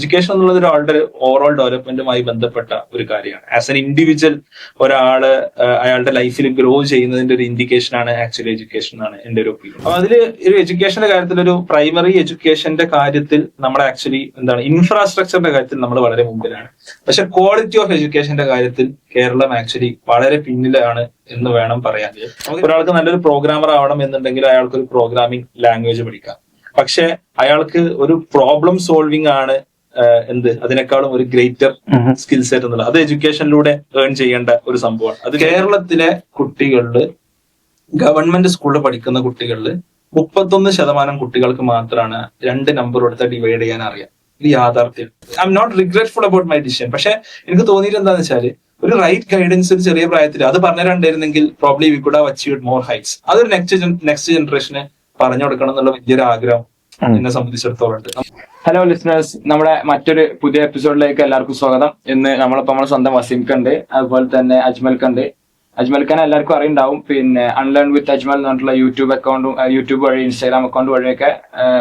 Education എന്നുള്ളത് ഒരാളുടെ overall ഡെവലപ്മെന്റുമായി ബന്ധപ്പെട്ട ഒരു കാര്യമാണ്. ആസ് എൻ ഇൻഡിവിജ്വൽ ഒരാള് അയാളുടെ ലൈഫിൽ ഗ്രോ ചെയ്യുന്നതിന്റെ ഒരു ഇൻഡിക്കേഷൻ ആണ് ആക്ച്വലി എഡ്യൂക്കേഷൻ എന്നാണ് എന്റെ ഒരു ഒപ്പീനിയൻ. അപ്പൊ അതില് ഒരു എഡ്യൂക്കേഷന്റെ കാര്യത്തിൽ, ഒരു പ്രൈമറി എഡ്യൂക്കേഷന്റെ കാര്യത്തിൽ നമ്മൾ ആക്ച്വലി ഇൻഫ്രാസ്ട്രക്ചറിന്റെ കാര്യത്തിൽ നമ്മൾ വളരെ മുമ്പിലാണ്. പക്ഷെ ക്വാളിറ്റി ഓഫ് എഡ്യൂക്കേഷന്റെ കാര്യത്തിൽ കേരളം ആക്ച്വലി വളരെ പിന്നിലാണ് എന്ന് വേണം പറയാൻ. ഒരാൾക്ക് നല്ലൊരു പ്രോഗ്രാമർ ആവണം എന്നുണ്ടെങ്കിൽ അയാൾക്ക് ഒരു പ്രോഗ്രാമിംഗ് ലാംഗ്വേജ് പഠിക്കാം. പക്ഷെ അയാൾക്ക് ഒരു പ്രോബ്ലം സോൾവിംഗ് ആണ് അതിനേക്കാളും ഒരു ഗ്രേറ്റർ സ്കിൽ സെറ്റ് എന്നുള്ളത്. അത് എഡ്യൂക്കേഷനിലൂടെ ഏൺ ചെയ്യേണ്ട ഒരു സംഭവമാണ്. അത് കേരളത്തിലെ കുട്ടികളില്, ഗവൺമെന്റ് സ്കൂളിൽ പഠിക്കുന്ന കുട്ടികളില് 31% കുട്ടികൾക്ക് മാത്രമാണ് 2 നമ്പർ കൊടുത്ത് ഡിവൈഡ് ചെയ്യാൻ അറിയാം. ഇത് യാഥാർത്ഥ്യം. I am not regretful about my decision. പക്ഷെ എനിക്ക് തോന്നിയിട്ട് എന്താണെന്ന് വെച്ചാല്, ഒരു റൈറ്റ് ഗൈഡൻസ് ഒരു ചെറിയ പ്രായത്തിൽ അത് പറഞ്ഞിട്ടുണ്ടായിരുന്നെങ്കിൽ probably we could have achieved more heights. അതൊരു നെക്സ്റ്റ് ജനറേഷന് പറഞ്ഞു കൊടുക്കണം എന്നുള്ള വലിയൊരു ആഗ്രഹം എന്നെ സംബന്ധിച്ചിടത്തോളം. ഹലോ ലിസണേഴ്സ്, നമ്മുടെ മറ്റൊരു പുതിയ എപ്പിസോഡിലേക്ക് എല്ലാവർക്കും സ്വാഗതം. ഇന്ന് നമ്മളിപ്പോ നമ്മുടെ സ്വന്തം വസീംക്കുണ്ട്, അതുപോലെ തന്നെ അജ്മൽക്കുണ്ട്. അജ്മൽഖാനെ എല്ലാവർക്കും അറിയുണ്ടാവും. പിന്നെ അൺലേൺ വിത്ത് അജ്മൽ എന്ന് പറഞ്ഞിട്ടുള്ള യൂട്യൂബ് അക്കൗണ്ടും, യൂട്യൂബ് വഴി ഇൻസ്റ്റാഗ്രാം അക്കൗണ്ട് വഴിയൊക്കെ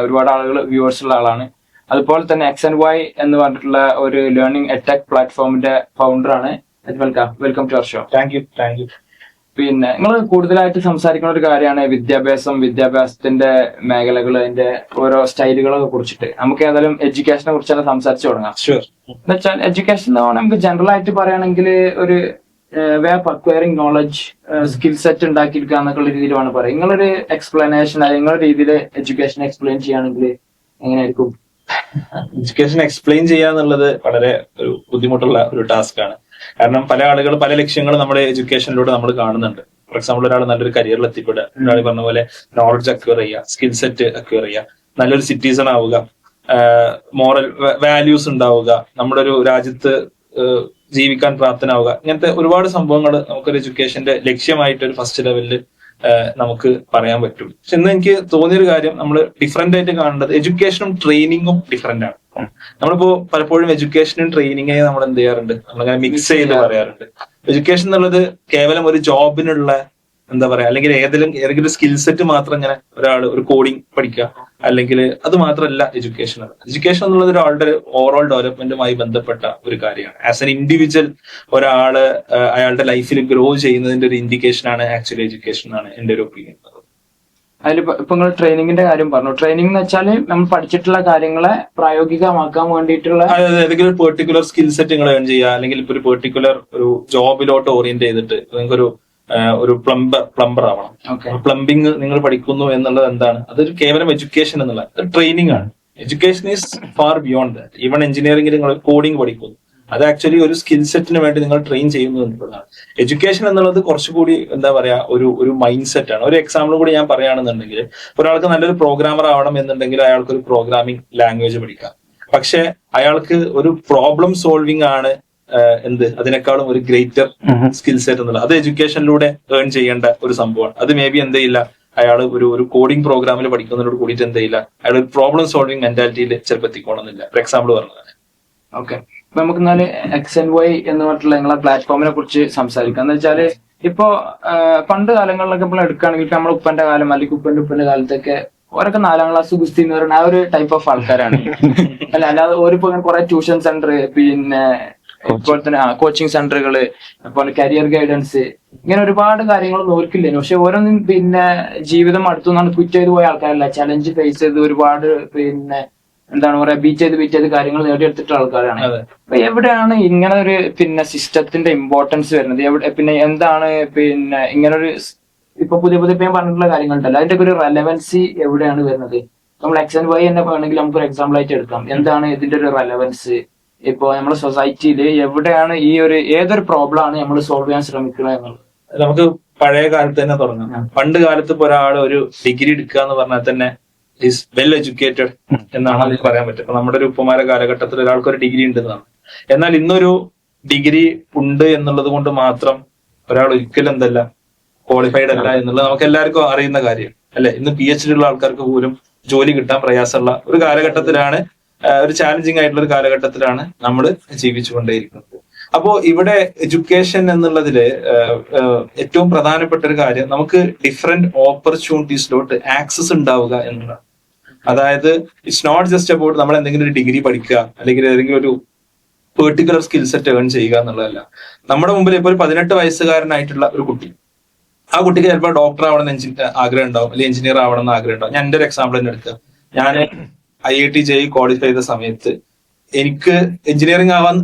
ഒരുപാട് ആളുകൾ വ്യൂവേഴ്സ് ഉള്ള ആളാണ്. അതുപോലെ തന്നെ XNY എന്ന് പറഞ്ഞിട്ടുള്ള ഒരു ലേണിംഗ് എഡ്ടെക് പ്ലാറ്റ്ഫോമിന്റെ ഫൗണ്ടറാണ്. Ajmal Khan, welcome to our show. Thank you. പിന്നെ നിങ്ങൾ കൂടുതലായിട്ട് സംസാരിക്കുന്ന ഒരു കാര്യമാണ് വിദ്യാഭ്യാസത്തിന്റെ മേഖലകൾ, അതിന്റെ ഓരോ സ്റ്റൈലുകളൊക്കെ കുറിച്ചിട്ട്. നമുക്ക് ഏതായാലും എഡ്യൂക്കേഷനെ കുറിച്ച് സംസാരിച്ചു തുടങ്ങാം. എന്ന് വെച്ചാൽ എഡ്യൂക്കേഷൻ എന്ന് പറഞ്ഞാൽ നമുക്ക് ജനറൽ ആയിട്ട് പറയുകയാണെങ്കിൽ ഒരു way of acquiring knowledge, skill set ഉണ്ടാക്കിയെടുക്കുക എന്നൊക്കെ രീതിയിൽ വേണം പറയാം. നിങ്ങളൊരു എക്സ്പ്ലനേഷൻ, നിങ്ങളുടെ രീതിയിൽ എഡ്യൂക്കേഷൻ എക്സ്പ്ലെയിൻ ചെയ്യുകയാണെങ്കിൽ എങ്ങനെയായിരിക്കും? എഡ്യൂക്കേഷൻ എക്സ്പ്ലെയിൻ ചെയ്യാന്നുള്ളത് വളരെ ഒരു ബുദ്ധിമുട്ടുള്ള ഒരു ടാസ്ക് ആണ്. കാരണം പല ആളുകൾ പല ലക്ഷ്യങ്ങളും നമ്മുടെ എഡ്യൂക്കേഷനിലൂടെ നമ്മൾ കാണുന്നുണ്ട്. ഫോർ എക്സാമ്പിൾ, ഒരാൾ നല്ലൊരു കരിയറിൽ എത്തിപ്പെടുക, ഒരാൾ പറഞ്ഞ പോലെ നോളജ് അക്വയർ ചെയ്യുക, സ്കിൽ സെറ്റ് അക്വയർ ചെയ്യുക, നല്ലൊരു സിറ്റിസൺ ആവുക, മോറൽ വാല്യൂസ് ഉണ്ടാവുക, നമ്മുടെ ഒരു രാജ്യത്ത് ജീവിക്കാൻ പ്രാപ്തനാവുക. ഇങ്ങനത്തെ ഒരുപാട് സംഭവങ്ങൾ നമുക്കൊരു എഡ്യൂക്കേഷന്റെ ലക്ഷ്യമായിട്ട് ഒരു ഫസ്റ്റ് ലെവലിൽ നമുക്ക് പറയാൻ പറ്റും. പക്ഷെ ഇന്ന് എനിക്ക് തോന്നിയൊരു കാര്യം, നമ്മൾ ഡിഫറെന്റ് ആയിട്ട് കാണേണ്ടത് എഡ്യൂക്കേഷനും ട്രെയിനിങ്ങും ഡിഫറെന്റ് ആണ്. നമ്മളിപ്പോ പലപ്പോഴും എഡ്യൂക്കേഷനും ട്രെയിനിങ്ങെ നമ്മൾ എന്ത് ചെയ്യാറുണ്ട്, നമ്മളിങ്ങനെ മിക്സ് ചെയ്ത് പറയാറുണ്ട്. എഡ്യൂക്കേഷൻ എന്നുള്ളത് കേവലം ഒരു ജോബിനുള്ള എന്താ പറയാ, അല്ലെങ്കിൽ ഏതെങ്കിലും സ്കിൽ സെറ്റ് മാത്രം ഇങ്ങനെ ഒരാൾ ഒരു കോഡിങ് പഠിക്കുക, അല്ലെങ്കിൽ അത് മാത്രമല്ല എഡ്യൂക്കേഷൻ. എഡ്യൂക്കേഷൻ എന്നുള്ളത് ഒരാളുടെ ഓവറോൾ ഡെവലപ്മെന്റുമായി ബന്ധപ്പെട്ട ഒരു കാര്യമാണ്. ആസ് എൻ ഇൻഡിവിജ്വൽ ഒരാള് അയാളുടെ ലൈഫിൽ ഗ്രോ ചെയ്യുന്നതിന്റെ ഒരു ഇൻഡിക്കേഷൻ ആണ് ആക്ച്വലി എഡ്യൂക്കേഷൻ എന്നാണ് എന്റെ ഒരു ഒപ്പീനിയൻ. അതിലിപ്പോ നിങ്ങൾ ട്രെയിനിങ്ങിന്റെ കാര്യം പറഞ്ഞു. ട്രെയിനിങ് എന്ന് വെച്ചാൽ നമ്മൾ പഠിച്ചിട്ടുള്ള കാര്യങ്ങളെ പ്രായോഗികമാക്കാൻ വേണ്ടിയിട്ടുള്ള, ഏതെങ്കിലും ഒരു പെർട്ടിക്കുലർ സ്കിൽ സെറ്റ് നിങ്ങൾ ഏൺ ചെയ്യുക, അല്ലെങ്കിൽ ഇപ്പൊ ഒരു പെർട്ടിക്കുലർ ഒരു ജോബിലോട്ട് ഓറിയന്റ് ചെയ്തിട്ട് നിങ്ങൾക്കൊരു ഒരു പ്ലംബർ ആവണം. പ്ലംബിംഗ് നിങ്ങൾ പഠിക്കുന്നു എന്നുള്ളത് എന്താണ്? അതൊരു കേവലം എഡ്യൂക്കേഷൻ എന്നുള്ളത് ട്രെയിനിങ് ആണ്. Education is far beyond that. Even എഞ്ചിനീയറിംഗിൽ നിങ്ങൾ കോഡിംഗ് പഠിക്കുന്നു, അത് ആക്ച്വലി ഒരു സ്കിൽ സെറ്റിന് വേണ്ടി നിങ്ങൾ ട്രെയിൻ ചെയ്യുന്നു എന്നുള്ളതാണ്. എഡ്യൂക്കേഷൻ എന്നുള്ളത് കുറച്ചുകൂടി എന്താ പറയാ, ഒരു മൈൻഡ് സെറ്റ് ആണ്. ഒരു എക്സാമ്പിൾ കൂടി ഞാൻ പറയുകയാണെന്നുണ്ടെങ്കിൽ, ഒരാൾക്ക് നല്ലൊരു പ്രോഗ്രാമർ ആവണം എന്നുണ്ടെങ്കിൽ അയാൾക്ക് ഒരു പ്രോഗ്രാമിംഗ് ലാംഗ്വേജ് പഠിക്കാം. പക്ഷെ അയാൾക്ക് ഒരു പ്രോബ്ലം സോൾവിംഗ് ആണ് അതിനേക്കാളും ഒരു ഗ്രേറ്റർ സ്കിൽ സെറ്റ് എന്നുള്ളത്. അത് എഡ്യൂക്കേഷനിലൂടെ ഏൺ ചെയ്യേണ്ട ഒരു സംഭവമാണ്. അത് മേ ബി എന്തെയില്ല, അയാൾ ഒരു കോഡിംഗ് പ്രോഗ്രാമിൽ പഠിക്കുന്നതിനോട് കൂടിയിട്ട് എന്തെയില്ല, അയാൾ ഒരു പ്രോബ്ലം സോൾവിംഗ് മെന്റാലിറ്റിയിൽ ചിലപ്പോൾ എത്തിക്കോണമെന്നില്ല. ഫോർ എക്സാമ്പിൾ പറഞ്ഞതാണ്. ഓക്കെ, അപ്പൊ നമുക്ക് എന്നാല് XNY എന്ന് പറഞ്ഞിട്ടുള്ള നിങ്ങളെ പ്ലാറ്റ്ഫോമിനെ കുറിച്ച് സംസാരിക്കാം. എന്ന് വെച്ചാല് ഇപ്പോ പണ്ട് കാലങ്ങളിലൊക്കെ നമ്മൾ എടുക്കുകയാണെങ്കിൽ, നമ്മുടെ ഉപ്പന്റെ കാലം അല്ലെങ്കിൽ ഉപ്പന്റെ കാലത്തൊക്കെ ഓരൊക്കെ 4ാം ക്ലാസ് ഗുസ്തി എന്ന് പറയുന്ന ആ ഒരു ടൈപ്പ് ഓഫ് ആൾക്കാരാണ്. അല്ലാതെ ഓരിപ്പോ കുറെ ട്യൂഷൻ സെന്റർ, പിന്നെ അതുപോലെ തന്നെ കോച്ചിങ് സെന്ററുകള്, അതുപോലെ കരിയർ ഗൈഡൻസ്, ഇങ്ങനെ ഒരുപാട് കാര്യങ്ങളൊന്നും ഓർക്കില്ലേനു. പക്ഷെ ഓരോന്നും പിന്നെ ജീവിതം അടുത്തുനിന്നാണ് ക്വിറ്റ് ചെയ്ത് പോയ ആൾക്കാരല്ല, ചലഞ്ച് ഫേസ് ചെയ്ത് ഒരുപാട് പിന്നെ എന്താണ് പറയാ, ബീറ്റ് ചെയ്ത് കാര്യങ്ങൾ നേടിയെടുത്തിട്ടുള്ള ആൾക്കാരാണ്. അപ്പൊ എവിടെയാണ് ഇങ്ങനെ ഒരു പിന്നെ സിസ്റ്റത്തിന്റെ ഇമ്പോർട്ടൻസ് വരുന്നത്? പിന്നെ എന്താണ് പിന്നെ ഇങ്ങനെ ഒരു ഇപ്പൊ പുതിയ ഞാൻ പറഞ്ഞിട്ടുള്ള കാര്യങ്ങളുണ്ടല്ലോ, അതിന്റെ ഒരു റെലവൻസി എവിടെയാണ് വരുന്നത്? നമ്മൾ XNY തന്നെ വേണമെങ്കിൽ നമുക്കൊരു എക്സാമ്പിൾ ആയിട്ട് എടുക്കാം. എന്താണ് ഇതിന്റെ ഒരു റെലവൻസ്? ഇപ്പൊ നമ്മുടെ സൊസൈറ്റിയിൽ എവിടെയാണ് ഈ ഏതൊരു പ്രോബ്ലം ആണ് നമ്മൾ സോൾവ് ചെയ്യാൻ ശ്രമിക്കുന്നത് എന്നുള്ളത്? നമുക്ക് പഴയ കാലത്ത് തന്നെ തുടങ്ങാം. പണ്ട് കാലത്ത് ഇപ്പൊ ഒരാൾ ഒരു ഡിഗ്രി എടുക്കുക എന്ന് പറഞ്ഞാൽ തന്നെ ഈസ് വെൽ എഡ്യൂക്കേറ്റഡ് എന്നാണ് അതിൽ പറയാൻ പറ്റും. അപ്പൊ നമ്മുടെ ഒരു ഉപ്പമാര കാലഘട്ടത്തിൽ ഒരാൾക്ക് ഒരു ഡിഗ്രി ഉണ്ടെന്നാണ്. എന്നാൽ ഇന്നൊരു ഡിഗ്രി ഉണ്ട് എന്നുള്ളത് കൊണ്ട് മാത്രം ഒരാൾ ഒരിക്കലും എന്തല്ല ക്വാളിഫൈഡ് അല്ല എന്നുള്ളത് നമുക്ക് എല്ലാവർക്കും അറിയുന്ന കാര്യം അല്ലെ. ഇന്ന് PhD ഉള്ള ആൾക്കാർക്ക് പോലും ജോലി കിട്ടാൻ പ്രയാസമുള്ള ഒരു കാലഘട്ടത്തിലാണ്, ഒരു ചാലഞ്ചിങ് ആയിട്ടുള്ള ഒരു കാലഘട്ടത്തിലാണ് നമ്മൾ ജീവിച്ചുകൊണ്ടേയിരിക്കുന്നത്. അപ്പോ ഇവിടെ എഡ്യൂക്കേഷൻ എന്നുള്ളതില് ഏറ്റവും പ്രധാനപ്പെട്ട ഒരു കാര്യം, നമുക്ക് ഡിഫറെന്റ് ഓപ്പർച്യൂണിറ്റീസിലോട്ട് ആക്സസ് ഉണ്ടാവുക എന്നതാണ്. അതായത് ഇറ്റ്സ് നോട്ട് ജസ്റ്റ് അബൌട്ട് നമ്മൾ എന്തെങ്കിലും ഒരു ഡിഗ്രി പഠിക്കുക അല്ലെങ്കിൽ ഏതെങ്കിലും ഒരു പെർട്ടിക്കുലർ സ്കിൽ സെറ്റ് ഏൺ ചെയ്യുക എന്നുള്ളതല്ല. നമ്മുടെ മുമ്പിൽ ഇപ്പോൾ ഒരു 18 വയസ്സുകാരനായിട്ടുള്ള ഒരു കുട്ടി, ആ കുട്ടിക്ക് ചിലപ്പോൾ ഡോക്ടർ ആവണം എന്ന് ആഗ്രഹം ഉണ്ടാവും, അല്ലെങ്കിൽ എഞ്ചിനീയർ ആവണം എന്ന് ആഗ്രഹം ഉണ്ടാവും. ഞാൻ എന്റെ ഒരു എക്സാമ്പിൾ തന്നെ എടുക്കുക. ഞാൻ IIT JEE ക്വാളിഫൈ ചെയ്ത സമയത്ത് എനിക്ക് എഞ്ചിനീയർ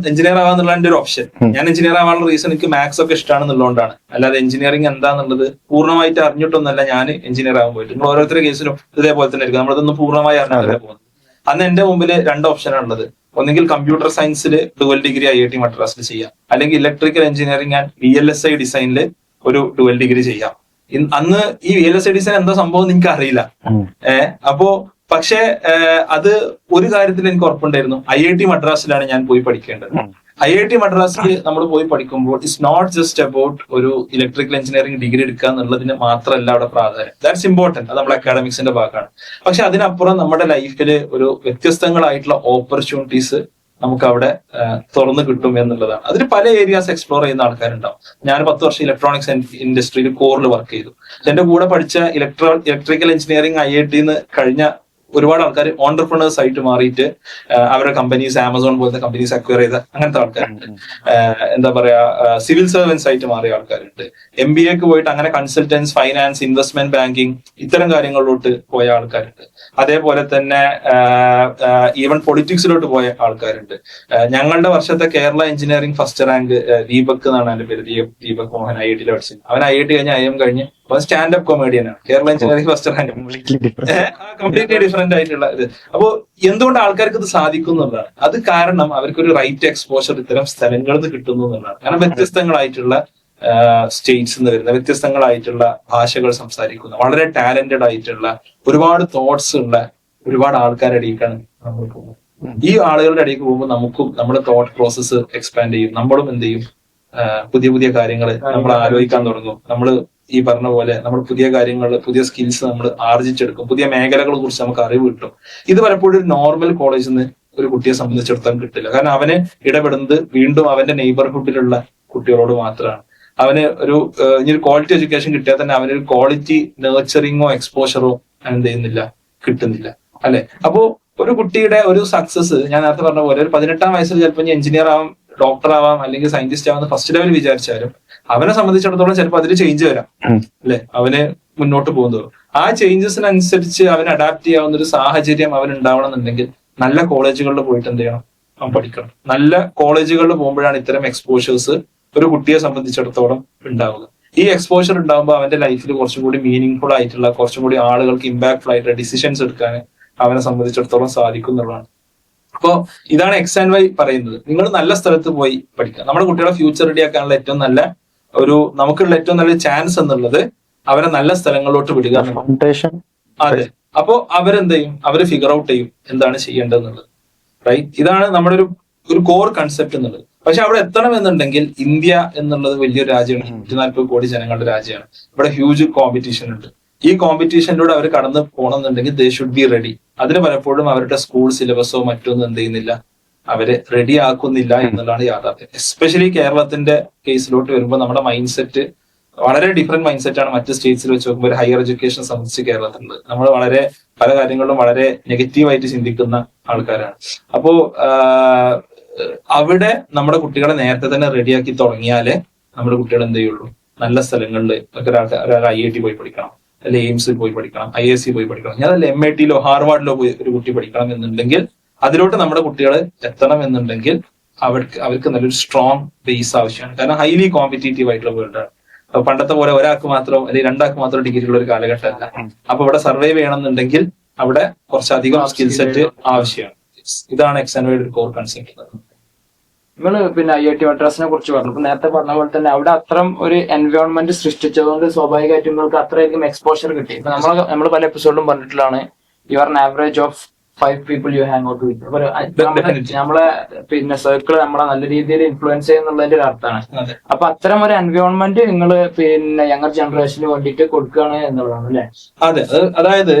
ആവാന്നുള്ള എന്റെ ഒരു ഓപ്ഷൻ. ഞാൻ എഞ്ചിനീയർ ആവാനുള്ള റീസൺ എനിക്ക് മാത്സ് ഒക്കെ ഇഷ്ടമാണെന്നുള്ളതുകൊണ്ടാണ്. അല്ലാതെ എഞ്ചിനീയറിംഗ് എന്താന്നുള്ളത് പൂർണ്ണമായിട്ട് അറിഞ്ഞിട്ടൊന്നല്ല ഞാൻ എഞ്ചിനീയർ ആവാൻ പോയിട്ട്. നിങ്ങൾ ഓരോരുത്തരുടെ കേസിലും ഇതേപോലെ തന്നെ ആയിരിക്കും, നമ്മളതൊന്നും പൂർണ്ണമായി അറിഞ്ഞിട്ടല്ലേ പോകുന്നത്. അന്ന് എന്റെ മുമ്പിൽ 2 ഓപ്ഷനാണ് ഉള്ളത്. ഒന്നെങ്കിൽ കമ്പ്യൂട്ടർ സയൻസിൽ ഡുവൽ ഡിഗ്രി IIT മദ്രാസിൽ ചെയ്യാം, അല്ലെങ്കിൽ ഇലക്ട്രിക്കൽ എഞ്ചിനീയറിംഗ് ആൻഡ് VLSI ഡിസൈനിൽ ഒരു ഡുവൽ ഡിഗ്രി ചെയ്യാം. അന്ന് ഈ VLSI ഡിസൈൻ എന്താ സംഭവം എനിക്ക് അറിയില്ല. അപ്പോ പക്ഷേ അത് ഒരു കാര്യത്തിൽ എനിക്ക് ഉറപ്പുണ്ടായിരുന്നു, IIT മദ്രാസിലാണ് ഞാൻ പോയി പഠിക്കേണ്ടത്. IIT മദ്രാസിൽ നമ്മൾ പോയി പഠിക്കുമ്പോൾ ഇറ്റ്സ് നോട്ട് ജസ്റ്റ് അബൌട്ട് ഒരു ഇലക്ട്രിക്കൽ എഞ്ചിനീയറിംഗ് ഡിഗ്രി എടുക്കുക എന്നുള്ളതിന് മാത്രമല്ല അവിടെ പ്രാധാന്യം. ദാറ്റ്സ് ഇമ്പോർട്ടന്റ്, അത് നമ്മുടെ അക്കാഡമിക്സിന്റെ ഭാഗമാണ്. പക്ഷെ അതിനപ്പുറം നമ്മുടെ ലൈഫിൽ ഒരു വ്യത്യസ്തങ്ങളായിട്ടുള്ള ഓപ്പർച്യൂണിറ്റീസ് നമുക്ക് അവിടെ തുറന്നു കിട്ടും എന്നുള്ളതാണ്. അതിൽ പല ഏരിയാസ് എക്സ്പ്ലോർ ചെയ്യുന്ന ആൾക്കാരുണ്ടാവും. ഞാൻ 10 വർഷം ഇലക്ട്രോണിക്സ് ഇൻഡസ്ട്രിയിൽ കോറിൽ വർക്ക് ചെയ്തു. എന്റെ കൂടെ പഠിച്ച ഇലക്ട്രിക്കൽ എഞ്ചിനീയറിംഗ് IIT കഴിഞ്ഞ ഒരുപാട് ആൾക്കാർ ഓണ്ടർപ്രണേഴ്സ് ആയിട്ട് മാറിയിട്ട് അവരുടെ കമ്പനീസ് ആമസോൺ പോലത്തെ കമ്പനീസ് അക്വയർ ചെയ്ത അങ്ങനത്തെ ആൾക്കാരുണ്ട്. എന്താ പറയാ, സിവിൽ സർവൻസ് ആയിട്ട് മാറിയ ആൾക്കാരുണ്ട്. MBAക്ക് പോയിട്ട് അങ്ങനെ കൺസൾട്ടൻസ്, ഫൈനാൻസ്, ഇൻവെസ്റ്റ്മെന്റ് ബാങ്കിങ് ഇത്തരം കാര്യങ്ങളിലോട്ട് പോയ ആൾക്കാരുണ്ട്. അതേപോലെ തന്നെ ഈവൻ പൊളിറ്റിക്സിലോട്ട് പോയ ആൾക്കാരുണ്ട്. ഞങ്ങളുടെ വർഷത്തെ Kerala engineering first rank Deepak എന്നാണ് എന്റെ പേര്, ദീപക് മോഹൻ, IIT പഠിച്ചത്. അവൻ IIT കഴിഞ്ഞ് IIM കഴിഞ്ഞ് സ്റ്റാൻഡപ്പ് കൊമേഡിയനാണ്. Kerala engineering first rank, completely different ആയിട്ടുള്ള ഇത്. അപ്പോ എന്തുകൊണ്ട് ആൾക്കാർക്ക് ഇത് സാധിക്കും എന്നുള്ളതാണ്. അത് കാരണം അവർക്കൊരു റൈറ്റ് എക്സ്പോഷർ ഇത്തരം സ്ഥലങ്ങളിൽ നിന്ന് കിട്ടുന്നു എന്നുള്ളതാണ്. കാരണം വ്യത്യസ്തങ്ങളായിട്ടുള്ള സ്റ്റേറ്റ്സ് നിന്ന് വരുന്ന, വ്യത്യസ്തങ്ങളായിട്ടുള്ള ഭാഷകൾ സംസാരിക്കുന്ന, വളരെ ടാലന്റഡ് ആയിട്ടുള്ള, ഒരുപാട് തോട്ട്സ് ഉള്ള ഒരുപാട് ആൾക്കാരുടെ ഇടയിലേക്കാണ് നമ്മൾ പോകുന്നത്. ഈ ആളുകളുടെ ഇടയ്ക്ക് പോകുമ്പോൾ നമുക്കും നമ്മുടെ തോട്ട് പ്രോസസ്സ് എക്സ്പാൻഡ് ചെയ്യും. നമ്മളും എന്ത് ചെയ്യും, പുതിയ പുതിയ കാര്യങ്ങൾ നമ്മൾ ആലോചിക്കാൻ തുടങ്ങും. നമ്മൾ ഈ പറഞ്ഞ പോലെ നമ്മൾ പുതിയ കാര്യങ്ങൾ, പുതിയ സ്കിൽസ് നമ്മൾ ആർജിച്ചെടുക്കും. പുതിയ മേഖലകളെ കുറിച്ച് നമുക്ക് അറിവ് കിട്ടും. ഇത് പലപ്പോഴും ഒരു നോർമൽ കോളേജിൽ നിന്ന് ഒരു കുട്ടിയെ സംബന്ധിച്ചിടത്തോളം കിട്ടില്ല. കാരണം അവന് ഇടപെടുന്നത് വീണ്ടും അവന്റെ നെയ്ബർഹുഡിലുള്ള കുട്ടികളോട് മാത്രമാണ്. അവന് ഇനി ഒരു ക്വാളിറ്റി എഡ്യൂക്കേഷൻ കിട്ടിയാൽ തന്നെ അവനൊരു ക്വാളിറ്റി നേർച്ചറിങ്ങോ എക്സ്പോഷറോ എന്ത് ചെയ്യുന്നില്ല, കിട്ടുന്നില്ല, അല്ലെ? അപ്പോ ഒരു കുട്ടിയുടെ ഒരു സക്സസ്, ഞാൻ നേരത്തെ പറഞ്ഞ പോലെ ഒരു 18-ാം വയസ്സിൽ ചിലപ്പോൾ എഞ്ചിനീയർ ആവാം, ഡോക്ടർ ആവാം, അല്ലെങ്കിൽ സയന്റിസ്റ്റ് ആവാം ഫസ്റ്റ് ലെവൽ വിചാരിച്ചാലും അവനെ സംബന്ധിച്ചിടത്തോളം ചിലപ്പോൾ അതിൽ ചേഞ്ച് വരാം, അല്ലെ? അവന് മുന്നോട്ട് പോകുന്നത് ആ ചേഞ്ചസിനനുസരിച്ച് അവന് അഡാപ്റ്റ് ചെയ്യാവുന്ന ഒരു സാഹചര്യം അവൻ ഉണ്ടാവണം എന്നുണ്ടെങ്കിൽ നല്ല കോളേജുകളിൽ പോയിട്ട് എന്ത് ചെയ്യണം, അവൻ പഠിക്കണം. നല്ല കോളേജുകളിൽ പോകുമ്പോഴാണ് ഇത്തരം എക്സ്പോഷേഴ്സ് ഒരു കുട്ടിയെ സംബന്ധിച്ചിടത്തോളം ഉണ്ടാവുക. ഈ എക്സ്പോഷർ ഉണ്ടാകുമ്പോൾ അവന്റെ ലൈഫിൽ കുറച്ചും കൂടി മീനിങ് ആയിട്ടുള്ള, കുറച്ചും കൂടി ആളുകൾക്ക് ഇമ്പാക്ട്ഫുൾ ആയിട്ടുള്ള ഡിസിഷൻസ് എടുക്കാൻ അവനെ സംബന്ധിച്ചിടത്തോളം സാധിക്കും എന്നുള്ളതാണ്. അപ്പോ ഇതാണ് X&Y പറയുന്നത്. നിങ്ങൾ നല്ല സ്ഥലത്ത് പോയി പഠിക്കുക. നമ്മുടെ കുട്ടികളെ ഫ്യൂച്ചർ റെഡി ആക്കാനുള്ള ഏറ്റവും നല്ല നമുക്കുള്ള ഏറ്റവും നല്ല ചാൻസ് എന്നുള്ളത് അവരെ നല്ല സ്ഥലങ്ങളിലോട്ട് വിടുക. അതെ. അപ്പോ അവരെന്ത് ചെയ്യും, അവര് ഫിഗർ ഔട്ട് ചെയ്യും എന്താണ് ചെയ്യേണ്ടതെന്നുള്ളത്. റൈറ്റ്? ഇതാണ് നമ്മുടെ ഒരു കോർ കൺസെപ്റ്റ് എന്നുള്ളത്. പക്ഷെ അവിടെ എത്തണം എന്നുണ്ടെങ്കിൽ ഇന്ത്യ എന്നുള്ളത് വലിയൊരു രാജ്യമാണ്, 140 കോടി ജനങ്ങളുടെ രാജ്യമാണ്. ഇവിടെ ഹ്യൂജ് കോമ്പറ്റീഷൻ ഉണ്ട്. ഈ കോമ്പറ്റീഷനിലൂടെ അവർ കടന്നു പോകണമെന്നുണ്ടെങ്കിൽ ദേ ഷുഡ് ബി റെഡി. അതിന് പലപ്പോഴും അവരുടെ സ്കൂൾ സിലബസോ മറ്റൊന്നും എന്ത് ചെയ്യുന്നില്ല, അവരെ റെഡി ആക്കുന്നില്ല എന്നുള്ളതാണ് യാഥാർത്ഥ്യം. എസ്പെഷ്യലി കേരളത്തിന്റെ കേസിലോട്ട് വരുമ്പോൾ നമ്മുടെ മൈൻഡ് സെറ്റ് വളരെ ഡിഫറെന്റ് മൈൻഡ് സെറ്റ് ആണ് മറ്റ് സ്റ്റേറ്റ്സിൽ വെച്ച് നോക്കുമ്പോൾ. ഒരു ഹയർ എഡ്യൂക്കേഷൻ സംബന്ധിച്ച് കേരളത്തിലുണ്ട്. നമ്മൾ വളരെ പല കാര്യങ്ങളിലും വളരെ നെഗറ്റീവായിട്ട് ചിന്തിക്കുന്ന ആൾക്കാരാണ്. അപ്പോ അവിടെ നമ്മുടെ കുട്ടികളെ നേരത്തെ തന്നെ റെഡിയാക്കി തുടങ്ങിയാലേ നമ്മുടെ കുട്ടികൾ എന്ത് ചെയ്യുള്ളൂ, നല്ല സ്ഥലങ്ങളിൽ ഒരാൾ IIT പോയി പഠിക്കണം, അല്ലെ എയിംസിൽ പോയി പഠിക്കണം, IISc പോയി പഠിക്കണം, ഞാൻ അല്ലെ MITയിലോ ഹാർവാർഡിലോ പോയി ഒരു കുട്ടി പഠിക്കണം എന്നുണ്ടെങ്കിൽ, അതിലോട്ട് നമ്മുടെ കുട്ടികൾ എത്തണം എന്നുണ്ടെങ്കിൽ അവർക്ക് നല്ലൊരു സ്ട്രോങ് ബേസ് ആവശ്യമാണ്. കാരണം ഹൈലി കോമ്പറ്റീറ്റീവ് ആയിട്ടുള്ള വേൾഡാണ്. പണ്ടത്തെ പോലെ ഒരാൾക്ക് മാത്രം അല്ലെങ്കിൽ 2 മാത്രം ഡിഗ്രിയുള്ള ഒരു കാലഘട്ടമല്ല. അപ്പൊ ഇവിടെ സർവൈവ് ചെയ്യണമെന്നുണ്ടെങ്കിൽ അവിടെ കുറച്ചധികം സ്കിൽ സെറ്റ് ആവശ്യമാണ്. ഇതാണ് X&Y ഒരു കോർ കൺസെപ്റ്റ്. നിങ്ങള് പിന്നെ IIT മദ്രാസിനെ കുറിച്ച് പറഞ്ഞു. ഇപ്പൊ നേരത്തെ പറഞ്ഞ പോലെ തന്നെ അവിടെ അത്തരം ഒരു എൻവയോൺമെന്റ് സൃഷ്ടിച്ചതുകൊണ്ട് സ്വാഭാവികമായിട്ടും നിങ്ങൾക്ക് അത്രയധികം എക്സ്പോഷർ കിട്ടി. ഇപ്പൊ നമ്മൾ പല എപ്പിസോഡിലും പറഞ്ഞിട്ടുള്ളതാണ്, you are an average of 5 people you hang out with. നമ്മളെ പിന്നെ സർക്കിൾ നമ്മളെ നല്ല രീതിയിൽ ഇൻഫ്ലുവൻസ് ചെയ്യുന്നുള്ളതിന്റെ ഒരു അർത്ഥമാണ്. അപ്പൊ അത്തരം ഒരു എൻവയോൺമെന്റ് നിങ്ങൾ പിന്നെ യങ്ങർ ജനറേഷന് വേണ്ടിയിട്ട് കൊടുക്കുകയാണ് എന്നുള്ളതാണ്, അല്ലെ? അതെ. അതായത്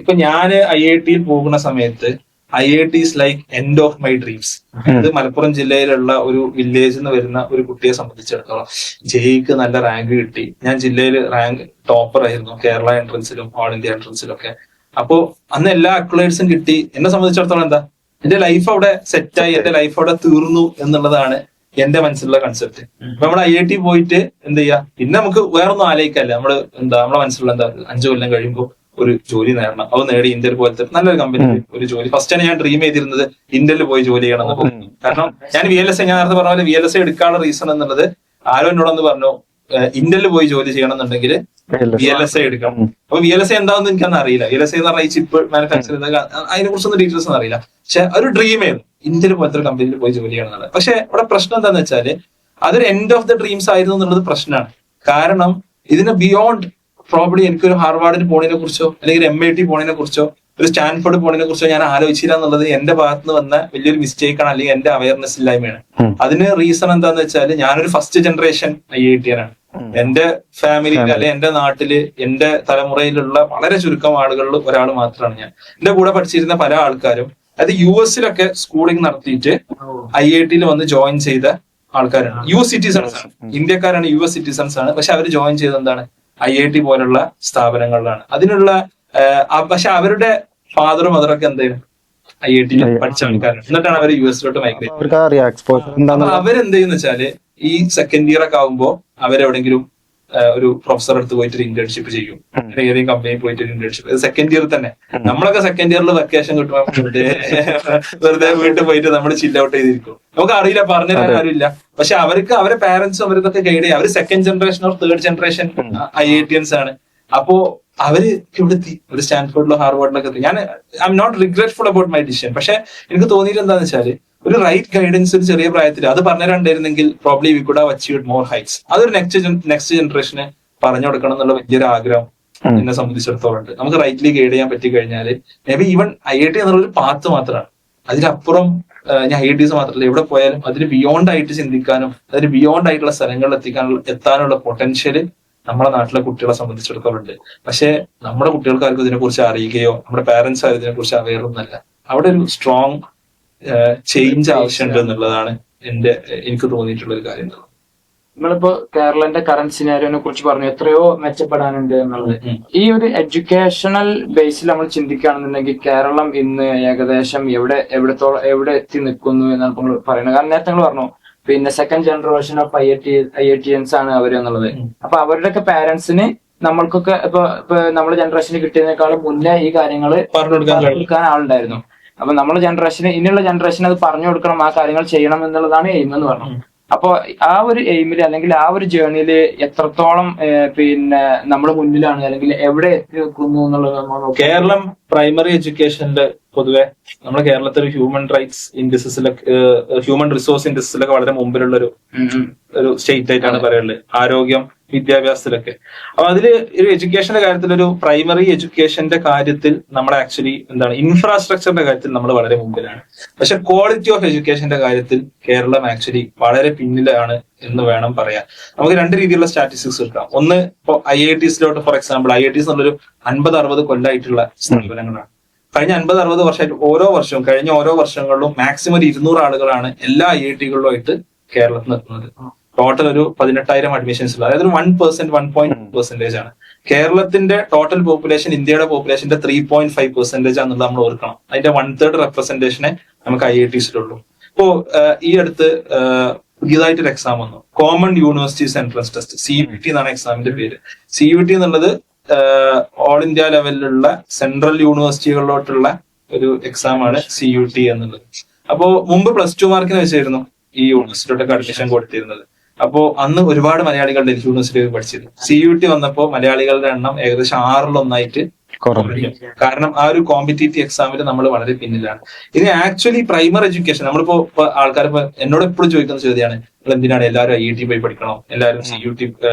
ഇപ്പൊ ഞാൻ IITയിൽ പോകുന്ന സമയത്ത് IIT is like end of my dreams. ഇത് മലപ്പുറം ജില്ലയിലുള്ള ഒരു വില്ലേജിൽ നിന്ന് വരുന്ന ഒരു കുട്ടിയെ സംബന്ധിച്ചിടത്തോളം JEEക്ക് നല്ല റാങ്ക് കിട്ടി. ഞാൻ ജില്ലയിൽ റാങ്ക് ടോപ്പർ ആയിരുന്നു, കേരള എൻട്രൻസിലും ഓൾ ഇന്ത്യ എൻട്രൻസിലും ഒക്കെ. അപ്പോ അന്ന് എല്ലാ അക്ലേഡ്സും കിട്ടി. എന്നെ സംബന്ധിച്ചിടത്തോളം എന്താ, എന്റെ ലൈഫ് അവിടെ സെറ്റായി, എന്റെ ലൈഫ് അവിടെ തീർന്നു എന്നുള്ളതാണ് എന്റെ മനസ്സിലുള്ള കൺസെപ്റ്റ്. അപ്പൊ നമ്മൾ IIT പോയിട്ട് എന്ത് ചെയ്യാ, പിന്നെ നമുക്ക് വേറൊന്നും ആലോചിക്കല്ല. നമ്മളെ മനസ്സിലുള്ള എന്താ, 5 കൊല്ലം കഴിയുമ്പോൾ ഒരു ജോലി നേടണം. അത് നേടി ഇന്ത്യയിൽ പോലത്തെ നല്ലൊരു കമ്പനിയിൽ ഒരു ജോലി. ഫസ്റ്റ് തന്നെ ഞാൻ ഡ്രീം ചെയ്തിരുന്നത് ഇന്ത്യയിൽ പോയി ജോലി ചെയ്യണം എന്നുള്ളത്. കാരണം ഞാൻ VLSI, ഞാൻ നേരത്തെ പറഞ്ഞ പോലെ VLSI എടുക്കാനുള്ള റീസൺ എന്നുള്ളത്, ആരോ എന്നോടൊന്ന് പറഞ്ഞു ഇന്ത്യയിൽ പോയി ജോലി ചെയ്യണം എന്നുണ്ടെങ്കിൽ VLSI എടുക്കണം. അപ്പൊ VLSI എന്താണെന്ന് എനിക്കന്ന് അറിയില്ല. VLSI എന്ന് പറഞ്ഞാൽ ഈ ചിപ്പ് മാനുഫാക്ചർ അതിനെ കുറിച്ചൊന്നും ഡീറ്റെയിൽസ് ഒന്നും അറിയില്ല. പക്ഷെ ഒരു ഡ്രീം ആയിരുന്നു ഇന്ത്യയിൽ പോലത്തെ ഒരു കമ്പനിയിൽ പോയി ജോലി ചെയ്യണം എന്നുള്ളത്. പക്ഷെ അവിടെ പ്രശ്നം എന്താന്ന് വെച്ചാല് അതൊരു എൻഡ് ഓഫ് ദ ഡ്രീംസ് ആയിരുന്നു എന്നുള്ളത് പ്രശ്നമാണ്. കാരണം ഇതിന് ബിയോണ്ട് പ്രോബ്ലി എനിക്കൊരു ഹാർവാർഡിന് പോണതിനെ കുറിച്ചോ അല്ലെങ്കിൽ ഒരു MIT പോണതിനെ കുറിച്ചോ ഒരു സ്റ്റാൻഫോർഡ് പോണതിനെ കുറിച്ചോ ഞാൻ ആലോചിച്ചില്ല എന്നുള്ളത് എന്റെ ഭാഗത്ത് നിന്ന് വന്ന വലിയൊരു മിസ്റ്റേക്ക് ആണ്, അല്ലെങ്കിൽ എന്റെ അവയർനെസ് ഇല്ലായ്മയാണ്. അതിന് റീസൺ എന്താന്ന് വെച്ചാൽ ഞാനൊരു ഫസ്റ്റ് ജനറേഷൻ IITian-ആണ്. എന്റെ ഫാമിലിയിൽ അല്ലെങ്കിൽ എന്റെ നാട്ടില് എന്റെ തലമുറയിലുള്ള വളരെ ചുരുക്കം ആളുകളിൽ ഒരാൾ മാത്രമാണ് ഞാൻ. എന്റെ കൂടെ പഠിച്ചിരുന്ന പല ആൾക്കാരും അത് US-ലൊക്കെ സ്കൂളിംഗ് നടത്തിയിട്ട് IIT-ൽ വന്ന് ജോയിൻ ചെയ്ത ആൾക്കാരാണ്. US സിറ്റിസൺസ് ആണ്, ഇന്ത്യക്കാരാണ്, US സിറ്റിസൺസ് ആണ്. പക്ഷെ അവർ ജോയിൻ ചെയ്ത് എന്താണ്, IIT പോലുള്ള സ്ഥാപനങ്ങളിലാണ്. അതിനുള്ള പക്ഷെ അവരുടെ ഫാദറും മദറൊക്കെ എന്തായാലും IIT-ൽ പഠിച്ച ആൾക്കാരാണ്. എന്നിട്ടാണ് അവർ US-ലോട്ട് മൈഗ്രേറ്റ്. അവരെന്ത് ചെയ്യുന്ന വെച്ചാല് ഈ സെക്കൻഡ് ഇയർ ഒക്കെ ആകുമ്പോൾ അവരെവിടെങ്കിലും ഒരു പ്രൊഫസർ അടുത്ത് പോയിട്ട് ഒരു ഇന്റേൺഷിപ്പ് ചെയ്യും, ഏതെങ്കിലും കമ്പനിയിൽ പോയിട്ട് ഒരു ഇന്റേൺഷിപ്പ് സെക്കൻഡ് ഇയർ തന്നെ. നമ്മളൊക്കെ സെക്കൻഡ് ഇയറിൽ വെക്കേഷൻ കിട്ടുമ്പോൾ വെറുതെ വീട്ടിൽ പോയിട്ട് നമ്മൾ ചില്ല ഔട്ട് ചെയ്തിരിക്കും. നമുക്ക് അറിയില്ല, പറഞ്ഞു തരാൻ ആരുമില്ല. പക്ഷെ അവർക്ക് അവരെ പാരന്റ്സും അവരൊക്കെ ഗൈഡ് ചെയ്യും. അവർ second generation or third generation IITians ആണ്. അപ്പോ അവര് ഇവിടെ എത്തി, ഒരു സ്റ്റാൻഫോർഡിലോ ഹാർവാർഡിലൊക്കെ എത്തി. ഞാൻ I am not regretful about my decision. പക്ഷെ എനിക്ക് തോന്നിയിട്ട് എന്താന്ന് വെച്ചാല് ഒരു റൈറ്റ് ഗൈഡൻസ് ഒരു ചെറിയ പ്രായത്തിൽ അത് പറഞ്ഞുതരണ്ടായിരുന്നെങ്കിൽ probably we could have achieved more heights. അതൊരു നെക്സ്റ്റ് ജനറേഷന് പറഞ്ഞു കൊടുക്കണം എന്നുള്ള വലിയൊരു ആഗ്രഹം എന്നെ സംബന്ധിച്ചിടത്തോളം ഉണ്ട്. നമുക്ക് റൈറ്റ്ലി ഗൈഡ് ചെയ്യാൻ പറ്റി കഴിഞ്ഞാൽ മേ ബി ഈവൻ IIT എന്നുള്ളൊരു പാത്ത് മാത്രമാണ്. അതിലപ്പുറം ഞാൻ IITs മാത്രമല്ല, എവിടെ പോയാലും അതിന് ബിയോണ്ട് ആയിട്ട് ചിന്തിക്കാനും അതിന് ബിയോണ്ട് ആയിട്ടുള്ള സ്ഥലങ്ങളിൽ എത്താനുള്ള പൊട്ടൻഷ്യല് നമ്മുടെ നാട്ടിലെ കുട്ടികളെ സംബന്ധിച്ചിടത്തോളം ഉണ്ട്. പക്ഷെ നമ്മുടെ കുട്ടികൾക്ക് ആർക്കും ഇതിനെക്കുറിച്ച് അറിയുകയോ നമ്മുടെ പാരന്റ്സ് ആരും ഇതിനെക്കുറിച്ച് അവെയർ ഒന്നല്ല. അവിടെ ഒരു സ്ട്രോങ് ചേഞ്ച് ആവശ്യമുണ്ട് എന്നുള്ളതാണ് എനിക്ക് തോന്നിയിട്ടുള്ള ഒരു കാര്യം. നിങ്ങളിപ്പോ കേരളത്തിന്റെ കറന്റ് സിനാരിയോനെ കുറിച്ച് പറഞ്ഞു, എത്രയോ മെച്ചപ്പെടാനുണ്ട് എന്നുള്ളത്. ഈ ഒരു എഡ്യൂക്കേഷണൽ ബേസിൽ നമ്മൾ ചിന്തിക്കുകയാണെന്നുണ്ടെങ്കിൽ കേരളം ഇന്ന് ഏകദേശം എവിടെ എത്തി നിൽക്കുന്നു എന്നാണ് നമ്മൾ പറയുന്നത്. കാരണം നേരത്തെ നിങ്ങൾ പറഞ്ഞു പിന്നെ സെക്കൻഡ് ജനറേഷൻ ഓഫ് IITians ആണ് അവര് എന്നുള്ളത്. അപ്പൊ അവരുടെയൊക്കെ പാരന്റ്സിന് നമ്മൾക്കൊക്കെ ഇപ്പൊ നമ്മുടെ ജനറേഷന് കിട്ടിയതിനേക്കാളും മുന്നേ ഈ കാര്യങ്ങൾ പറഞ്ഞു കൊടുക്കാൻ ആളുണ്ടായിരുന്നു. അപ്പൊ നമ്മുടെ ജനറേഷന് ഇനിയുള്ള ജനറേഷന് അത് പറഞ്ഞു കൊടുക്കണം, ആ കാര്യങ്ങൾ ചെയ്യണം എന്നുള്ളതാണ് എയിം എന്ന് പറഞ്ഞു. അപ്പൊ ആ ഒരു എയിമില് അല്ലെങ്കിൽ ആ ഒരു ജേർണിയില് എത്രത്തോളം പിന്നെ നമ്മൾ മുന്നിലാണ് അല്ലെങ്കിൽ എവിടെ എത്തി നിൽക്കുന്നു എന്നുള്ളത് കേരളം പ്രൈമറി എഡ്യൂക്കേഷനില് പൊതുവെ നമ്മുടെ കേരളത്തിൽ ഹ്യൂമൻ റൈറ്റ്സ് ഇൻഡസ്ട്രീസിലൊക്കെ ഹ്യൂമൻ റിസോഴ്സ് ഇൻഡസ്ട്രീസിലൊക്കെ വളരെ മുമ്പിലുള്ള ഒരു സ്റ്റേറ്റ് ആയിട്ടാണ് പറയുള്ളത്, ആരോഗ്യം വിദ്യാഭ്യാസത്തിലൊക്കെ. അപ്പൊ അതില് ഒരു എഡ്യൂക്കേഷന്റെ കാര്യത്തിൽ ഒരു പ്രൈമറി എഡ്യൂക്കേഷന്റെ കാര്യത്തിൽ നമ്മൾ ആക്ച്വലി ഇൻഫ്രാസ്ട്രക്ചറിന്റെ കാര്യത്തിൽ നമ്മൾ വളരെ മുമ്പിലാണ്. പക്ഷെ ക്വാളിറ്റി ഓഫ് എഡ്യൂക്കേഷന്റെ കാര്യത്തിൽ കേരളം ആക്ച്വലി വളരെ പിന്നിലാണ് എന്ന് വേണം പറയാൻ. നമുക്ക് രണ്ട് രീതിയിലുള്ള സ്റ്റാറ്റിസ്റ്റിക്സ് എടുക്കാം. ഒന്ന് ഇപ്പോൾ IITs-ലോട്ട് ഫോർ എക്സാമ്പിൾ, IITs എന്നുള്ളൊരു 50-60 കൊല്ലമായിട്ടുള്ള സ്ഥാപനങ്ങളാണ്. കഴിഞ്ഞ 50-60 വർഷമായിട്ട് കഴിഞ്ഞ ഓരോ വർഷങ്ങളിലും മാക്സിമം 200 ആളുകളാണ് എല്ലാ IIT-കളിലുമായിട്ട് കേരളത്തിൽ നിൽക്കുന്നത്. ടോട്ടൽ ഒരു 18,000 അഡ്മിഷൻസ് ഉള്ളത്, അതായത് 1.2% ആണ്. കേരളത്തിന്റെ ടോട്ടൽ പോപ്പുലേഷൻ ഇന്ത്യയുടെ പോപ്പുലേഷന്റെ 3.5% ആണെന്നുള്ളത് നമ്മൾ ഓർക്കണം. അതിന്റെ 1/3 റെപ്രസെന്റേഷനെ നമുക്ക് IITs-ലുള്ളൂ. ഇപ്പോ ഈ അടുത്ത് പുതിയതായിട്ടൊരു എക്സാം വന്നു, common universities entrance test, CUET എന്നാണ് എക്സാമിന്റെ പേര്. CUET എന്നുള്ളത് ഓൾ ഇന്ത്യ ലെവലിലുള്ള സെൻട്രൽ യൂണിവേഴ്സിറ്റികളിലോട്ടുള്ള ഒരു എക്സാം ആണ് CUET എന്നുള്ളത്. അപ്പോ മുമ്പ് +2 മാർക്കിന് വെച്ചായിരുന്നു ഈ യൂണിവേഴ്സിറ്റിയിലൊക്കെ അഡ്മിഷൻ കൊടുത്തിരുന്നത്. അപ്പോ അന്ന് ഒരുപാട് മലയാളികൾ ഡൽഹി യൂണിവേഴ്സിറ്റിയിൽ പഠിച്ചിരുന്നു. CUET വന്നപ്പോ മലയാളികളുടെ എണ്ണം ഏകദേശം 6-1 കുറഞ്ഞു. കാരണം ആ ഒരു കോമ്പറ്റീറ്റീവ് എക്സാമിൽ നമ്മൾ വളരെ പിന്നിലാണ്. ഇനി ആക്ച്വലി പ്രൈമറി എഡ്യൂക്കേഷൻ നമ്മളിപ്പോ ആൾക്കാർ എന്നോട് എപ്പോഴും ചോദിക്കുന്ന ചോദ്യമാണ്, നിങ്ങൾ എന്തിനാണ് എല്ലാവരും IIT പോയി പഠിക്കണോ, എല്ലാവരും CUET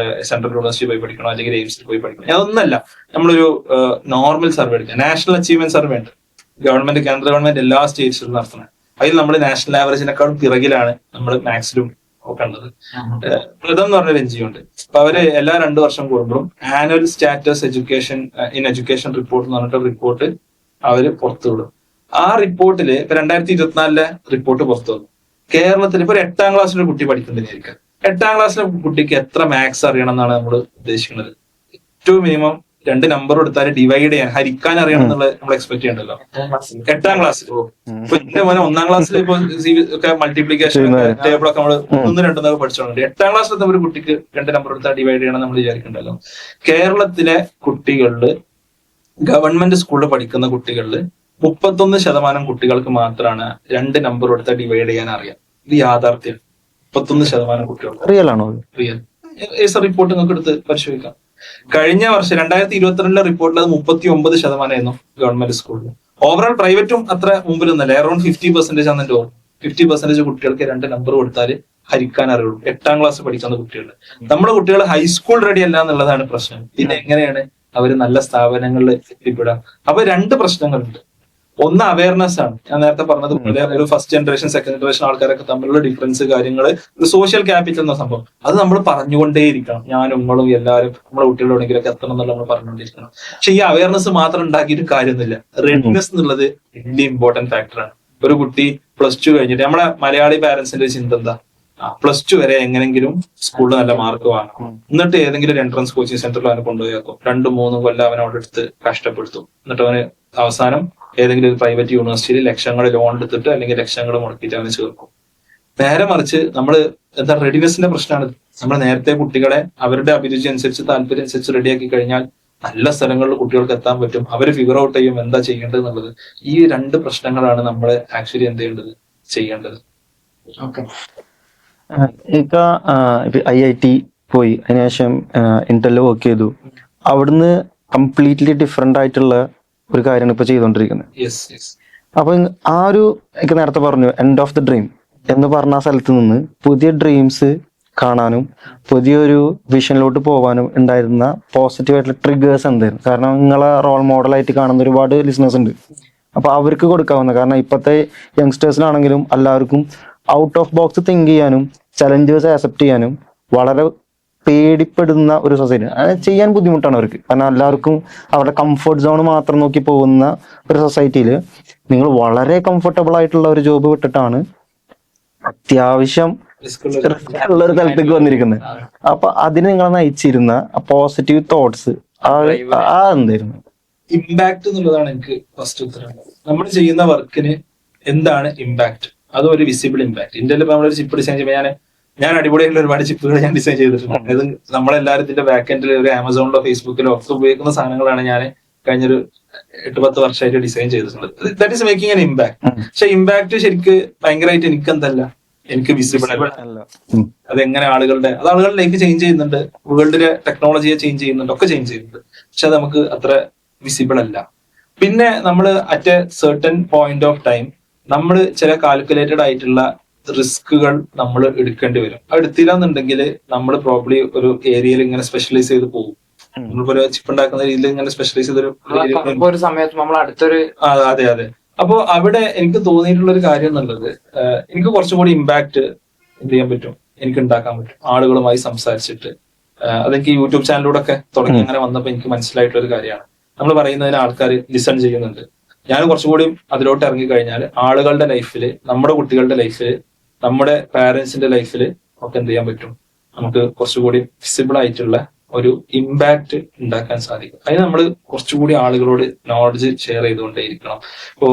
സെൻട്രൽ യൂണിവേഴ്സിറ്റി പോയി പഠിക്കണോ അല്ലെങ്കിൽ എയിംസിൽ പോയി പഠിക്കണോ? അതൊന്നല്ല. നമ്മളൊരു നോർമൽ സർവേ എടുക്കുക, നാഷണൽ അച്ചീവ്മെന്റ് സർവേ ഉണ്ട്, കേന്ദ്ര ഗവൺമെന്റ് എല്ലാ സ്റ്റേറ്റ്സിലും നടത്തുന്നത്. അതിൽ നമ്മൾ നാഷണൽ ആവറേജിനെക്കാളും പിറകിലാണ് നമ്മൾ മാത്സിലും ഒക്കെ ഉള്ളത്. പ്രഥം എന്ന് പറഞ്ഞൊരു NGO ഉണ്ട്. അപ്പൊ അവര് എല്ലാ 2 വർഷം കൂടുമ്പോഴും ആനുവൽ സ്റ്റാറ്റസ് എഡ്യൂക്കേഷൻ റിപ്പോർട്ട് എന്ന് പറഞ്ഞിട്ട് റിപ്പോർട്ട് അവര് പുറത്തുവിടും. ആ റിപ്പോർട്ടില് ഇപ്പൊ 2024 റിപ്പോർട്ട് പുറത്തു വന്നു. കേരളത്തിൽ ഇപ്പൊ ഒരു 8ാം ക്ലാസ്സിലെ കുട്ടി പഠിക്കേണ്ടതായിരിക്കും. 8ാം ക്ലാസ്സിലെ കുട്ടിക്ക് എത്ര മാത്സ് അറിയണം എന്നാണ് നമ്മൾ ഉദ്ദേശിക്കുന്നത്? ഏറ്റവും മിനിമം 2 നമ്പർ കൊടുത്താൽ ഡിവൈഡ് ചെയ്യാൻ ഹരിക്കാൻ അറിയണം എന്നുള്ളത് നമ്മൾ എക്സ്പെക്ട് ചെയ്യണ്ടല്ലോ. 8ാം ക്ലാസ്സിൽ ഇപ്പൊ എന്റെ മോനെ 1ാം ക്ലാസ്സിൽ ഇപ്പൊ ഒക്കെ മൾട്ടിപ്ലിക്കേഷൻ ടേബിൾ ഒക്കെ നമ്മൾ 1, 2 എന്നൊക്കെ പഠിച്ചോണ്ട് 8ാം ക്ലാസ്സിലത്തെ ഒരു കുട്ടിക്ക് 2 നമ്പർ കൊടുത്താൽ ഡിവൈഡ് ചെയ്യണം നമ്മൾ വിചാരിക്കണ്ടല്ലോ. കേരളത്തിലെ കുട്ടികളില് ഗവൺമെന്റ് സ്കൂളിൽ പഠിക്കുന്ന കുട്ടികളിൽ 31% കുട്ടികൾക്ക് മാത്രമാണ് 2 നമ്പർ കൊടുത്താൽ ഡിവൈഡ് ചെയ്യാൻ അറിയാം. ഇത് യാഥാർത്ഥ്യം. 31% കുട്ടികൾ റിയൽ ആണോ? റിയൽ. റിപ്പോർട്ട് നിങ്ങൾക്ക് എടുത്ത് പരിശോധിക്കാം. കഴിഞ്ഞ വർഷം 2022 റിപ്പോർട്ടിൽ അത് 39% ഗവൺമെന്റ് സ്കൂളിൽ. ഓവറോൾ പ്രൈവറ്റും അത്ര മുമ്പിലൊന്നല്ല. അറൌണ്ട് 50% ആണ് എന്റെ ഓർമ്മ. 50% കുട്ടികൾക്ക് 2 നമ്പർ കൊടുത്താൽ ഹരിക്കാൻ അറിയുള്ളൂ. 8ാം ക്ലാസ് പഠിക്കുന്ന കുട്ടികൾ. നമ്മുടെ കുട്ടികൾ ഹൈസ്കൂൾ റെഡി അല്ല എന്നുള്ളതാണ് പ്രശ്നം. പിന്നെ എങ്ങനെയാണ് അവര് നല്ല സ്ഥാപനങ്ങളിൽ എത്തിപ്പെടാം? അപ്പൊ 2 പ്രശ്നങ്ങളുണ്ട്. ഒന്ന് അവയർനെസ് ആണ്. ഞാൻ നേരത്തെ പറഞ്ഞതുപോലെ ഒരു ഫസ്റ്റ് ജനറേഷൻ സെക്കൻഡ് ജനറേഷൻ ആൾക്കാരൊക്കെ തമ്മിലുള്ള ഡിഫറൻസ് കാര്യങ്ങൾ, ഒരു സോഷ്യൽ ക്യാപിറ്റൽ എന്ന സംഭവം അത് നമ്മൾ പറഞ്ഞുകൊണ്ടേയിരിക്കണം. ഞാനും നിങ്ങളും എല്ലാവരും നമ്മുടെ കുട്ടികളോടെങ്കിലൊക്കെ എത്തണം എന്നുള്ള നമ്മൾ പറഞ്ഞുകൊണ്ടിരിക്കണം. പക്ഷെ ഈ അവയർനെസ് മാത്രം ഉണ്ടാക്കിയിട്ട് കാര്യമൊന്നുമില്ല. റെഡിനെസ് എന്നുള്ളത് വലിയ ഇമ്പോർട്ടന്റ് ഫാക്ടറാണ്. ഒരു കുട്ടി +2 കഴിഞ്ഞിട്ട്, നമ്മുടെ മലയാളി പാരന്റ്സിന്റെ ചിന്ത എന്താ? +2 വരെ എങ്ങനെങ്കിലും സ്കൂളിൽ നല്ല മാർക്ക് വാങ്ങണം, എന്നിട്ട് ഏതെങ്കിലും ഒരു എൻട്രൻസ് കോച്ചിങ് സെന്ററിൽ അവനെ കൊണ്ടുപോയാക്കും. 2-3 കൊല്ലം അവനെ അവിടെ എടുത്ത് കഷ്ടപ്പെടുത്തും. എന്നിട്ട് അവന് അവസാനം ഏതെങ്കിലും ഒരു പ്രൈവറ്റ് യൂണിവേഴ്സിറ്റിയിൽ ലക്ഷങ്ങൾ ലോൺ എടുത്തിട്ട് അല്ലെങ്കിൽ ലക്ഷങ്ങൾ മുടക്കിയിട്ട് അവനെ ചേർക്കും. നേരെ മറിച്ച് നമ്മൾ റെഡിനെസിന്റെ പ്രശ്നമാണ്. നമ്മൾ നേരത്തെ കുട്ടികളെ അവരുടെ അഭിരുചി അനുസരിച്ച് താല്പര്യം അനുസരിച്ച് റെഡിയാക്കി കഴിഞ്ഞാൽ നല്ല സ്ഥലങ്ങളിൽ കുട്ടികൾക്ക് എത്താൻ പറ്റും. അവർ ഫിഗർ ഔട്ട് ചെയ്യും എന്താ ചെയ്യേണ്ടത് എന്നുള്ളത്. ഈ 2 പ്രശ്നങ്ങളാണ് നമ്മൾ ആക്ച്വലി എന്ത് ചെയ്യേണ്ടത്. ഓക്കെ. ഇപ്പൊ IIT പോയി, അതിനുശേഷം ഇന്റലിൽ വർക്ക് ചെയ്തു. അവിടുന്ന് കംപ്ലീറ്റ്ലി ഡിഫറെന്റ് ആയിട്ടുള്ള ഒരു കാര്യമാണ് ഇപ്പൊ ചെയ്തുകൊണ്ടിരിക്കുന്നത്. അപ്പൊ ആ ഒരു, എനിക്ക് നേരത്തെ പറഞ്ഞു എൻഡ് ഓഫ് ദി ഡ്രീം എന്ന് പറഞ്ഞ ആ സ്ഥലത്ത് നിന്ന് പുതിയ ഡ്രീംസ് കാണാനും പുതിയൊരു വിഷനിലോട്ട് പോകാനും ഉണ്ടായിരുന്ന പോസിറ്റീവ് ആയിട്ടുള്ള ട്രിഗേഴ്സ് എന്തായിരുന്നു? കാരണം നിങ്ങളെ റോൾ മോഡലായിട്ട് കാണുന്ന ഒരുപാട് ലിസണേഴ്സ് ഉണ്ട്. അപ്പൊ അവർക്ക് കൊടുക്കാവുന്ന, കാരണം ഇപ്പോഴത്തെ യങ്സ്റ്റേഴ്സിനാണെങ്കിലും എല്ലാവർക്കും ഔട്ട് ഓഫ് ബോക്സ് തിങ്ക് ചെയ്യാനും ചലഞ്ചേഴ്സ് ആക്സെപ്റ്റ് ചെയ്യാനും വളരെ പേടിപ്പെടുന്ന ഒരു സൊസൈറ്റി. അത് ചെയ്യാൻ ബുദ്ധിമുട്ടാണ് അവർക്ക്. കാരണം എല്ലാവർക്കും അവരുടെ കംഫർട്ട് സോൺ മാത്രം നോക്കി പോകുന്ന ഒരു സൊസൈറ്റിയിൽ നിങ്ങൾ വളരെ കംഫർട്ടബിൾ ആയിട്ടുള്ള ഒരു ജോബ് വിട്ടിട്ടാണ് അത്യാവശ്യം ഉള്ള ഒരു സ്ഥലത്തേക്ക് വന്നിരിക്കുന്നത്. അപ്പൊ അതിന് നിങ്ങളെ നയിച്ചിരുന്ന പോസിറ്റീവ് തോട്ട്സ് എന്തായിരുന്നു? ഇമ്പാക്ട് എന്നുള്ളതാണ് എനിക്ക് ഫസ്റ്റ് ഉത്തരം. നമ്മൾ ചെയ്യുന്ന വർക്കിന് എന്താണ് ഇമ്പാക്ട്? അതും ഒരു വിസിബിൾ ഇമ്പാക്ട്. ഇന്ത്യയിൽ നമ്മളൊരു ചിപ്പ് ഡിസൈൻ ചെയ്യുമ്പോൾ ഞാൻ അടിപൊളിയായിട്ടുള്ള ഒരുപാട് ചിപ്പുകൾ ഞാൻ ഡിസൈൻ ചെയ്തിട്ടുണ്ട്. അതായത് നമ്മളെല്ലാവരും ഇതിന്റെ ബാക്ക് ഒരു ആമസോണിലോ ഫേസ്ബുക്കിലോ ഒക്കെ ഉപയോഗിക്കുന്ന സാധനങ്ങളാണ് ഞാൻ കഴിഞ്ഞൊരു 8-10 വർഷമായിട്ട് ഡിസൈൻ ചെയ്തിട്ടുണ്ട്. That is making an impact. പക്ഷെ ഇമ്പാക്ട് ശരിക്ക് ഭയങ്കരമായിട്ട് എനിക്ക് വിസിബിൾ അല്ല. അതെങ്ങനെ ആളുകളുടെ ലൈഫ് ചേഞ്ച് ചെയ്യുന്നുണ്ട്, വേൾഡിലെ ടെക്നോളജിയെ ചേഞ്ച് ചെയ്യുന്നുണ്ട്, ഒക്കെ ചേഞ്ച് ചെയ്യുന്നുണ്ട്. പക്ഷെ അത് നമുക്ക് അത്ര വിസിബിൾ അല്ല. പിന്നെ നമ്മൾ at A certain point of time നമ്മൾ ചില കാൽക്കുലേറ്റഡ് ആയിട്ടുള്ള റിസ്കുകൾ നമ്മൾ എടുക്കേണ്ടി വരും. എടുത്തില്ലെന്നുണ്ടെങ്കിൽ നമ്മൾ പ്രോബ്ലി ഒരു ഏരിയയിൽ ഇങ്ങനെ സ്പെഷ്യലൈസ് ചെയ്ത് പോകും. നമ്മളിപ്പോ ചിപ്പ് ഉണ്ടാക്കുന്ന രീതിയിൽ ഇങ്ങനെ സ്പെഷ്യലൈസ് ചെയ്തൊരു സമയത്ത് നമ്മൾ അടുത്തൊരു അതെ. അപ്പോ അവിടെ എനിക്ക് തോന്നിയിട്ടുള്ള ഒരു കാര്യം എന്നുള്ളത്, എനിക്ക് കുറച്ചും കൂടി ഇമ്പാക്ട് എന്ത് ചെയ്യാൻ പറ്റും, എനിക്ക് ഉണ്ടാക്കാൻ പറ്റും ആളുകളുമായി സംസാരിച്ചിട്ട്. അതെനിക്ക് യൂട്യൂബ് ചാനലിലൂടെ ഒക്കെ തുടങ്ങി അങ്ങനെ വന്നപ്പോൾ എനിക്ക് മനസ്സിലായിട്ടുള്ള ഒരു കാര്യമാണ്. നമ്മൾ പറയുന്നതിന് ആൾക്കാർ ലിസൺ ചെയ്യുന്നുണ്ട്. ഞാൻ കുറച്ചുകൂടി അതിലോട്ട് ഇറങ്ങിക്കഴിഞ്ഞാൽ ആളുകളുടെ ലൈഫിൽ, നമ്മുടെ കുട്ടികളുടെ ലൈഫിൽ, നമ്മുടെ പാരന്റ്സിന്റെ ലൈഫിൽ ഒക്കെ എന്ത് ചെയ്യാൻ പറ്റും, നമുക്ക് കുറച്ചുകൂടി വിസിബിൾ ആയിട്ടുള്ള ഒരു ഇമ്പാക്ട് ഉണ്ടാക്കാൻ സാധിക്കും. അതിന് നമ്മൾ കുറച്ചുകൂടി ആളുകളോട് നോളജ് ഷെയർ ചെയ്തുകൊണ്ടേയിരിക്കണം. ഇപ്പോ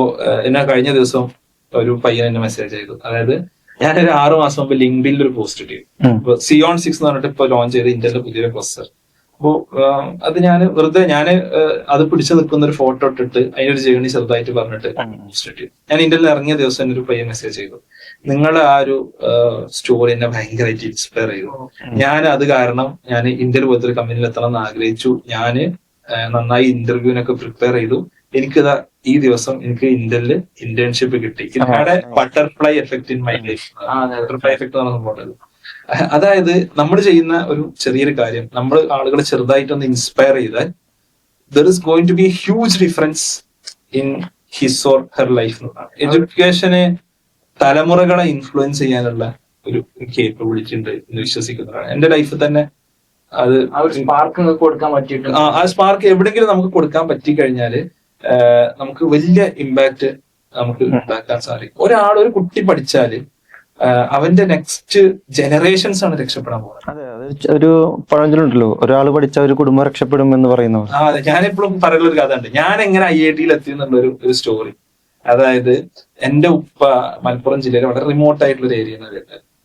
എന്നെ കഴിഞ്ഞ ദിവസം ഒരു പയ്യൻ എന്നെ മെസ്സേജ് ചെയ്തു. അതായത് ഞാനൊരു 6 മാസം മുമ്പ് ലിങ്ക്ഡിനിൽ ഒരു പോസ്റ്റ് ഇട്ടു. ഇപ്പൊ Xeon 6 എന്ന് പറഞ്ഞിട്ട് ഇപ്പൊ ലോഞ്ച് ചെയ്ത ഇന്ത്യയിലെ പുതിയൊരു പ്രൊസസർ. അപ്പോ അത് ഞാൻ വെറുതെ അത് പിടിച്ചു നിൽക്കുന്ന ഒരു ഫോട്ടോ ഇട്ടിട്ട് അതിനൊരു ജേണി ചെറുതായിട്ട് പറഞ്ഞിട്ട് പോസ്റ്റ് ഇട്ടു. ഞാൻ ഇന്ത്യയിൽ ഇറങ്ങിയ ദിവസം എന്നെ ഒരു പയ്യൻ മെസ്സേജ് ചെയ്തു, നിങ്ങളുടെ ആ ഒരു സ്റ്റോറി എന്നെ ഭയങ്കരമായിട്ട് ഇൻസ്പയർ ചെയ്തു. ഞാൻ അത് കാരണം ഞാൻ ഇന്ത്യയിൽ പോലത്തെ ഒരു കമ്പനിയിൽ എത്തണം എന്ന് ആഗ്രഹിച്ചു. ഞാന് നന്നായി ഇന്റർവ്യൂവിനൊക്കെ പ്രിപ്പയർ ചെയ്തു. എനിക്കിതാ ഈ ദിവസം എനിക്ക് ഇന്ത്യയിൽ ഇന്റേൺഷിപ്പ് കിട്ടി. ഇതിനാടെ butterfly effect in my life. Butterfly effect എന്ന് പറഞ്ഞ മോഡൽ. അതായത് നമ്മൾ ചെയ്യുന്ന ഒരു ചെറിയൊരു കാര്യം നമ്മൾ ആളുകളെ ചെറുതായിട്ടൊന്ന് ഇൻസ്പയർ ചെയ്താൽ there is going to be huge difference in his or her life എന്നാണ്. എഡ്യൂക്കേഷന് തലമുറകളെ ഇൻഫ്ലുവൻസ് ചെയ്യാനുള്ള ഒരു കേപ്പബിലിറ്റി ഉണ്ട് എന്ന് വിശ്വസിക്കുന്നതാണ്. എന്റെ ലൈഫിൽ തന്നെ അത് സ്പാർക്ക് കൊടുക്കാൻ പറ്റിയിട്ടുണ്ട്. ആ സ്പാർക്ക് എവിടെയെങ്കിലും നമുക്ക് കൊടുക്കാൻ പറ്റി കഴിഞ്ഞാല് നമുക്ക് വലിയ ഇമ്പാക്ട് നമുക്ക് ഉണ്ടാക്കാൻ സാധിക്കും. ഒരു കുട്ടി പഠിച്ചാല് അവന്റെ നെക്സ്റ്റ് ജനറേഷൻസ് ആണ് രക്ഷപ്പെടാൻ പോകുന്നത്. അതെ, അത് ഒരു പഴഞ്ചൊല്ലുണ്ടല്ലോ, ഒരാൾ പഠിച്ച ഒരു കുടുംബം രക്ഷപ്പെടും എന്ന് പറയുന്നത്. അതെ, ഞാനെപ്പോഴും പറയുന്ന ഒരു കഥ ഉണ്ട്. ഞാൻ എങ്ങനെ IIT-യിൽ എത്തി എന്നുള്ള ഒരു സ്റ്റോറി. അതായത് എന്റെ ഉപ്പ മലപ്പുറം ജില്ലയിൽ വളരെ റിമോട്ട് ആയിട്ടുള്ള ഒരു ഏരിയ ആണ്.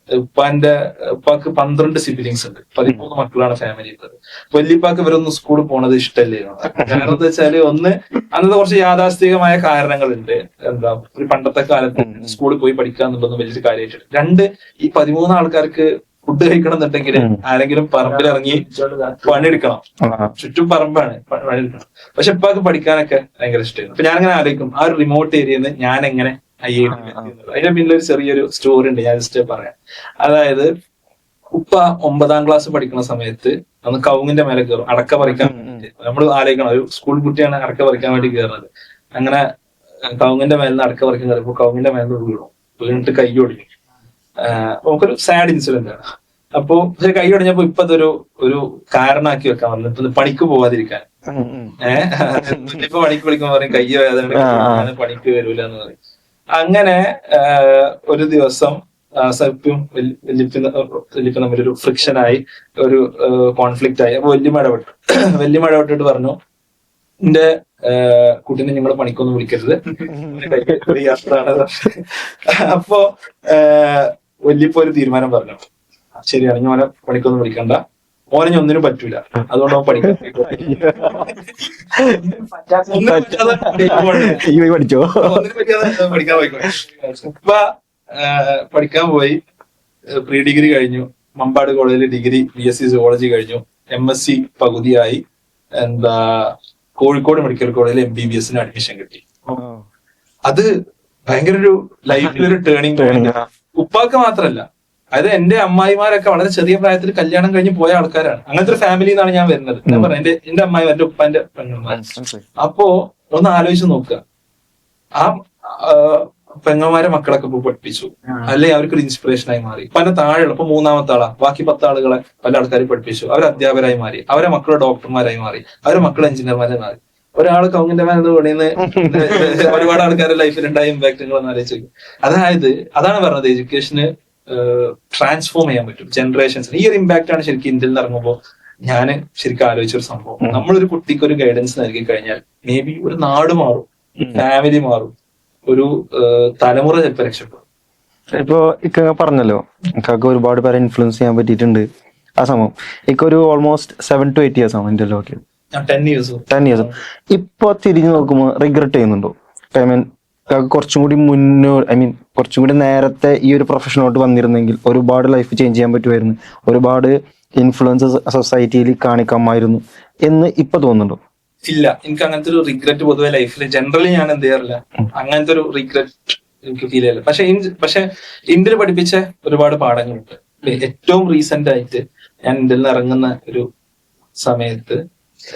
ഉപ്പാക്ക് 12 സിബിലിങ്സ് ഉണ്ട്, 13 മക്കളാണ് ഫാമിലിയിൽ. വല്യപ്പാക്ക് ഇവരൊന്നും സ്കൂളിൽ പോണത് ഇഷ്ടമല്ലേ. കാരണം എന്താ വെച്ചാല്, ഒന്ന് അന്നത്തെ കുറച്ച് യാഥാസ്ഥിതികമായ കാരണങ്ങളുണ്ട്. എന്താ, ഒരു പണ്ടത്തെ കാലത്ത് സ്കൂളിൽ പോയി പഠിക്കുക എന്നുള്ളതൊന്നും വലിയൊരു കാര്യമായിട്ടുണ്ട്. 2, ഈ 13 ആൾക്കാർക്ക് ഫുഡ് കഴിക്കണം എന്നുണ്ടെങ്കിൽ ആരെങ്കിലും പറമ്പിലിറങ്ങി പണിയെടുക്കണം. ചുറ്റും പറമ്പാണ്, പണിയെടുക്കണം. പക്ഷെ ഇപ്പാക്ക് പഠിക്കാനൊക്കെ ഭയങ്കര ഇഷ്ടമായിരുന്നു. അപ്പൊ ഞാനിങ്ങനെ ആലോചിക്കും, ആ ഒരു റിമോട്ട് ഏരിയയിൽ നിന്ന് ഞാൻ എങ്ങനെ IIT അതിന്റെ പിന്നിൽ ഒരു ചെറിയൊരു സ്റ്റോറി ഉണ്ട്, ഞാൻ ജസ്റ്റ് പറയാം. അതായത് ഉപ്പ 9ാം ക്ലാസ് പഠിക്കുന്ന സമയത്ത് അന്ന് കവുങ്ങിന്റെ മേലെ കയറും അടക്ക പറിക്കാൻ വേണ്ടി. നമ്മൾ ആലോചിക്കണം, ഒരു സ്കൂൾ കുട്ടിയാണ് അടക്ക പറിക്കാൻ വേണ്ടി കയറുന്നത്. അങ്ങനെ കവുങ്ങിന്റെ മേലിന്ന് അടക്ക പറിക്കാൻ കയറിയപ്പോ കവുങ്ങിന്റെ മേലിന്ന് വീണിട്ട് കൈ ഒടിഞ്ഞു. നമുക്കൊരു സാഡ് ഇൻസിഡന്റ് ആണ്. അപ്പൊ പക്ഷെ കൈ ഒടിഞ്ഞപ്പോ ഇപ്പൊ ഒരു കാരണമാക്കി വെക്കാൻ പറഞ്ഞു, പണിക്ക് പോവാതിരിക്കാൻ. ഇപ്പൊ പണിക്ക് വിളിക്കുമ്പോ പറയും കൈ വേദന, പണിക്ക് വരൂല എന്ന് പറയും. അങ്ങനെ ഒരു ദിവസം സൽപ്പ്യം വല്യപ്പും തമ്മിലൊരു ഫ്രിക്ഷനായി, ഒരു കോൺഫ്ലിക്റ്റ് ആയി. അപ്പൊ വല്യമ്മ ഇടപെട്ടിട്ട് പറഞ്ഞു, എന്റെ കുട്ടീനെ നിങ്ങൾ പണിക്കൊന്നും വിളിക്കരുത്, അപ്പോ വല്യപ്പോ ഒരു തീരുമാനം പറഞ്ഞു, ശരിയാണ്, ഞാൻ ഓനെ പണിക്കൊന്നും വിളിക്കണ്ട, ഓനെ ഒന്നിനും പറ്റൂല, അതുകൊണ്ട് അവൻ പഠിക്കാൻ പഠിച്ചോ. ഇപ്പൊ പഠിക്കാൻ പോയി. പ്രീ ഡിഗ്രി കഴിഞ്ഞു, മമ്പാട് കോളേജിൽ ഡിഗ്രി BSc സുവോളജി കഴിഞ്ഞു. MSc പകുതിയായി. എന്താ, കോഴിക്കോട് മെഡിക്കൽ കോളേജിൽ MBBS അഡ്മിഷൻ കിട്ടി. അത് ഭയങ്കര ഒരു ലൈഫിലൊരു ടേണിംഗ് പോയിന്റ്. ഉപ്പാക്ക് മാത്രല്ല, അതായത് എന്റെ അമ്മായിമാരൊക്കെ വളരെ ചെറിയ പ്രായത്തിൽ കല്യാണം കഴിഞ്ഞ് പോയ ആൾക്കാരാണ്. അങ്ങനത്തെ ഒരു ഫാമിലിയിൽ നിന്നാണ് ഞാൻ വരുന്നത്. ഞാൻ പറയാം, എന്റെ അമ്മായി, എന്റെ ഉപ്പാന്റെ പെങ്ങന്മാർ. അപ്പോ ഒന്ന് ആലോചിച്ച് നോക്കുക, ആ പെങ്ങന്മാരെ മക്കളൊക്കെ ഇപ്പൊ പഠിപ്പിച്ചു, അല്ലെ അവർക്കൊരു ഇൻസ്പിറേഷൻ ആയി മാറി. പല താഴെയുള്ള, ഇപ്പൊ 3ാമത്തെ ആളാ, ബാക്കി 10 ആളുകളെ പല ആൾക്കാരെ പഠിപ്പിച്ചു. അവർ അധ്യാപകരായി മാറി, അവരെ മക്കളെ ഡോക്ടർമാരായി മാറി, അവരെ മക്കളെ എഞ്ചിനീയർമാരായി മാറി. ഒരാൾ കൗങ്ങിന്റെ മേലെ പണിയുന്ന ഒരുപാട് ആൾക്കാരുടെ ലൈഫിൽ ഉണ്ടായ ഇമ്പാക്ടുകൾ ഒന്ന് ആലോചിച്ചു. അതായത് അതാണ് പറഞ്ഞത്, എഡ്യൂക്കേഷന് ട്രാൻസ്ഫോം ചെയ്യാൻ പറ്റും ജനറേഷൻസ്. ഈ ഒരു ഇമ്പാക്ട് ആണ് ശരിക്കും ഇന്ത്യയിൽ നിന്ന് ഇറങ്ങുമ്പോൾ ഞാൻ ശരിക്കും ആലോചിച്ചൊരു സംഭവം. നമ്മളൊരു കുട്ടിക്ക് ഒരു ഗൈഡൻസ് നൽകി കഴിഞ്ഞാൽ മേ ബി ഒരു നാട് മാറും, ഫാമിലി മാറും, ഒരു തലമുറ ചിലപ്പോൾ രക്ഷപ്പെടും. ഇപ്പൊ ഇക്ക പറഞ്ഞല്ലോ, ഇക്കൊക്കെ ഒരുപാട് പേരെ ഇൻഫ്ലുവൻസ് ചെയ്യാൻ പറ്റിയിട്ടുണ്ട്. ആ സംഭവം ഒരു ഓൾമോസ്റ്റ് 7 to 8 years ആണ് എന്റെ ലോക്കിൽ. 10 years. ഇപ്പൊ തിരിഞ്ഞു നോക്കുമ്പോ റിഗ്രറ്റ് ചെയ്യുന്നുണ്ടോ? കുറച്ചും കൂടി കുറച്ചും കൂടി നേരത്തെ ഈ ഒരു പ്രൊഫഷനോട്ട് വന്നിരുന്നെങ്കിൽ ഒരുപാട് ലൈഫ് ചേഞ്ച് ചെയ്യാൻ പറ്റുമായിരുന്നു, ഒരുപാട് ഇൻഫ്ലുവൻസസ് സൊസൈറ്റിയിൽ കാണിക്കാമായിരുന്നു എന്ന് ഇപ്പൊ തോന്നുന്നുണ്ടോ? ഇല്ല, എനിക്ക് അങ്ങനത്തെ ഒരു റിഗ്രറ്റ് പൊതുവെ ലൈഫിൽ ജനറലി ഞാൻ എന്ത് ചെയ്യാറില്ല. അങ്ങനത്തെ ഒരു റിഗ്രറ്റ് എനിക്ക് ഫീൽ ചെയ്യില്ല. പക്ഷെ ഇന്ത്യയിൽ പഠിപ്പിച്ച ഒരുപാട് പാഠങ്ങളുണ്ട്. ഏറ്റവും റീസെന്റ് ആയിട്ട് ഞാൻ ഇന്ത്യയിൽ നിന്ന് ഇറങ്ങുന്ന ഒരു സമയത്ത്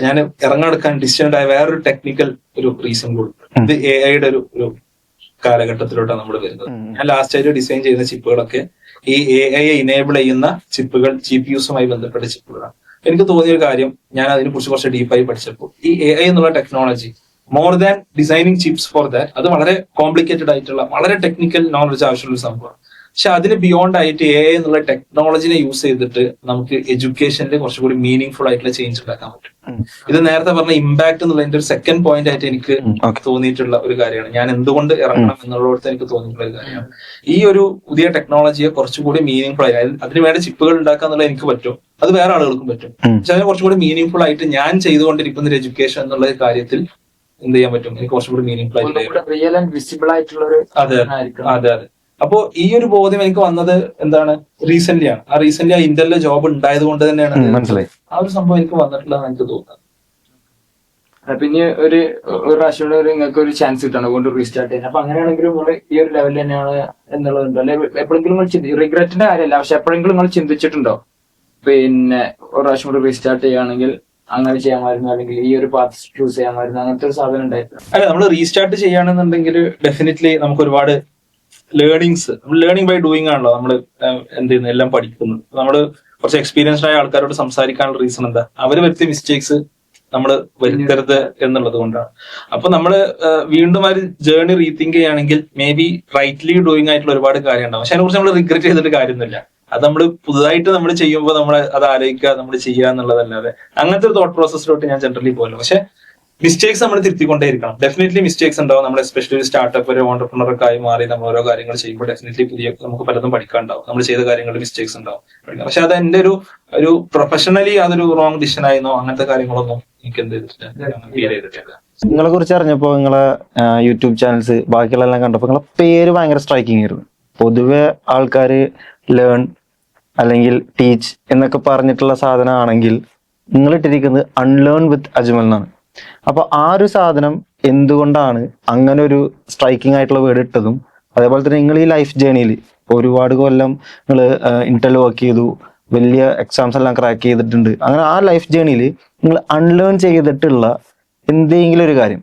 ഞാൻ ഇറങ്ങെടുക്കാൻ ഡിസിഷൻ ആയ വേറൊരു ടെക്നിക്കൽ ഒരു റീസൺ കൂടി. ഇത് AI-യുടെ ഒരു കാലഘട്ടത്തിലോട്ടാണ് നമ്മൾ വരുന്നത്. ഞാൻ ലാസ്റ്റ് ആയിട്ട് ഡിസൈൻ ചെയ്യുന്ന ചിപ്പുകളൊക്കെ ഈ AI-യെ ഇനേബിൾ ചെയ്യുന്ന ചിപ്പുകൾ, GPUസുമായി ബന്ധപ്പെട്ട ചിപ്പുകളാണ്. എനിക്ക് തോന്നിയ ഒരു കാര്യം, ഞാൻ അതിനെ കുറിച്ച് കുറച്ച് ഡീപ്പായി പഠിച്ചപ്പോൾ ഈ AI എന്നുള്ള technology more than designing chips for that, അത് വളരെ കോംപ്ലിക്കേറ്റഡ് ആയിട്ടുള്ള വളരെ ടെക്നിക്കൽ നോളജ് ആവശ്യമുള്ള ഒരു സംഭവമാണ്. പക്ഷെ അതിന് ബിയോണ്ട് ആയിട്ട് AI എന്നുള്ള ടെക്നോളജിനെ യൂസ് ചെയ്തിട്ട് നമുക്ക് എഡ്യൂക്കേഷനിൽ കുറച്ചുകൂടി മീനിങ് ഫുൾ ആയിട്ടുള്ള ചേഞ്ച് ഉണ്ടാക്കാൻ പറ്റും. ഇത് നേരത്തെ പറഞ്ഞ ഇമ്പാക്ട് എന്നുള്ളതിന്റെ ഒരു സെക്കൻഡ് പോയിന്റ് ആയിട്ട് എനിക്ക് തോന്നിയിട്ടുള്ള ഒരു കാര്യമാണ്. ഞാൻ എന്തുകൊണ്ട് ഇറങ്ങണം എന്നുള്ളടത്ത് എനിക്ക് തോന്നിയിട്ടുള്ള ഒരു കാര്യമാണ്. ഈ ഒരു പുതിയ ടെക്നോളജിയെ കുറച്ചുകൂടി മീനിങ് ഫുൾ ആയി, അതിന് വേണ്ട ചിപ്പുകൾ ഉണ്ടാക്കുക എന്നുള്ളത് എനിക്ക് പറ്റും, അത് വേറെ ആളുകൾക്കും പറ്റും. പക്ഷെ അതിനെ കുറച്ചുകൂടി മീനിങ് ഫുൾ ആയിട്ട് ഞാൻ ചെയ്തുകൊണ്ടിരിക്കുന്ന ഒരു എഡ്യൂക്കേഷൻ എന്നുള്ള കാര്യത്തിൽ എന്ത് ചെയ്യാൻ പറ്റും, എനിക്ക് കുറച്ചുകൂടി മീനിങ് ഫുൾ ആയിട്ട്. അതെ. അപ്പോ ഈ ഒരു ബോധ്യം എനിക്ക് വന്നത് എന്താണ്, റീസെന്റ് ആണ്. ആ റീസെന്റ് ഇന്ത്യയിലെ ജോബ് ഉണ്ടായത് കൊണ്ട് തന്നെയാണ് ആ ഒരു സംഭവം എനിക്ക് വന്നിട്ടുള്ളതെന്ന് എനിക്ക് തോന്നുന്നത്. പിന്നെ ഒരു പ്രാവശ്യം നിങ്ങൾക്ക് ഒരു ചാൻസ് കിട്ടണം കൊണ്ട് റീസ്റ്റാർട്ട് ചെയ്യാൻ. അപ്പൊ അങ്ങനെയാണെങ്കിലും നിങ്ങൾ ഈ ഒരു ലെവലിൽ തന്നെയാണ് എന്നുള്ളതുണ്ടോ? അല്ലെ എപ്പോഴെങ്കിലും നിങ്ങൾ റിഗ്രറ്റിന്റെ കാര്യമല്ല, പക്ഷെ എപ്പോഴെങ്കിലും നിങ്ങൾ ചിന്തിച്ചിട്ടുണ്ടോ പിന്നെ ഒരു പ്രാവശ്യം കൂടി റീസ്റ്റാർട്ട് ചെയ്യുകയാണെങ്കിൽ അങ്ങനെ ചെയ്യാമായിരുന്നു, അല്ലെങ്കിൽ ഈ ഒരു പാത്ത് ചൂസ് ചെയ്യാമായിരുന്നു, അങ്ങനത്തെ ഒരു സാധനം ഉണ്ടായിരുന്നു? അല്ല, നമ്മൾ റീസ്റ്റാർട്ട് ചെയ്യുകയാണെന്നുണ്ടെങ്കിൽ ഡെഫിനറ്റ്ലി നമുക്ക് ഒരുപാട് ലേണിങ്സ്, ലേണിംഗ് ബൈ ഡൂയിങ് ആണല്ലോ നമ്മൾ എന്ത് ചെയ്യുന്നത്, എല്ലാം പഠിക്കുന്നത്. നമ്മൾ കുറച്ച് എക്സ്പീരിയൻസ്ഡ് ആയ ആൾക്കാരോട് സംസാരിക്കാനുള്ള റീസൺ എന്താ, അവര് വരുത്തിയ മിസ്റ്റേക്സ് നമ്മൾ വരുത്തരുത് എന്നുള്ളത് കൊണ്ടാണ്. അപ്പൊ നമ്മള് വീണ്ടും ആ ഒരു ജേർണി റീതിങ്ക് ചെയ്യുകയാണെങ്കിൽ മേ ബി റൈറ്റ്ലി ഡൂയിങ് ആയിട്ടുള്ള ഒരുപാട് കാര്യം ഉണ്ടാവും. പക്ഷെ അതിനെക്കുറിച്ച് നമ്മൾ റിഗ്രറ്റ് ചെയ്തിട്ട് കാര്യമൊന്നുമില്ല. അത് നമ്മൾ പുതുതായിട്ട് നമ്മൾ ചെയ്യുമ്പോൾ നമ്മൾ അത് ആലോചിക്കുക, നമ്മൾ ചെയ്യുക എന്നുള്ളതല്ലാതെ അങ്ങനത്തെ ഒരു തോട്ട് പ്രോസസ്സിലോട്ട് ഞാൻ ജനറലി പോലും. പക്ഷെ മിസ്റ്റേക്സ് നമ്മൾ തിരുത്തിക്കൊണ്ടേയിരിക്കണം. ഡെഫിനറ്റ്ലി മിസ്റ്റേക്സ് ഉണ്ടാവും. നമ്മൾ എസ്പെഷ്യലി ഒരു സ്റ്റാർട്ടപ്പ് ഒരു ഓണ്ടർപ്രണർ ഒക്കെ ആയി മാറി നമ്മൾ ഓരോ കാര്യങ്ങൾ ചെയ്യുമ്പോൾ ഡെഫിനറ്റ്ലി നമുക്ക് പലതും പഠിക്കാനുണ്ടാവും. നമ്മൾ ചെയ്ത കാര്യങ്ങളിൽ മിസ്റ്റേക്സ് ഉണ്ടാവും. പക്ഷെ അത് എന്റെ ഒരു പ്രൊഫഷണലി അതൊരു റോങ് ഡിസിഷൻ ആയിരുന്നോ അങ്ങനത്തെ കാര്യങ്ങളൊന്നും എനിക്ക് എന്ത് ഫീൽ ചെയ്തിട്ടില്ല. നിങ്ങളെ കുറിച്ച് അറിഞ്ഞപ്പോ നിങ്ങളെ യൂട്യൂബ് ചാനൽസ് ബാക്കിയുള്ളതെല്ലാം കണ്ടപ്പോ നിങ്ങളെ പേര് ഭയങ്കര സ്ട്രൈക്കിംഗ് ആയിരുന്നു. പൊതുവെ ആൾക്കാര് ലേൺ അല്ലെങ്കിൽ ടീച്ച് എന്നൊക്കെ പറഞ്ഞിട്ടുള്ള സാധനമാണെങ്കിൽ നിങ്ങൾ ഇട്ടിരിക്കുന്നത് അൺലേൺ വിത്ത് അജ്മൽ എന്നാണ്. അപ്പൊ ആ ഒരു സാധനം എന്തുകൊണ്ടാണ് അങ്ങനെ ഒരു സ്ട്രൈക്കിംഗ് ആയിട്ടുള്ള വേർഡ് ഇട്ടതും, അതേപോലെ തന്നെ നിങ്ങൾ ഈ ലൈഫ് ജേണിയിൽ ഒരുപാട് കൊല്ലം നിങ്ങൾ ഇന്റൽ വർക്ക് ചെയ്തു, വലിയ എക്സാംസ് എല്ലാം ക്രാക്ക് ചെയ്തിട്ടുണ്ട്. അങ്ങനെ ആ ലൈഫ് ജേണിയിൽ നിങ്ങൾ അൺലേൺ ചെയ്തിട്ടുള്ള എന്തെങ്കിലും ഒരു കാര്യം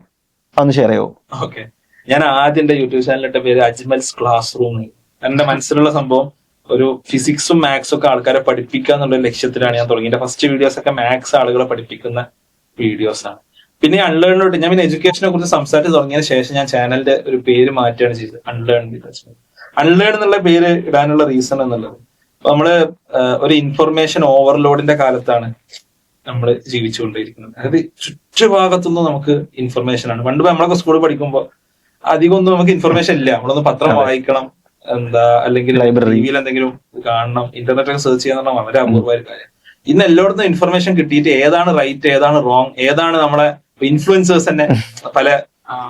അതൊന്ന് ഷെയർ ചെയ്യാവോ? ഓക്കെ, ഞാൻ ആദ്യം എന്റെ യൂട്യൂബ് ചാനലിന്റെ പേര് അജ്മൽസ് ക്ലാസ് റൂം. എന്റെ മനസ്സിലുള്ള സംഭവം ഒരു ഫിസിക്സും മാത്സും ഒക്കെ ആൾക്കാരെ പഠിപ്പിക്കുക എന്നുള്ള ലക്ഷ്യത്തിലാണ് ഞാൻ തുടങ്ങി. എന്റെ ഫസ്റ്റ് വീഡിയോസ് ഒക്കെ മാത്സ് ആളുകളെ പഠിപ്പിക്കുന്ന വീഡിയോസ് ആണ്. പിന്നെ അൺലേണിലോട്ട് ഞാൻ പിന്നെ എഡ്യൂക്കേഷനെ കുറിച്ച് സംസാരിച്ച് തുടങ്ങിയതിന് ശേഷം ഞാൻ ചാനലിന്റെ ഒരു പേര് മാറ്റുകയാണ് ചെയ്തത്, അൺലേൺ വിത്ത് അജ്മൽ. അൺലേൺ എന്നുള്ള പേര് ഇടാനുള്ള റീസൺ എന്നുള്ളത് നമ്മള് ഒരു ഇൻഫർമേഷൻ ഓവർലോഡിന്റെ കാലത്താണ് നമ്മൾ ജീവിച്ചുകൊണ്ടിരിക്കുന്നത്. അതായത് ചുറ്റുഭാഗത്തുനിന്നും നമുക്ക് ഇൻഫർമേഷൻ ആണ്. പണ്ട് നമ്മളൊക്കെ സ്കൂളിൽ പഠിക്കുമ്പോൾ അധികം ഒന്നും നമുക്ക് ഇൻഫർമേഷൻ ഇല്ല. നമ്മളൊന്ന് പത്രം വായിക്കണം, അല്ലെങ്കിൽ ടിവിയിൽ എന്തെങ്കിലും കാണണം, ഇന്റർനെറ്റൊക്കെ സെർച്ച് ചെയ്യാന്ന് പറഞ്ഞാൽ വളരെ അപൂർവമായ കാര്യം. ഇന്ന് എല്ലായിടത്തും ഇൻഫർമേഷൻ കിട്ടിയിട്ട് ഏതാണ് റൈറ്റ്, ഏതാണ് റോങ്, ഏതാണ് നമ്മളെ ഇൻഫ്ലുവൻസേഴ്സ് തന്നെ പല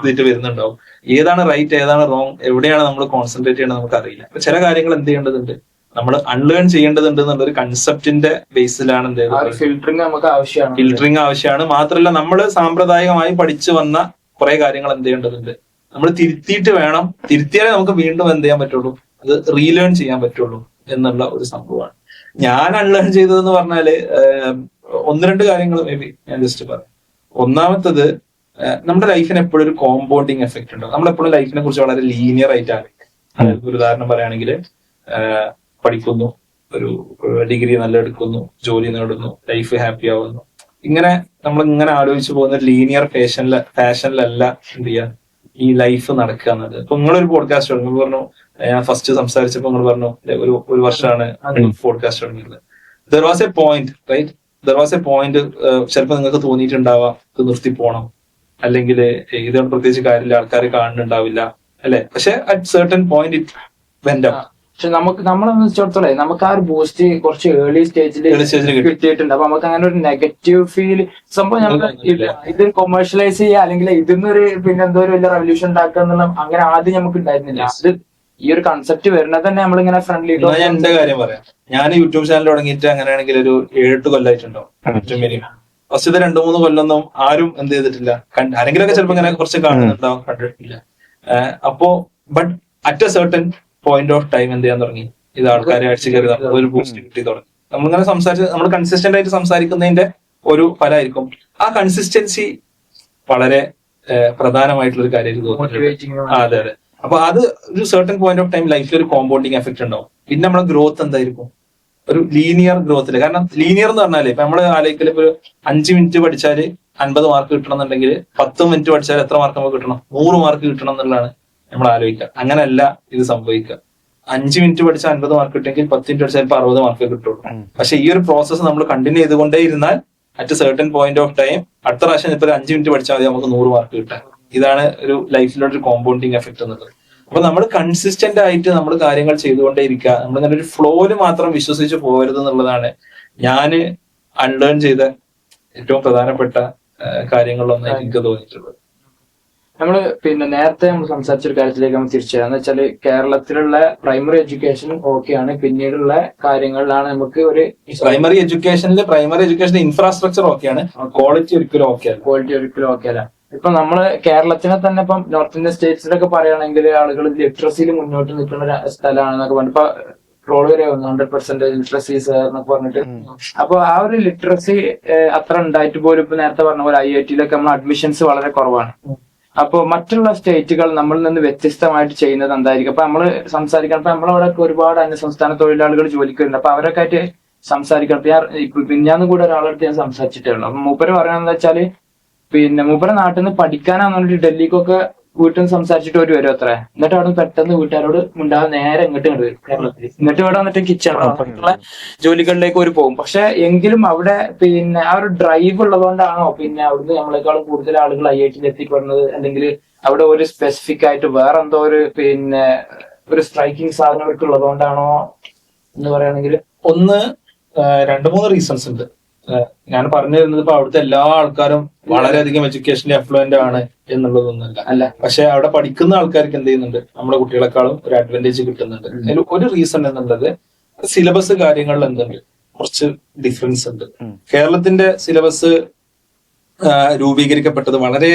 ഇതിട്ട് വരുന്നുണ്ടാവും. ഏതാണ് റൈറ്റ്, ഏതാണ് റോങ്, എവിടെയാണ് നമ്മൾ കോൺസെൻട്രേറ്റ് ചെയ്യണമെന്ന് നമുക്ക് അറിയില്ല. അപ്പൊ ചില കാര്യങ്ങൾ എന്ത് ചെയ്യേണ്ടതുണ്ട്, നമ്മൾ അൺലേൺ ചെയ്യേണ്ടതുണ്ട് എന്നുള്ളൊരു കൺസെപ്റ്റിന്റെ ബേസിലാണ് എന്ത് ചെയ്യുന്നത്, ഫിൽറ്ററിങ് നമുക്ക് ആവശ്യമാണ്. ഫിൽറ്ററിങ് ആവശ്യമാണ്. മാത്രമല്ല നമ്മൾ സാമ്പ്രദായികമായി പഠിച്ചു വന്ന കുറെ കാര്യങ്ങൾ എന്ത് ചെയ്യേണ്ടതുണ്ട്, നമ്മൾ തിരുത്തിയിട്ട് വേണം. തിരുത്തിയാലേ നമുക്ക് വീണ്ടും എന്ത് ചെയ്യാൻ പറ്റുള്ളൂ, അത് റീലേൺ ചെയ്യാൻ പറ്റുള്ളൂ എന്നുള്ള ഒരു സംഭവമാണ്. ഞാൻ അൺലേൺ ചെയ്തതെന്ന് പറഞ്ഞാല് ഒന്ന് രണ്ട് കാര്യങ്ങൾ മേ ബി ഞാൻ ജസ്റ്റ് പറയാം. ഒന്നാമത്തത്, നമ്മുടെ ലൈഫിന് എപ്പോഴും ഒരു കോമ്പൗണ്ടിങ് എഫക്ട് ഉണ്ടാവും. നമ്മളെപ്പോഴും ലൈഫിനെ കുറിച്ച് വളരെ ലീനിയർ ആയിട്ട് ആലോചിക്കും. ഒരു ഉദാഹരണം പറയുകയാണെങ്കിൽ പഠിക്കുന്നു, ഒരു ഡിഗ്രി നല്ല എടുക്കുന്നു, ജോലി നേടുന്നു, ലൈഫ് ഹാപ്പി ആവുന്നു. ഇങ്ങനെ നമ്മൾ ഇങ്ങനെ ആലോചിച്ച് പോകുന്ന ലീനിയർ ഫാഷനിലല്ല എന്ത് ചെയ്യാ ഈ ലൈഫ് നടക്കുക എന്നത്. ഇപ്പൊ നിങ്ങളൊരു പോഡ്കാസ്റ്റ് തുടങ്ങി, നിങ്ങൾ പറഞ്ഞു, ഞാൻ ഫസ്റ്റ് സംസാരിച്ചപ്പോൾ നിങ്ങൾ പറഞ്ഞു ഒരു വർഷമാണ് പോഡ്കാസ്റ്റ് തുടങ്ങിയത്. There was a point, right? There was a point. ചിലപ്പോൾ നിങ്ങൾക്ക് തോന്നിയിട്ടുണ്ടാവാം ഇത് നിർത്തി പോണം, അല്ലെങ്കിൽ ഇതുകൊണ്ട് പ്രത്യേകിച്ച് കാര്യമില്ല, ആൾക്കാർ കാണുന്നുണ്ടാവില്ല, അല്ലെ? പക്ഷെ at certain point it went up. പക്ഷെ നമ്മളെ വെച്ചിടത്തോളം നമുക്ക് ആ ഒരു ബൂസ്റ്റ് കുറച്ച് ഏർലി സ്റ്റേജിൽ കിട്ടിയിട്ടുണ്ട്. അപ്പൊ നമുക്ക് അങ്ങനെ ഒരു നെഗറ്റീവ് ഫീൽ സംഭവം നമുക്ക് ഇത് കൊമേഴ്ഷ്യലൈസ് ചെയ്യുക അല്ലെങ്കിൽ ഇതിന്നൊരു പിന്നെ എന്തോ ഒരു വലിയ റെവല്യൂഷൻ ഉണ്ടാക്കുക എന്നുള്ള അങ്ങനെ ആദ്യം നമുക്ക് ഉണ്ടായിരുന്നില്ല. അത് ഈ ഒരു കൺസെപ്റ്റ് വരുന്നത് തന്നെ നമ്മളിങ്ങനെ ഫ്രണ്ട്ലി. ഞാൻ എന്റെ കാര്യം പറയാം. ഞാൻ യൂട്യൂബ് ചാനൽ തുടങ്ങിയിട്ട് അങ്ങനെയാണെങ്കിൽ ഒരു 7-8 കൊല്ലമായിട്ടുണ്ടാവും ഏറ്റവും മിനിമം. ഫസ്റ്റത്തെ 2-3 കൊല്ലമൊന്നും ആരും എന്ത് ചെയ്തിട്ടില്ല. ആരെങ്കിലൊക്കെ ചിലപ്പോൾ ഇങ്ങനെ കുറച്ച് കാണുന്നുണ്ടാവും, കണ്ടിട്ടില്ല. അപ്പോ but at A certain point of time എന്ത് ചെയ്യാൻ തുടങ്ങി, ഇത് ആൾക്കാരെ അടിച്ചു കയറി ഒരു ബൂസ്റ്റ് കിട്ടി തുടങ്ങി. നമ്മളിങ്ങനെ സംസാരിച്ച് നമ്മൾ കൺസിസ്റ്റന്റ് ആയിട്ട് സംസാരിക്കുന്നതിന്റെ ഒരു ഫലമായിരിക്കും. ആ കൺസിസ്റ്റൻസി വളരെ പ്രധാനമായിട്ടുള്ള ഒരു കാര്യം തോന്നുന്നു. അതെ അതെ. അപ്പൊ അത് ഒരു സർട്ടൻ പോയിന്റ് ഓഫ് ടൈം ലൈഫിൽ ഒരു കോമ്പൗണ്ടിങ് എഫക്ട് ഉണ്ടാവും. പിന്നെ നമ്മുടെ ഗ്രോത്ത് എന്തായിരിക്കും, ഒരു ലീനിയർ ഗ്രോത്തില്. കാരണം ലീനിയർ എന്ന് പറഞ്ഞാല് ഇപ്പൊ നമ്മള് ആലോചിക്കല് ഇപ്പൊ 5 മിനിറ്റ് പഠിച്ചാല് 50 മാർക്ക് കിട്ടണം എന്നുണ്ടെങ്കിൽ 10 മിനിറ്റ് പഠിച്ചാൽ എത്ര മാർക്ക് നമുക്ക് കിട്ടണം, 100 മാർക്ക് കിട്ടണം എന്നുള്ളതാണ് നമ്മൾ ആലോചിക്കുക. അങ്ങനെയല്ല ഇത് സംഭവിക്കുക. 5 മിനിറ്റ് പഠിച്ചാൽ 50 മാർക്ക് കിട്ടുമെങ്കിൽ 10 മിനിറ്റ് പഠിച്ചാൽ 60 മാർക്ക് കിട്ടുള്ളൂ. പക്ഷെ ഈ ഒരു പ്രോസസ്സ് നമ്മൾ കണ്ടിന്യൂ ചെയ്തുകൊണ്ടേ ഇരുന്നാൽ at certain point of time അടുത്ത പ്രാവശ്യം ഇപ്പൊ 5 മിനിറ്റ് പഠിച്ചാൽ മതി നമുക്ക് 100 മാർക്ക് കിട്ടാൻ. ഇതാണ് ഒരു ലൈഫിലുള്ള ഒരു കോമ്പൗണ്ടിങ് എഫക്ട് എന്നുള്ളത്. അപ്പൊ നമ്മൾ കൺസിസ്റ്റന്റ് ആയിട്ട് നമ്മൾ കാര്യങ്ങൾ ചെയ്തുകൊണ്ടേ ഇരിക്കുക. നമ്മളിങ്ങനെ ഒരു ഫ്ലോയില് മാത്രം വിശ്വസിച്ച് പോകരുത് എന്നുള്ളതാണ് ഞാൻ അൺലേൺ ചെയ്ത ഏറ്റവും പ്രധാനപ്പെട്ട കാര്യങ്ങളിലൊന്നും എനിക്ക് തോന്നിയിട്ടുള്ളത്. നമ്മള് പിന്നെ നേരത്തെ നമ്മൾ സംസാരിച്ചൊരു കാര്യത്തിലേക്ക് നമ്മൾ തിരിച്ചു വരാം. എന്ന് വെച്ചാല് കേരളത്തിലുള്ള പ്രൈമറി എഡ്യൂക്കേഷൻ ഓക്കെയാണ്, പിന്നീടുള്ള കാര്യങ്ങളിലാണ് നമുക്ക് ഒരു പ്രൈമറി എഡ്യൂക്കേഷൻ ഇൻഫ്രാസ്ട്രക്ചർ ഓക്കെയാണ്, ക്വാളിറ്റി ഒരിക്കലും ഓക്കെ അല്ല. ഇപ്പൊ നമ്മള് കേരളത്തിനെ തന്നെ ഇപ്പം നോർത്ത് ഇന്ത്യൻ സ്റ്റേറ്റ്സിലൊക്കെ പറയുകയാണെങ്കിൽ ആളുകൾ ലിറ്ററസിയിൽ മുന്നോട്ട് നിൽക്കുന്ന ഒരു സ്ഥലമാണെന്നൊക്കെ പറഞ്ഞു. ഇപ്പൊ റോഡ് വരെ 100% ലിറ്ററസി എന്നൊക്കെ പറഞ്ഞിട്ട്. അപ്പൊ ആ ഒരു ലിറ്ററസി അത്ര ഉണ്ടായിട്ട് പോലും ഇപ്പൊ നേരത്തെ പറഞ്ഞ പോലെ IIT-ലൊക്കെ നമ്മൾ അഡ്മിഷൻസ് വളരെ കുറവാണ്. അപ്പൊ മറ്റുള്ള സ്റ്റേറ്റുകൾ നമ്മളിൽ നിന്ന് വ്യത്യസ്തമായിട്ട് ചെയ്യുന്നത് എന്തായിരിക്കും? അപ്പൊ നമ്മള് സംസാരിക്കണം, ഇപ്പൊ നമ്മളവിടെ ഒരുപാട് അന്യസംസ്ഥാന തൊഴിലാളികൾ ജോലിക്ക് വരുന്നുണ്ട്. അപ്പൊ അവരൊക്കെ ആയിട്ട് സംസാരിക്കണം. ഇപ്പൊ ഞാൻ കൂടെ ഒരാളടുത്ത് ഞാൻ സംസാരിച്ചിട്ടേ ഉള്ളൂ. അപ്പൊ മൂപ്പര് പറയണെന്ന് വെച്ചാല് മൂപ്പരെ നാട്ടിൽ നിന്ന് പഠിക്കാനാന്ന് പറഞ്ഞിട്ട് ഡൽഹിക്കൊക്കെ വീട്ടിൽ നിന്ന് സംസാരിച്ചിട്ട് ഒരു വരും അത്ര. എന്നിട്ട് അവിടെ നിന്ന് പെട്ടെന്ന് വീട്ടുകാരോട് മിണ്ടാതെ നേരെ ഇങ്ങോട്ട് വരും കേരളത്തിൽ. എന്നിട്ട് ഇവിടെ വന്നിട്ട് കിച്ചണിലുള്ള ജോലികളിലേക്ക് ഒരു പോകും. പക്ഷെ എങ്കിലും അവിടെ ആ ഒരു ഡ്രൈവ് ഉള്ളതുകൊണ്ടാണോ അവിടുന്ന് നമ്മളെക്കാളും കൂടുതൽ ആളുകൾ IIT എത്തിപ്പെടുന്നത്, അല്ലെങ്കിൽ അവിടെ ഒരു സ്പെസിഫിക് ആയിട്ട് വേറെ എന്തോ ഒരു ഒരു സ്ട്രൈക്കിംഗ് സാധനം അവർക്ക് ഉള്ളതുകൊണ്ടാണോ എന്ന് പറയുകയാണെങ്കിൽ? ഒന്ന് 2-3 റീസൺസ് ഉണ്ട്. ഞാൻ പറഞ്ഞു തരുന്നത് ഇപ്പൊ അവിടുത്തെ എല്ലാ ആൾക്കാരും വളരെയധികം എഡ്യൂക്കേഷനിൽ അഫ്ലുവന്റ് ആണ് എന്നുള്ളതൊന്നുമല്ല. അല്ല, പക്ഷെ അവിടെ പഠിക്കുന്ന ആൾക്കാർക്ക് എന്ത് ചെയ്യുന്നുണ്ട്, നമ്മുടെ കുട്ടികളെക്കാളും ഒരു അഡ്വാൻറ്റേജ് കിട്ടുന്നുണ്ട്. അതിൽ ഒരു റീസൺ എന്നുള്ളത് സിലബസ് കാര്യങ്ങളിൽ എന്തുണ്ട്, കുറച്ച് ഡിഫറൻസ് ഉണ്ട്. കേരളത്തിന്റെ സിലബസ് രൂപീകരിക്കപ്പെട്ടത് വളരെ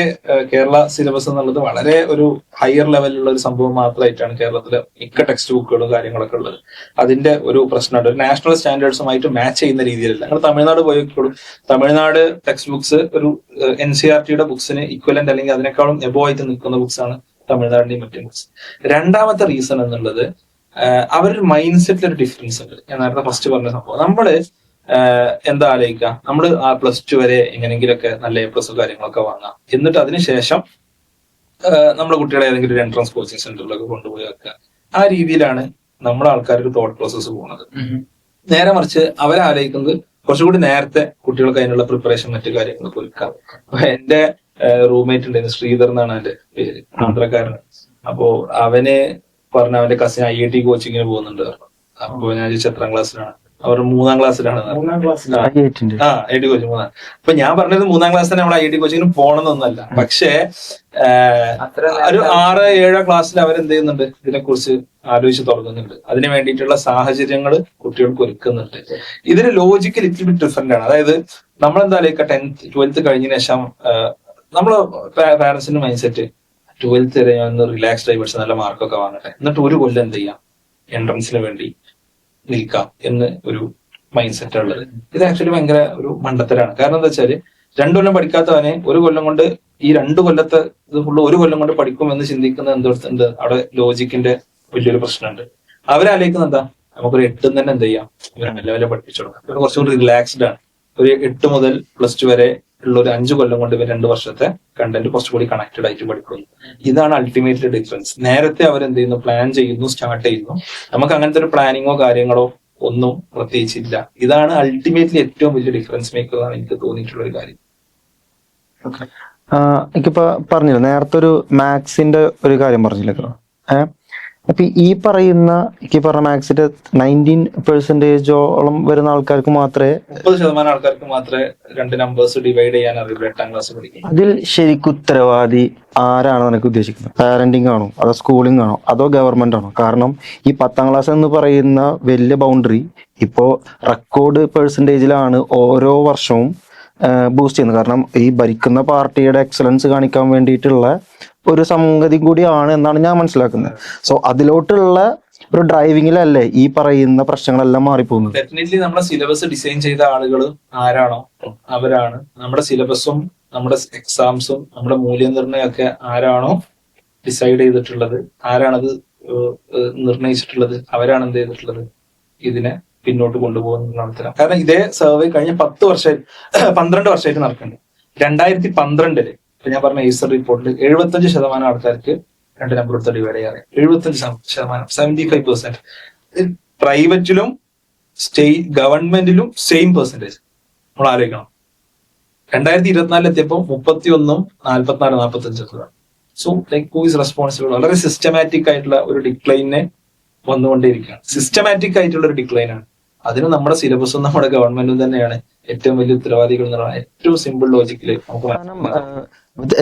കേരള സിലബസ് എന്നുള്ളത് വളരെ ഒരു ഹയർ ലെവലിലുള്ള ഒരു സംഭവം മാത്രമായിട്ടാണ് കേരളത്തിലെ മിക്ക ടെക്സ്റ്റ് ബുക്കുകളും കാര്യങ്ങളൊക്കെ ഉള്ളത്. അതിന്റെ ഒരു പ്രശ്നമുണ്ട്. ഒരു നാഷണൽ സ്റ്റാൻഡേർഡ്സുമായിട്ട് മാച്ച് ചെയ്യുന്ന രീതിയിലല്ല. ഞങ്ങൾ തമിഴ്നാട് പോയിക്കോളും, തമിഴ്നാട് ടെക്സ്റ്റ് ബുക്സ് ഒരു NCERTയുടെ ബുക്സിന് ഇക്വലന്റ് അല്ലെങ്കിൽ അതിനേക്കാളും എബോ ആയിട്ട് നിൽക്കുന്ന ബുക്സാണ് തമിഴ്നാടിന്റെയും മറ്റു ബുക്സ്. രണ്ടാമത്തെ റീസൺ എന്നുള്ളത് അവരുടെ മൈൻഡ് സെറ്റിൽ ഒരു ഡിഫറൻസ് ഉണ്ട്. ഞാൻ നേരത്തെ ഫസ്റ്റ് പറഞ്ഞ സംഭവം, നമ്മള് എന്താ ആലോചിക്കുക, നമ്മൾ ആ +2 വരെ എങ്ങനെയെങ്കിലുമൊക്കെ നല്ല A+ കാര്യങ്ങളൊക്കെ വാങ്ങാം, എന്നിട്ട് അതിനുശേഷം നമ്മുടെ കുട്ടികളെ ഏതെങ്കിലും ഒരു എൻട്രൻസ് കോച്ചിങ് സെന്ററിലൊക്കെ കൊണ്ടുപോയി വെക്കുക. ആ രീതിയിലാണ് നമ്മുടെ ആൾക്കാർക്ക് തോട്ട് പ്രോസസ്സ് പോകുന്നത്. നേരെ മറിച്ച് അവരാലോചിക്കുന്നത് കുറച്ചുകൂടി നേരത്തെ കുട്ടികൾക്ക് അതിനുള്ള പ്രിപ്പറേഷൻ മറ്റു കാര്യങ്ങളൊക്കെ ഒരുക്കാം. അപ്പൊ എന്റെ റൂംമേറ്റ് ഉണ്ടായിരുന്നു, ശ്രീധർ എന്നാണ് എന്റെ പേര്, ആന്ധ്രക്കാരൻ. അപ്പോ അവന് പറഞ്ഞ അവന്റെ കസിൻ IIT കോച്ചിങ്ങിന് പോകുന്നുണ്ട്. അപ്പൊ ഞാൻ ചോദിച്ചു എത്രാം ക്ലാസ്സിലാണ്? അവർ 3ാം ക്ലാസ്സിലാണ്. IIT coaching 3. അപ്പൊ ഞാൻ പറഞ്ഞത് 3ാം ക്ലാസ് തന്നെ നമ്മൾ IIT കോച്ചിങ്ങിന് പോകണമെന്നൊന്നല്ല. പക്ഷേ ഒരു 6-7 ക്ലാസ്സിൽ അവരെന്ത് ചെയ്യുന്നുണ്ട്, ഇതിനെക്കുറിച്ച് ആലോചിച്ച് തുടങ്ങുന്നുണ്ട്. അതിന് വേണ്ടിയിട്ടുള്ള സാഹചര്യങ്ങൾ കുട്ടികൾക്ക് ഒരുക്കുന്നുണ്ട്. ഇതിന് ലോജിക്ക് ലിറ്റിൽ ബിറ്റ് ഡിഫറെന്റ് ആണ്. അതായത് നമ്മളെന്താ 10th 12th കഴിഞ്ഞതിന് ശേഷം നമ്മള് പാരന്റ്സിന്റെ മൈൻഡ് സെറ്റ് 12th വരെ ഞാൻ ഒന്ന് റിലാക്സ്ഡ് ആയി പഠിച്ച നല്ല മാർക്കൊക്കെ വാങ്ങട്ടെ, എന്നിട്ട് ഒരു കൊല്ലം എന്ത് ചെയ്യാം, എൻട്രൻസിന് വേണ്ടി നിൽക്കാം എന്ന് ഒരു മൈൻഡ് സെറ്റ് ഉള്ളത്. ഇത് ആക്ച്വലി ഭയങ്കര ഒരു മണ്ടത്തരാണ്. കാരണം എന്താ വെച്ചാല് 2 കൊല്ലം പഠിക്കാത്തവനെ 1 കൊല്ലം കൊണ്ട് ഈ 2 കൊല്ലത്തെ ഇത് ഫുള്ള് 1 കൊല്ലം കൊണ്ട് പഠിക്കും എന്ന് ചിന്തിക്കുന്ന എന്തുണ്ട്, അവിടെ ലോജിക്കിന്റെ വലിയൊരു പ്രശ്നമുണ്ട്. അവരാലോചിക്കുന്നത് എന്താ, നമുക്കൊരു 8 തന്നെ എന്ത് ചെയ്യാം, ഇവരെ മെല്ലെ പഠിപ്പിച്ചു കൊടുക്കാം. കുറച്ചുകൂടി റിലാക്സ്ഡ് ആണ്. ഒരു 8 മുതൽ +2 വരെ ഉള്ള ഒരു 5 കൊല്ലം കൊണ്ട് ഇവർ 2 വർഷത്തെ കണ്ടന്റ് കുറച്ചുകൂടി കണക്റ്റഡ് ആയിട്ട് പഠിക്കുന്നു. ഇതാണ് അൾട്ടിമേറ്റ്ലി ഡിഫറൻസ്. നേരത്തെ അവരെന്ത് ചെയ്യുന്നു, പ്ലാൻ ചെയ്യുന്നു, സ്റ്റാർട്ട് ചെയ്യുന്നു. നമുക്ക് അങ്ങനത്തെ ഒരു പ്ലാനിങ്ങോ കാര്യങ്ങളോ ഒന്നും പ്രത്യേകിച്ചില്ല. ഇതാണ് അൾട്ടിമേറ്റ്ലി ഏറ്റവും വലിയ ഡിഫറൻസ് മേക്കർ എന്നാണ് എനിക്ക് തോന്നിയിട്ടുള്ള ഒരു കാര്യം. എനിക്കിപ്പോ പറഞ്ഞില്ല, നേരത്തെ ഒരു മാത്സിന്റെ ഒരു കാര്യം പറഞ്ഞില്ലല്ലോ. അപ്പൊ ഈ പറഞ്ഞ മാത്സിന്റെ 19% വരുന്ന ആൾക്കാർക്ക് മാത്രമേ 30% ആൾക്കാർക്ക് മാത്രമേ 2 നമ്പേഴ്സ് ഡിവൈഡ് ചെയ്യാൻ അറിയുള്ളൂ 8ാം ക്ലാസ് പഠിക്കും. അതിൽ ശരിക്കും ഉത്തരവാദി ആരാണോ എനിക്ക് ഉദ്ദേശിക്കുന്നത്? പാരന്റിങ് ആണോ, അതോ സ്കൂളിംഗ് ആണോ, അതോ ഗവൺമെന്റ് ആണോ? കാരണം ഈ 10ാം ക്ലാസ് എന്ന് പറയുന്ന വലിയ ബൗണ്ടറി ഇപ്പോ റെക്കോർഡ് പെർസെന്റേജിലാണ് ഓരോ വർഷവും ബൂസ്റ്റ് ചെയ്യുന്നത്. കാരണം ഈ ഭരിക്കുന്ന പാർട്ടിയുടെ എക്സലൻസ് കാണിക്കാൻ വേണ്ടിയിട്ടുള്ള ഒരു സംഗതി കൂടിയാണ് എന്നാണ് ഞാൻ മനസ്സിലാക്കുന്നത്. സോ അതിലോട്ടുള്ള ഒരു ഡ്രൈവിങ്ങിലല്ലേ ഈ പറയുന്ന പ്രശ്നങ്ങളെല്ലാം മാറിപ്പോകുന്നത്. ഡെഫിനറ്റ്ലി നമ്മുടെ സിലബസ് ഡിസൈൻ ചെയ്ത ആളുകൾ ആരാണോ അവരാണ്. നമ്മുടെ സിലബസും നമ്മുടെ എക്സാംസും നമ്മുടെ മൂല്യനിർണ്ണയമൊക്കെ ആരാണോ ഡിസൈഡ് ചെയ്തിട്ടുള്ളത്, ആരാണത് നിർണയിച്ചിട്ടുള്ളത്, അവരാണ് എന്ത് ചെയ്തിട്ടുള്ളത്, ഇതിനെ പിന്നോട്ട് കൊണ്ടുപോകുന്ന. കാരണം ഇതേ സർവേ കഴിഞ്ഞ 12 വർഷമായിട്ട് നടക്കുന്നുണ്ട്. 2012 ഇപ്പൊ ഞാൻ പറഞ്ഞ ഈസ്റ്റർ റിപ്പോർട്ടിൽ 75% ആൾക്കാർക്ക് 2 നമ്പർ എടുത്ത് ഡിവൈഡ് ചെയ്യാറ്. 75%, 75%. പ്രൈവറ്റിലും ഗവൺമെന്റിലും സെയിം പെർസെന്റേജ്. നമ്മൾ ആലോചിക്കണം. 2024 എത്തിയപ്പോൾ 31, 44, 45. So like who is responsible? വളരെ സിസ്റ്റമാറ്റിക് ആയിട്ടുള്ള ഒരു ഡിക്ലൈനെ വന്നുകൊണ്ടേയിരിക്കുകയാണ്. സിസ്റ്റമാറ്റിക് ആയിട്ടുള്ള ഒരു ഡിക്ലൈനാണ്. അതിന് നമ്മുടെ സിലബസും നമ്മുടെ ഗവൺമെന്റും തന്നെയാണ് ഏറ്റവും വലിയ ഉത്തരവാദികൾ എന്ന് പറയുന്നത്. ഏറ്റവും സിമ്പിൾ ലോജിക്കില് നമുക്ക്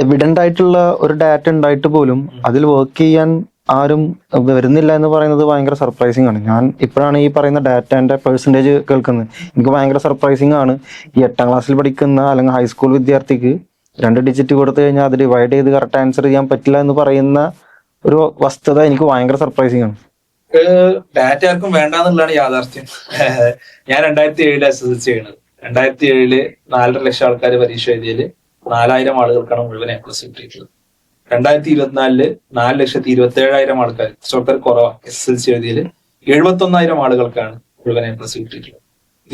എവിഡന്റ് ആയിട്ടുള്ള ഒരു ഡാറ്റ ഉണ്ടായിട്ട് പോലും അതിൽ വർക്ക് ചെയ്യാൻ ആരും വരുന്നില്ല എന്ന് പറയുന്നത് ഭയങ്കര സർപ്രൈസിങ് ആണ്. ഞാൻ ഇപ്പോഴാണ് ഈ പറയുന്ന ഡാറ്റാന്റെ പെർസെന്റേജ് കേൾക്കുന്നത്. എനിക്ക് ഭയങ്കര സർപ്രൈസിങ് ആണ്. ഈ 8ാം ക്ലാസ്സിൽ പഠിക്കുന്ന അല്ലെങ്കിൽ ഹൈസ്കൂൾ വിദ്യാർത്ഥിക്ക് 2 ഡിജിറ്റ് കൊടുത്തു കഴിഞ്ഞാൽ അത് ഡിവൈഡ് ചെയ്ത് കറക്റ്റ് ആൻസർ ചെയ്യാൻ പറ്റില്ല എന്ന് പറയുന്ന ഒരു വസ്തുത എനിക്ക് ഭയങ്കര സർപ്രൈസിങ് ആണ്. ഡാറ്റ ആർക്കും വേണ്ടാന്നുള്ളതാണ് യാഥാർത്ഥ്യം. ഞാൻ 2007 SSLC ചെയ്യണത്. 2007 4.5 ലക്ഷം ആൾക്കാർ പരീക്ഷ എഴുതിയതിൽ 4000 ആളുകൾക്കാണ് മുഴുവൻ A+ കിട്ടിയിട്ടുള്ളത്. 2024 4,27,000 ആൾക്കാർ, കുറവാണ്, SSLC എഴുതിയതിൽ 71,000 ആളുകൾക്കാണ് മുഴുവൻ A+ കിട്ടിയിട്ടുള്ളത്.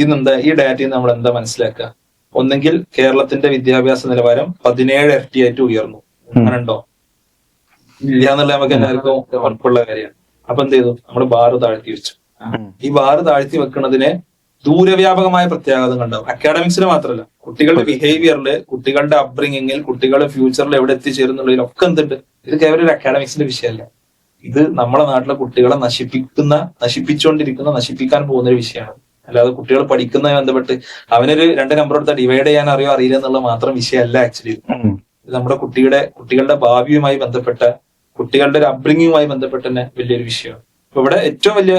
ഇന്നെന്താ ഈ ഡാറ്റയിൽ നമ്മൾ എന്താ മനസ്സിലാക്കുക? ഒന്നെങ്കിൽ കേരളത്തിന്റെ വിദ്യാഭ്യാസ നിലവാരം 17 ഇരട്ടിയായിട്ട് ഉയർന്നു. അങ്ങനെ ഉണ്ടോ? ഇല്ല എന്നുള്ള നമുക്ക് എല്ലാവർക്കും ഉറപ്പുള്ള കാര്യമാണ്. അപ്പൊ എന്ത് ചെയ്തു? നമ്മൾ ബാറ് താഴ്ത്തി വെച്ചു. ഈ ബാറ് താഴ്ത്തി വെക്കുന്നതിന് ദൂരവ്യാപകമായ പ്രത്യാഘാതങ്ങൾ ഉണ്ടാവും. അക്കാഡമിക്സിൽ മാത്രമല്ല, കുട്ടികളുടെ ബിഹേവിയറിൽ, കുട്ടികളുടെ അപ്ബ്രിങ്ങിങ്ങിൽ, കുട്ടികളുടെ ഫ്യൂച്ചറിൽ എവിടെ എത്തിച്ചേരുന്നുള്ളതിലൊക്കെ എന്തുണ്ട്? ഇത് കേവലം ഒരു അക്കാഡമിക്സിന്റെ വിഷയമല്ല. ഇത് നമ്മുടെ നാട്ടിലെ കുട്ടികളെ നശിപ്പിച്ചുകൊണ്ടിരിക്കുന്ന, നശിപ്പിക്കാൻ പോകുന്ന ഒരു വിഷയമാണ്. അല്ലാതെ കുട്ടികൾ പഠിക്കുന്നതുമായി ബന്ധപ്പെട്ട് അവനൊരു 2 നമ്പർ എടുത്താൽ ഡിവൈഡ് ചെയ്യാൻ അറിയില്ല എന്നുള്ള മാത്രം വിഷയമല്ല ആക്ച്വലി. ഇത് നമ്മുടെ കുട്ടികളുടെ ഭാവിയുമായി ബന്ധപ്പെട്ട, കുട്ടികളുടെ ഒരു അപ്ബ്രിങ്ങിങ്ങുമായി ബന്ധപ്പെട്ട് തന്നെ വലിയൊരു വിഷയമാണ്. അപ്പൊ ഇവിടെ ഏറ്റവും വലിയ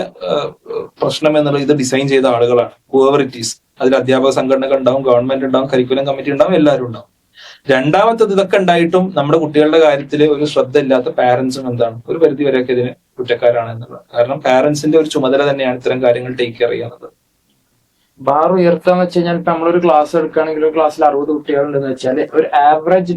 പ്രശ്നം എന്നുള്ളത് ഇത് ഡിസൈൻ ചെയ്ത ആളുകളാണ്, ഹൂവർ ഇറ്റ് ഈസ്. അതിൽ അധ്യാപക സംഘടനകൾ ഉണ്ടാവും, ഗവൺമെന്റ് ഉണ്ടാവും, കരിക്കുലം കമ്മിറ്റി ഉണ്ടാവും, എല്ലാവരും ഉണ്ടാവും. രണ്ടാമത്തത്, ഇതൊക്കെ ഉണ്ടായിട്ടും നമ്മുടെ കുട്ടികളുടെ കാര്യത്തിൽ ഒരു ശ്രദ്ധ ഇല്ലാത്ത പാരന്റ്സും എന്താണ് ഒരു പരിധി വരെയൊക്കെ ഇതിന് കുറ്റക്കാരാണ് എന്നുള്ളത്. കാരണം പാരന്റ്സിന്റെ ഒരു ചുമതല തന്നെയാണ് ഇത്തരം കാര്യങ്ങൾ ടേക്ക് കെയർ ചെയ്യാനുള്ളത്. ബാർ ഉയർത്താന്ന് വെച്ച് കഴിഞ്ഞാൽ ഇപ്പൊ നമ്മളൊരു ക്ലാസ് എടുക്കുകയാണെങ്കിൽ ഒരു ക്ലാസ്സിൽ 60 കുട്ടികളുണ്ടെന്ന് വെച്ചാൽ ഒരു ആവറേജ്,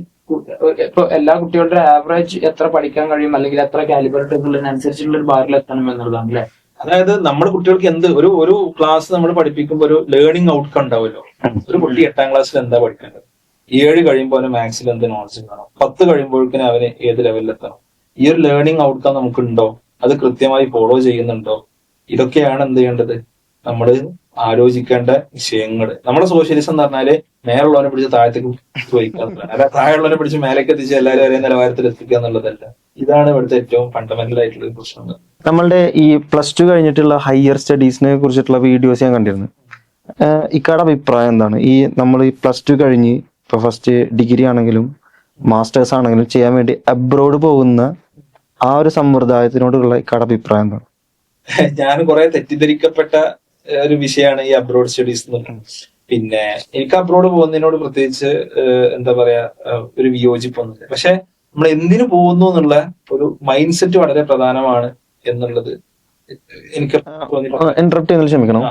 ഇപ്പൊ എല്ലാ കുട്ടികളുടെ ആവറേജ് എത്ര പഠിക്കാൻ കഴിയും അല്ലെങ്കിൽ എത്ര കാലിബറേറ്റ് എന്നുള്ളതിനനുസരിച്ചുള്ള ഒരു ബാറിൽ എത്തണം എന്നുള്ളതാണ് അല്ലെ. അതായത് നമ്മുടെ കുട്ടികൾക്ക് ഒരു ക്ലാസ് നമ്മൾ പഠിപ്പിക്കുമ്പോൾ ഒരു ലേണിംഗ് ഔട്ട്കം ഉണ്ടാവുമല്ലോ. ഒരു കുട്ടി 8ാം ക്ലാസ്സിൽ എന്താ പഠിക്കേണ്ടത്, 7 കഴിയുമ്പോൾ അവന് മാത്സിൽ എന്ത് നോളജ് കാണും, 10 കഴിയുമ്പോഴേക്കും അവന് ഏത് ലെവലിലെത്തണം, ഈ ഒരു ലേണിംഗ് ഔട്ട്കം നമുക്കുണ്ടോ, അത് കൃത്യമായി ഫോളോ ചെയ്യുന്നുണ്ടോ? ഇതൊക്കെയാണ് എന്ത് ചെയ്യേണ്ടത്, നമ്മൾ ആലോചിക്കേണ്ട വിഷയങ്ങൾ. നമ്മുടെ സോഷ്യലിസം എന്ന് പറഞ്ഞാല് മേലുള്ളവനെ പിടിച്ച് താഴത്തേക്ക് വഹിക്കാന്നുള്ളതാണ്. അല്ല താഴെയുള്ളവനെ പിടിച്ച് മേലേക്ക് എത്തിച്ച് എല്ലാവരും ഒരേ നിലവാരത്തിൽ എത്തിക്കുക എന്നുള്ളതല്ല. ഇതാണ് ഇവിടുത്തെ ഏറ്റവും ഫണ്ടമെന്റൽ ആയിട്ടുള്ള ഒരു പ്രശ്നം. നമ്മളുടെ ഈ +2 കഴിഞ്ഞിട്ടുള്ള ഹയർ സ്റ്റഡീസിനെ കുറിച്ചിട്ടുള്ള വീഡിയോസ് ഞാൻ കണ്ടിരുന്നു. ഇക്കാടെ അഭിപ്രായം എന്താണ്? ഈ നമ്മൾ ഈ +2 കഴിഞ്ഞ് ഇപ്പൊ ഫസ്റ്റ് ഡിഗ്രി ആണെങ്കിലും മാസ്റ്റേഴ്സ് ആണെങ്കിലും ചെയ്യാൻ വേണ്ടി അബ്രോഡ് പോകുന്ന ആ ഒരു സമ്പ്രദായത്തിനോടുള്ള ഇക്കാടെ അഭിപ്രായം എന്താണ്? ഞാൻ കുറെ തെറ്റിദ്ധരിക്കപ്പെട്ട ഒരു വിഷയമാണ് ഈ അബ്രോഡ് സ്റ്റഡീസ് എന്ന് പറയുന്നത്. പിന്നെ എനിക്ക് അബ്രോഡ് പോകുന്നതിനോട് പ്രത്യേകിച്ച് എന്താ പറയാ ഒരു വിയോജിപ്പൊന്നുമില്ല. പക്ഷെ നമ്മൾ എന്തിനു പോകുന്നു എന്നുള്ള ഒരു മൈൻഡ് സെറ്റ് വളരെ പ്രധാനമാണ് എന്നുള്ളത് എനിക്ക് ഇന്ററപ്റ്റ് ചെയ്യുന്നതിൽ ക്ഷമിക്കണം.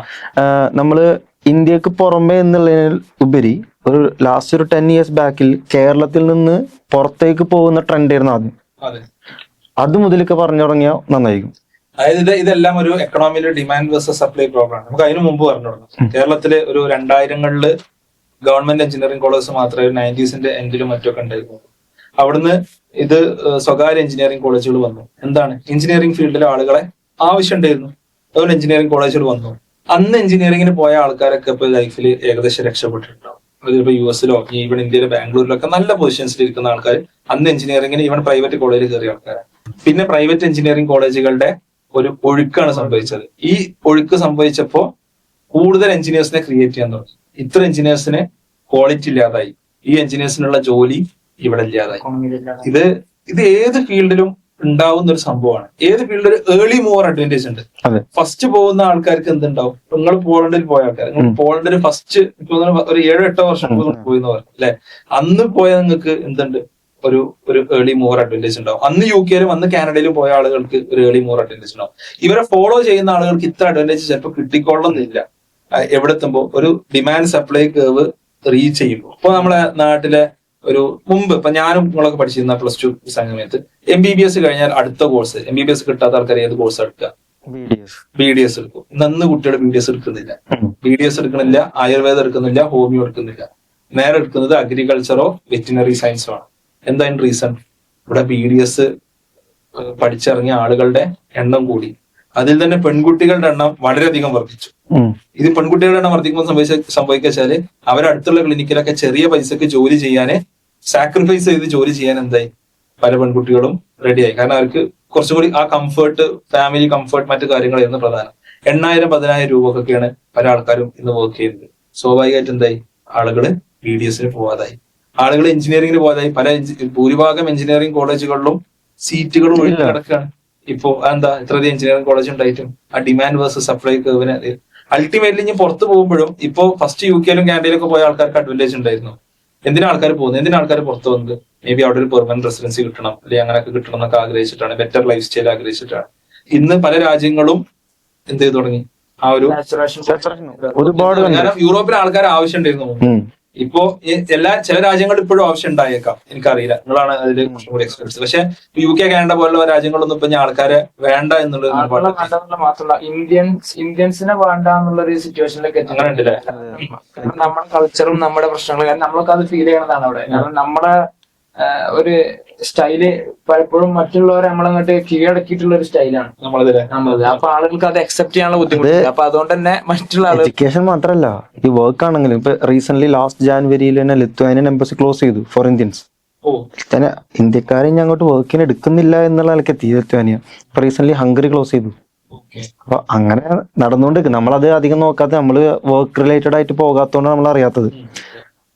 നമ്മള് ഇന്ത്യക്ക് പുറമെ എന്നുള്ളതിൽ ഉപരി ഒരു ലാസ്റ്റ് ഒരു 10 years ബാക്കിൽ കേരളത്തിൽ നിന്ന് പുറത്തേക്ക് പോകുന്ന ട്രെൻഡ് ആയിരുന്നു ആദ്യം. അത് മുതലൊക്കെ പറഞ്ഞു തുടങ്ങിയാൽ നന്നായിരിക്കും. അതായത് ഇതെല്ലാം ഒരു എക്കണോമിയിലെ ഡിമാൻഡ് വേഴ്സസ് സപ്ലൈ പ്രോബ്ലം ആണ്. നമുക്ക് അതിനു മുമ്പ് പറഞ്ഞു തുടങ്ങാം. കേരളത്തില് ഒരു 2000-കളിൽ ഗവൺമെന്റ് എഞ്ചിനീയറിംഗ് കോളേജ് മാത്രമേ 90s എൻഡിലും മറ്റൊക്കെ ഉണ്ടായിരുന്നു. അവിടുന്ന് ഇത് സ്വകാര്യ എഞ്ചിനീയറിംഗ് കോളേജുകൾ വന്നു. എന്താണ്, എഞ്ചിനീയറിംഗ് ഫീൽഡിലെ ആളുകളെ ആവശ്യം ഉണ്ടായിരുന്നു, അതുപോലെ എഞ്ചിനീയറിംഗ് കോളേജുകൾ വന്നു. അന്ന് എഞ്ചിനീയറിംഗിന് പോയ ആൾക്കാരൊക്കെ ഇപ്പൊ ലൈഫിൽ ഏകദേശം രക്ഷപ്പെട്ടിട്ടുണ്ടാവും. അതിലിപ്പോ US-ലോ ഈവൻ ഇന്ത്യയിലെ ബാംഗ്ലൂരിലൊക്കെ നല്ല പൊസിഷൻസിൽ ഇരിക്കുന്ന ആൾക്കാർ അന്ന് എഞ്ചിനീയറിംഗിന് ഈവൻ പ്രൈവറ്റ് കോളേജിൽ കയറിയ ആൾക്കാരാണ്. പിന്നെ പ്രൈവറ്റ് എഞ്ചിനീയറിംഗ് കോളേജുകളുടെ ഒരു ഒഴുക്കാണ് സംഭവിച്ചത്. ഈ ഒഴുക്ക് സംഭവിച്ചപ്പോ കൂടുതൽ എഞ്ചിനീയേഴ്സിനെ ക്രിയേറ്റ് ചെയ്യാൻ തുടങ്ങി. ഇത്ര എഞ്ചിനീയേഴ്സിന് ക്വാളിറ്റി ഇല്ലാതായി, ഈ എഞ്ചിനീയേഴ്സിനുള്ള ജോലി ഇവിടെ ഇല്ലാതായി. ഇത് ഏത് ഫീൽഡിലും ഉണ്ടാവുന്ന ഒരു സംഭവമാണ്. ഏത് ഫീൽഡിൽ ഒരു ഏർലി മൂവർ അഡ്വാൻറ്റേജ് ഉണ്ട്. ഫസ്റ്റ് പോകുന്ന ആൾക്കാർക്ക് എന്തുണ്ടാവും? നിങ്ങൾ പോളണ്ടിൽ പോയ ആൾക്കാർ, പോളണ്ടിൽ ഫസ്റ്റ് ഒരു 7-8 വർഷം പോയി എന്ന് പറഞ്ഞു അല്ലെ, അന്ന് പോയ നിങ്ങൾക്ക് എന്തുണ്ട്? ഒരു ഏർലി മൂവർ അഡ്വാൻറ്റേജ് ഉണ്ടാവും. അന്ന് UK-ലും അന്ന് കാനഡയിലും പോയ ആളുകൾക്ക് ഒരു ഏർലി മൂവർ അഡ്വാൻറ്റേജ് ഉണ്ടാവും. ഇവരെ ഫോളോ ചെയ്യുന്ന ആളുകൾക്ക് ഇത്ര അഡ്വാൻറ്റേജ് ചിലപ്പോൾ കിട്ടിക്കൊള്ളുന്നില്ല. എവിടെ എത്തുമ്പോൾ ഒരു ഡിമാൻഡ് സപ്ലൈ കേവ് റീച്ച് ചെയ്യുമ്പോൾ. ഇപ്പൊ നമ്മളെ നാട്ടിലെ ഒരു മുമ്പ് ഇപ്പൊ ഞാനും നിങ്ങളൊക്കെ പഠിച്ചിരുന്ന +2 സമയത്ത് MBBS കഴിഞ്ഞാൽ അടുത്ത കോഴ്സ്, MBBS കിട്ടാത്ത ആൾക്കാർ ഏത് കോഴ്സ് എടുക്കുക? BDS എടുക്കും. ഇന്ന് കുട്ടികൾ BDS എടുക്കുന്നില്ല. BDS എടുക്കണില്ല, ആയുർവേദം എടുക്കുന്നില്ല, ഹോമിയോ എടുക്കുന്നില്ല. നേരെ എടുക്കുന്നത് അഗ്രികൾച്ചറോ വെറ്റിനറി സയൻസോ ആണ്. എന്താണ് റീസൺ? ഇവിടെ BDS പഠിച്ചിറങ്ങിയ ആളുകളുടെ എണ്ണം കൂടി. അതിൽ തന്നെ പെൺകുട്ടികളുടെ എണ്ണം വളരെയധികം വർദ്ധിച്ചു. ഇത് പെൺകുട്ടികളുടെ എണ്ണം വർദ്ധിക്കുമ്പോൾ സംഭവിക്കാച്ചാല് അവരടുത്തുള്ള ക്ലിനിക്കിലൊക്കെ ചെറിയ പൈസക്ക് ജോലി ചെയ്യാന് സാക്രിഫൈസ് ചെയ്ത് ജോലി ചെയ്യാൻ എന്തായി പല പെൺകുട്ടികളും റെഡിയായി. കാരണം അവർക്ക് കുറച്ചുകൂടി ആ കംഫർട്ട്, ഫാമിലി കംഫർട്ട്, മറ്റു കാര്യങ്ങളായിരുന്നു പ്രധാനം. 8,000-10,000 രൂപക്കൊക്കെയാണ് പല ആൾക്കാരും ഇന്ന് വർക്ക് ചെയ്യുന്നത്. സ്വാഭാവികമായിട്ട് എന്തായി? ആളുകള് BDS-ന് പോവാതായി, ആളുകൾ എഞ്ചിനീയറിംഗിന് പോകാതായി. ഭൂരിഭാഗം എഞ്ചിനീയറിംഗ് കോളേജുകളിലും സീറ്റുകളും ഒഴിഞ്ഞു കിടക്കുകയാണ്. ഇപ്പോ എന്താ ഇത്രയധികം എഞ്ചിനീയറിംഗ് കോളേജ് ഉണ്ടായിട്ടും ആ ഡിമാൻഡ് വേഴ്സസ് സപ്ലൈ കർവിന് അൾട്ടിമേറ്റ്ലി ഇനി പുറത്ത് പോകുമ്പോഴും ഇപ്പോ ഫസ്റ്റ് UK-ലും കാനഡയിലും ഒക്കെ പോയ ആൾക്കാർക്ക് അഡ്വാൻറ്റേജ് ഉണ്ടായിരുന്നു. എന്തിനാ ആൾക്കാർ പോകുന്നത്? എന്തിനാ ആൾക്കാർ പുറത്ത് വന്നത്? മേ ബി അവിടെ ഒരു പെർമനന്റ് റെസിഡൻസി കിട്ടണം, അല്ലെങ്കിൽ അങ്ങനെയൊക്കെ കിട്ടണം എന്നൊക്കെ ആഗ്രഹിച്ചിട്ടാണ്, ബെറ്റർ ലൈഫ് സ്റ്റൈൽ ആഗ്രഹിച്ചിട്ടാണ്. ഇന്ന് പല രാജ്യങ്ങളും എന്ത് ചെയ്തു തുടങ്ങി? ആ ഒരു ഒരുപാട് യൂറോപ്പിലെ ആൾക്കാർ ആവശ്യം ഉണ്ടായിരുന്നു. ഇപ്പോ ചില രാജ്യങ്ങളിൽ ഇപ്പോഴും ആവശ്യം ഉണ്ടായേക്കാം, എനിക്കറിയില്ല, നിങ്ങളാണ് അതിൽ കുറച്ചും കൂടി എക്സ്പെർട്സ്. പക്ഷെ UK, കാനഡ പോലുള്ള രാജ്യങ്ങളൊന്നും ഇപ്പൊ ഞാൻ ആൾക്കാരെ വേണ്ട എന്നുള്ളത് മാത്രമല്ല ഇന്ത്യൻസിനെ വേണ്ട എന്നുള്ള ഒരു സിറ്റുവേഷനിലേക്ക് അങ്ങനെ ഉണ്ടല്ലേ. നമ്മുടെ കൾച്ചറും നമ്മുടെ പ്രശ്നങ്ങളും, കാരണം നമ്മളൊക്കെ അത് ഫീൽ ചെയ്യണതാണ് അവിടെ. കാരണം നമ്മുടെ ഒരു സ്റ്റൈല് പലപ്പോഴും മറ്റുള്ളവരെ നമ്മളങ്ങോട്ട് കീഴടക്കിയിട്ടുള്ള ഒരു സ്റ്റൈലാണ് നമ്മളത്. അപ്പൊ ആളുകൾക്ക് അത് അക്സെപ്റ്റ് ചെയ്യാനുള്ള ബുദ്ധിമുട്ട്. അപ്പൊ അതുകൊണ്ട് തന്നെ മറ്റുള്ള എഡ്യൂക്കേഷൻ മാത്രമല്ല, ഈ വർക്ക് ആണെങ്കിലും ഇപ്പൊ റീസെന്റ് ലാസ്റ്റ് ജാനുവരിയിൽ തന്നെ ലിത്വാനിയൻ എംബസി ക്ലോസ് ചെയ്തു ഫോർ ഇന്ത്യൻസ്. ഇന്ത്യക്കാരെ ഇനി അങ്ങോട്ട് വർക്കിന് എടുക്കുന്നില്ല എന്നുള്ള നിലയ്ക്ക് എത്തി ലിത്വാനിയ. ഇപ്പൊ റീസെന്റ് ഹംഗറി ക്ലോസ് ചെയ്തു. അപ്പൊ അങ്ങനെ നടന്നുകൊണ്ടിരിക്കും. നമ്മളത് അധികം നോക്കാതെ നമ്മള് വർക്ക് റിലേറ്റഡ് ആയിട്ട് പോകാത്തതുകൊണ്ട് നമ്മൾ അറിയാത്തത്.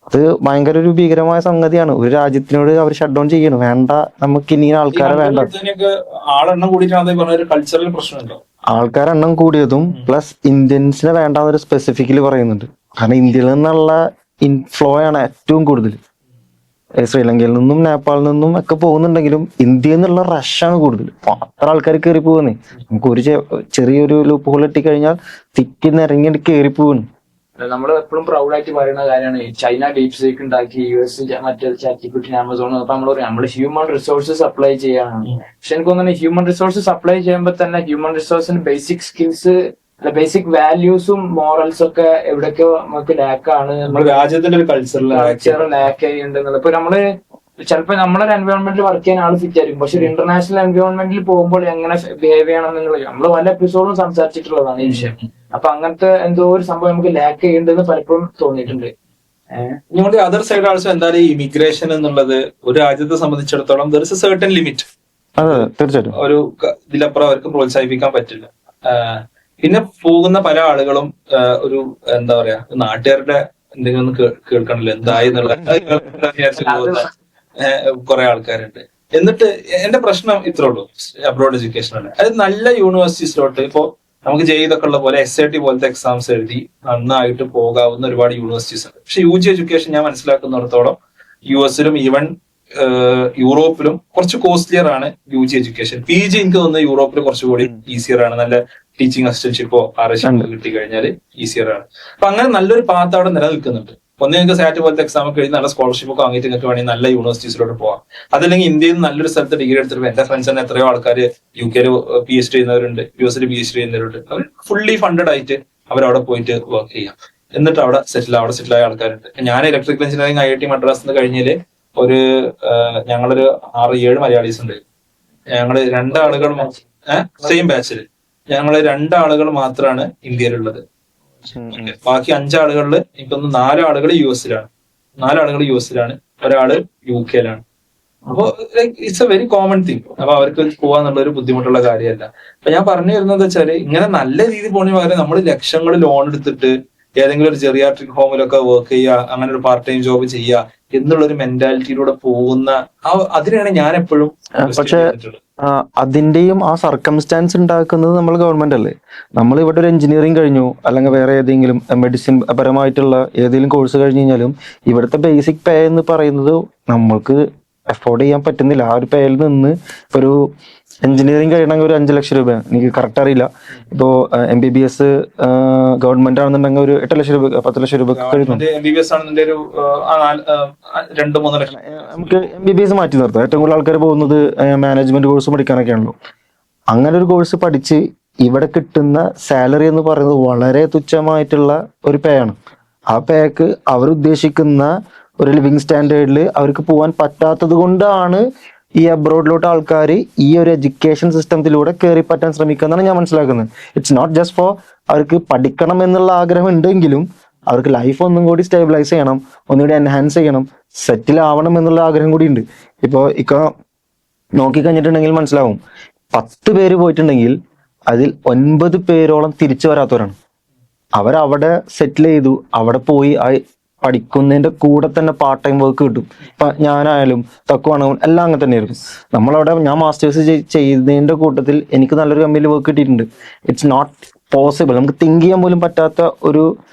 അത് ഭയങ്കര ഒരു ഭീകരമായ സംഗതിയാണ്. ഒരു രാജ്യത്തിനോട് അവർ ഷട്ട് ഡൗൺ ചെയ്യണം, വേണ്ട നമുക്ക് ഇനി ആൾക്കാരെ വേണ്ട. ആളെണ്ണം കൂടിയിട്ടാണ് കൾച്ചറൽ പ്രശ്നമുണ്ടോ? ആൾക്കാരെണ്ണം കൂടിയതും പ്ലസ് ഇന്ത്യൻസിനെ വേണ്ടാന്നൊരു സ്പെസിഫിക്കലി പറയുന്നുണ്ട്. കാരണം ഇന്ത്യയിൽ നിന്നുള്ള ഇൻഫ്ലോ ആണ് ഏറ്റവും കൂടുതൽ. ശ്രീലങ്കയിൽ നിന്നും നേപ്പാളിൽ നിന്നും ഒക്കെ പോകുന്നുണ്ടെങ്കിലും ഇന്ത്യയിൽ നിന്നുള്ള റഷാണ് കൂടുതൽ. അത്ര ആൾക്കാർ കയറി പോകുന്നേ. നമുക്ക് ഒരു ചെറിയൊരു ലൂപ്പ് ഹോൾ ഇട്ടിക്കഴിഞ്ഞാൽ തിക്കി നിറങ്ങി കയറി പോകുന്നു. നമ്മൾ എപ്പോഴും പ്രൗഡായിട്ട് പറയുന്ന കാര്യമാണ് ചൈന ഡീപ് സീക്ക് ഉണ്ടാക്കി, US മറ്റേ ChatGPT, Amazon. അപ്പൊ നമ്മൾ ഹ്യൂമൻ റിസോഴ്സ് സപ്ലൈ ചെയ്യാണ്. പക്ഷെ എനിക്ക് തോന്നുന്നു ഹ്യൂമൻ റിസോഴ്സ് സപ്ലൈ ചെയ്യുമ്പോൾ തന്നെ ഹ്യൂമൻ റിസോഴ്സിന് ബേസിക് സ്കിൽസ്, ബേസിക് വാല്യൂസും മോറൽസും ഒക്കെ എവിടെയൊക്കെ നമുക്ക് ലാക്കാണ്. രാജ്യത്തിന്റെ ഒരു കൾച്ചർ ലാക്ക് ചെയ്യുന്നുണ്ടെന്നുള്ളത്. ഇപ്പൊ നമ്മള് ചിലപ്പോൾ നമ്മളൊരു എൻവയോൺമെന്റിൽ വർക്ക് ചെയ്യാൻ ആൾ ഫിറ്റ് ആയിരിക്കും, പക്ഷെ ഒരു ഇന്റർനാഷണൽ എൻവയോൺമെന്റിൽ പോകുമ്പോൾ എങ്ങനെ ബിഹേവ് ചെയ്യണം എന്നുള്ളത് നമ്മൾ പല എപ്പിസോഡും സംസാരിച്ചിട്ടുള്ളതാണ് ഈ വിഷയം. അപ്പൊ അങ്ങനത്തെ എന്തോ ഒരു സംഭവം നമുക്ക് ലാക്ക് ചെയ്യേണ്ടതെന്ന് പലപ്പോഴും തോന്നിയിട്ടുണ്ട്. നിങ്ങളുടെ അതർ സൈഡ് ആൾസോ എന്തായാലും ഈ ഇമിഗ്രേഷൻ എന്നുള്ളത് ഒരു രാജ്യത്തെ സംബന്ധിച്ചിടത്തോളം there is A certain limit. തീർച്ചയായിട്ടും ഒരു ഇതിലപ്പുറം അവർക്ക് പ്രോത്സാഹിപ്പിക്കാൻ പറ്റില്ല. പിന്നെ പോകുന്ന പല ആളുകളും ഒരു എന്താ പറയാ, നാട്ടുകാരുടെ എന്തെങ്കിലും ഒന്ന് കേൾക്കണല്ലോ എന്തായി എന്നുള്ള കുറെ ആൾക്കാരുണ്ട്. എന്നിട്ട് എന്റെ പ്രശ്നം ഇത്രേ ഉള്ളൂ അബ്രോഡ് എഡ്യൂക്കേഷനാണ്. അത് നല്ല യൂണിവേഴ്സിറ്റീസിലോട്ട് ഇപ്പോ നമുക്ക് ചെയ്തൊക്കെ ഉള്ള പോലെ SAT പോലത്തെ എക്സാംസ് എഴുതി നന്നായിട്ട് പോകാവുന്ന ഒരുപാട് യൂണിവേഴ്സിറ്റീസ് ഉണ്ട്. പക്ഷെ UG എഡ്യൂക്കേഷൻ ഞാൻ മനസ്സിലാക്കുന്നിടത്തോളം US-ലും ഈവൻ യൂറോപ്പിലും കുറച്ച് കോസ്റ്റ്ലിയർ ആണ് UG എഡ്യൂക്കേഷൻ. PG എനിക്ക് തോന്നുന്നത് യൂറോപ്പിൽ കുറച്ചുകൂടി ഈസിയർ ആണ്. നല്ല ടീച്ചിങ് അസിസ്റ്റൻഷിപ്പോ RS കിട്ടി കഴിഞ്ഞാൽ ഈസിയർ ആണ്. അപ്പൊ അങ്ങനെ നല്ലൊരു പാത്ത് അവിടെ നിലനിൽക്കുന്നുണ്ട്. ഒന്ന് നിങ്ങൾക്ക് SAT പോലത്തെ എക്സാം ഒക്കെ എഴുതി നല്ല സ്കോളർഷിപ്പ് ഒക്കെ വാങ്ങിയിട്ട് നിങ്ങൾക്ക് വേണമെങ്കിൽ നല്ല യൂണിവേഴ്സിറ്റീസിലോട്ട് പോവാം. അതല്ലെങ്കിൽ ഇന്ത്യയിൽ നിന്ന് നല്ലൊരു സ്ഥലത്ത് ഡിഗ്രി എടുത്തിട്ട് എന്റെ ഫ്രണ്ട്സ് തന്നെ എത്രയോ ആൾക്കാർ UK-ല് PhD ചെയ്യുന്നവരുണ്ട്, US-ല് PhD ചെയ്യുന്നവരുണ്ട്. അവർ ഫുള്ളി ഫണ്ടഡ് ആയിട്ട് അവരവിടെ പോയിട്ട് വർക്ക് ചെയ്യാം. എന്നിട്ട് അവിടെ സെറ്റിൽ ആയ ആൾക്കാരുണ്ട്. ഞാൻ ഇലക്ട്രിക്കൽ എഞ്ചിനീയറിംഗ് IIT മദ്രാസിൽ നിന്ന് കഴിഞ്ഞാല് ഞങ്ങളൊരു 6-7 മലയാളീസ് ഉണ്ട്. ഞങ്ങള് 2 ആളുകൾ സെയിം ബാച്ചില് ഞങ്ങള് 2 ആളുകൾ മാത്രമാണ് ഇന്ത്യയിലുള്ളത്. ബാക്കി 5 ആളുകളിൽ എനിക്കൊന്ന് 4 ആളുകൾ US-ലാണ്, 4 ആളുകൾ US-ലാണ്, ഒരാള് UK-ലാണ്. അപ്പൊ it's A very common thing. അപ്പൊ അവർക്ക് പോവാന്നുള്ള ഒരു ബുദ്ധിമുട്ടുള്ള കാര്യമല്ല. അപ്പൊ ഞാൻ പറഞ്ഞു വരുന്നത് വെച്ചാല് ഇങ്ങനെ നല്ല രീതിയിൽ പോകണ പകരം നമ്മൾ ലക്ഷങ്ങൾ ലോൺ എടുത്തിട്ട് ഏതെങ്കിലും ഒരു ജെറിയാട്രിക് ഹോമിലൊക്കെ വർക്ക് ചെയ്യുക, അങ്ങനെ ഒരു പാർട്ട് ടൈം ജോബ് ചെയ്യുക എന്നുള്ള ഒരു മെന്റാലിറ്റിയിലൂടെ പോകുന്ന അതിനാണ് ഞാൻ എപ്പോഴും. പക്ഷെ അതിന്റെയും ആ സർക്കംസ്റ്റാൻസ് ഉണ്ടാക്കുന്നത് നമ്മൾ ഗവൺമെന്റ് അല്ലേ. നമ്മൾ ഇവിടെ ഒരു എഞ്ചിനീയറിംഗ് കഴിഞ്ഞു അല്ലെങ്കിൽ വേറെ ഏതെങ്കിലും മെഡിസിൻ പരമായിട്ടുള്ള ഏതെങ്കിലും കോഴ്സ് കഴിഞ്ഞു കഴിഞ്ഞാലും ഇവിടുത്തെ ബേസിക് പേ എന്ന് പറയുന്നത് നമ്മൾക്ക് അഫോർഡ് ചെയ്യാൻ പറ്റുന്നില്ല. ആ ഒരു പേയിൽ നിന്ന് ഒരു എഞ്ചിനീയറിംഗ് കഴിയണമെങ്കിൽ ഒരു 5 ലക്ഷം രൂപ, എനിക്ക് കറക്റ്റ് അറിയില്ല. ഇപ്പോ MBBS ഗവൺമെന്റ് ആണെന്നുണ്ടെങ്കിൽ ഒരു 8 ലക്ഷം രൂപ 10 ലക്ഷം രൂപ കഴിയുന്നു. നമുക്ക് MBBS മാറ്റി നിർത്താം. ഏറ്റവും കൂടുതൽ ആൾക്കാർ പോകുന്നത് മാനേജ്മെന്റ് കോഴ്സ് പഠിക്കാനൊക്കെയാണല്ലോ. അങ്ങനെ ഒരു കോഴ്സ് പഠിച്ച് ഇവിടെ കിട്ടുന്ന സാലറി എന്ന് പറയുന്നത് വളരെ തുച്ഛമായിട്ടുള്ള ഒരു പേ ആണ്. ആ പേക്ക് അവർ ഉദ്ദേശിക്കുന്ന ഒരു ലിവിങ് സ്റ്റാൻഡേർഡിൽ അവർക്ക് പോകാൻ പറ്റാത്തത് കൊണ്ടാണ് ഈ അബ്രോഡിലോട്ട് ആൾക്കാർ ഈ ഒരു എഡ്യൂക്കേഷൻ സിസ്റ്റത്തിലൂടെ കയറി പറ്റാൻ ശ്രമിക്കുന്നതാണ് ഞാൻ മനസ്സിലാക്കുന്നത്. ഇറ്റ്സ് നോട്ട് ജസ്റ്റ് ഫോർ അവർക്ക് പഠിക്കണം എന്നുള്ള ആഗ്രഹം ഉണ്ടെങ്കിലും അവർക്ക് ലൈഫ് ഒന്നും കൂടി സ്റ്റേബിലൈസ് ചെയ്യണം, ഒന്നുകൂടി എൻഹാൻസ് ചെയ്യണം, സെറ്റിൽ ആവണം എന്നുള്ള ആഗ്രഹം കൂടി ഉണ്ട്. ഇപ്പോൾ നോക്കിക്കഴിഞ്ഞിട്ടുണ്ടെങ്കിൽ മനസ്സിലാവും, 10 പേര് പോയിട്ടുണ്ടെങ്കിൽ അതിൽ 9 പേരോളം തിരിച്ചു വരാത്തവരാണ്. അവരവിടെ സെറ്റിൽ ചെയ്തു, അവിടെ പോയി പഠിക്കുന്നതിന്റെ കൂടെ തന്നെ പാർട്ട് ടൈം വർക്ക് കിട്ടും. ഇപ്പൊ ഞാനായാലും തക്കുവാണെങ്കിലും എല്ലാം അങ്ങനെ തന്നെയായിരുന്നു. നമ്മളവിടെ ഞാൻ മാസ്റ്റേഴ്സ് ചെയ്യുന്നതിന്റെ കൂട്ടത്തിൽ എനിക്ക് നല്ലൊരു കമ്പനിയിൽ വർക്ക് കിട്ടിയിട്ടുണ്ട്. ഇറ്റ്സ് നോട്ട് പോസിബിൾ, നമുക്ക് തിങ്ക് ചെയ്യാൻ പോലും പറ്റാത്ത ഒരു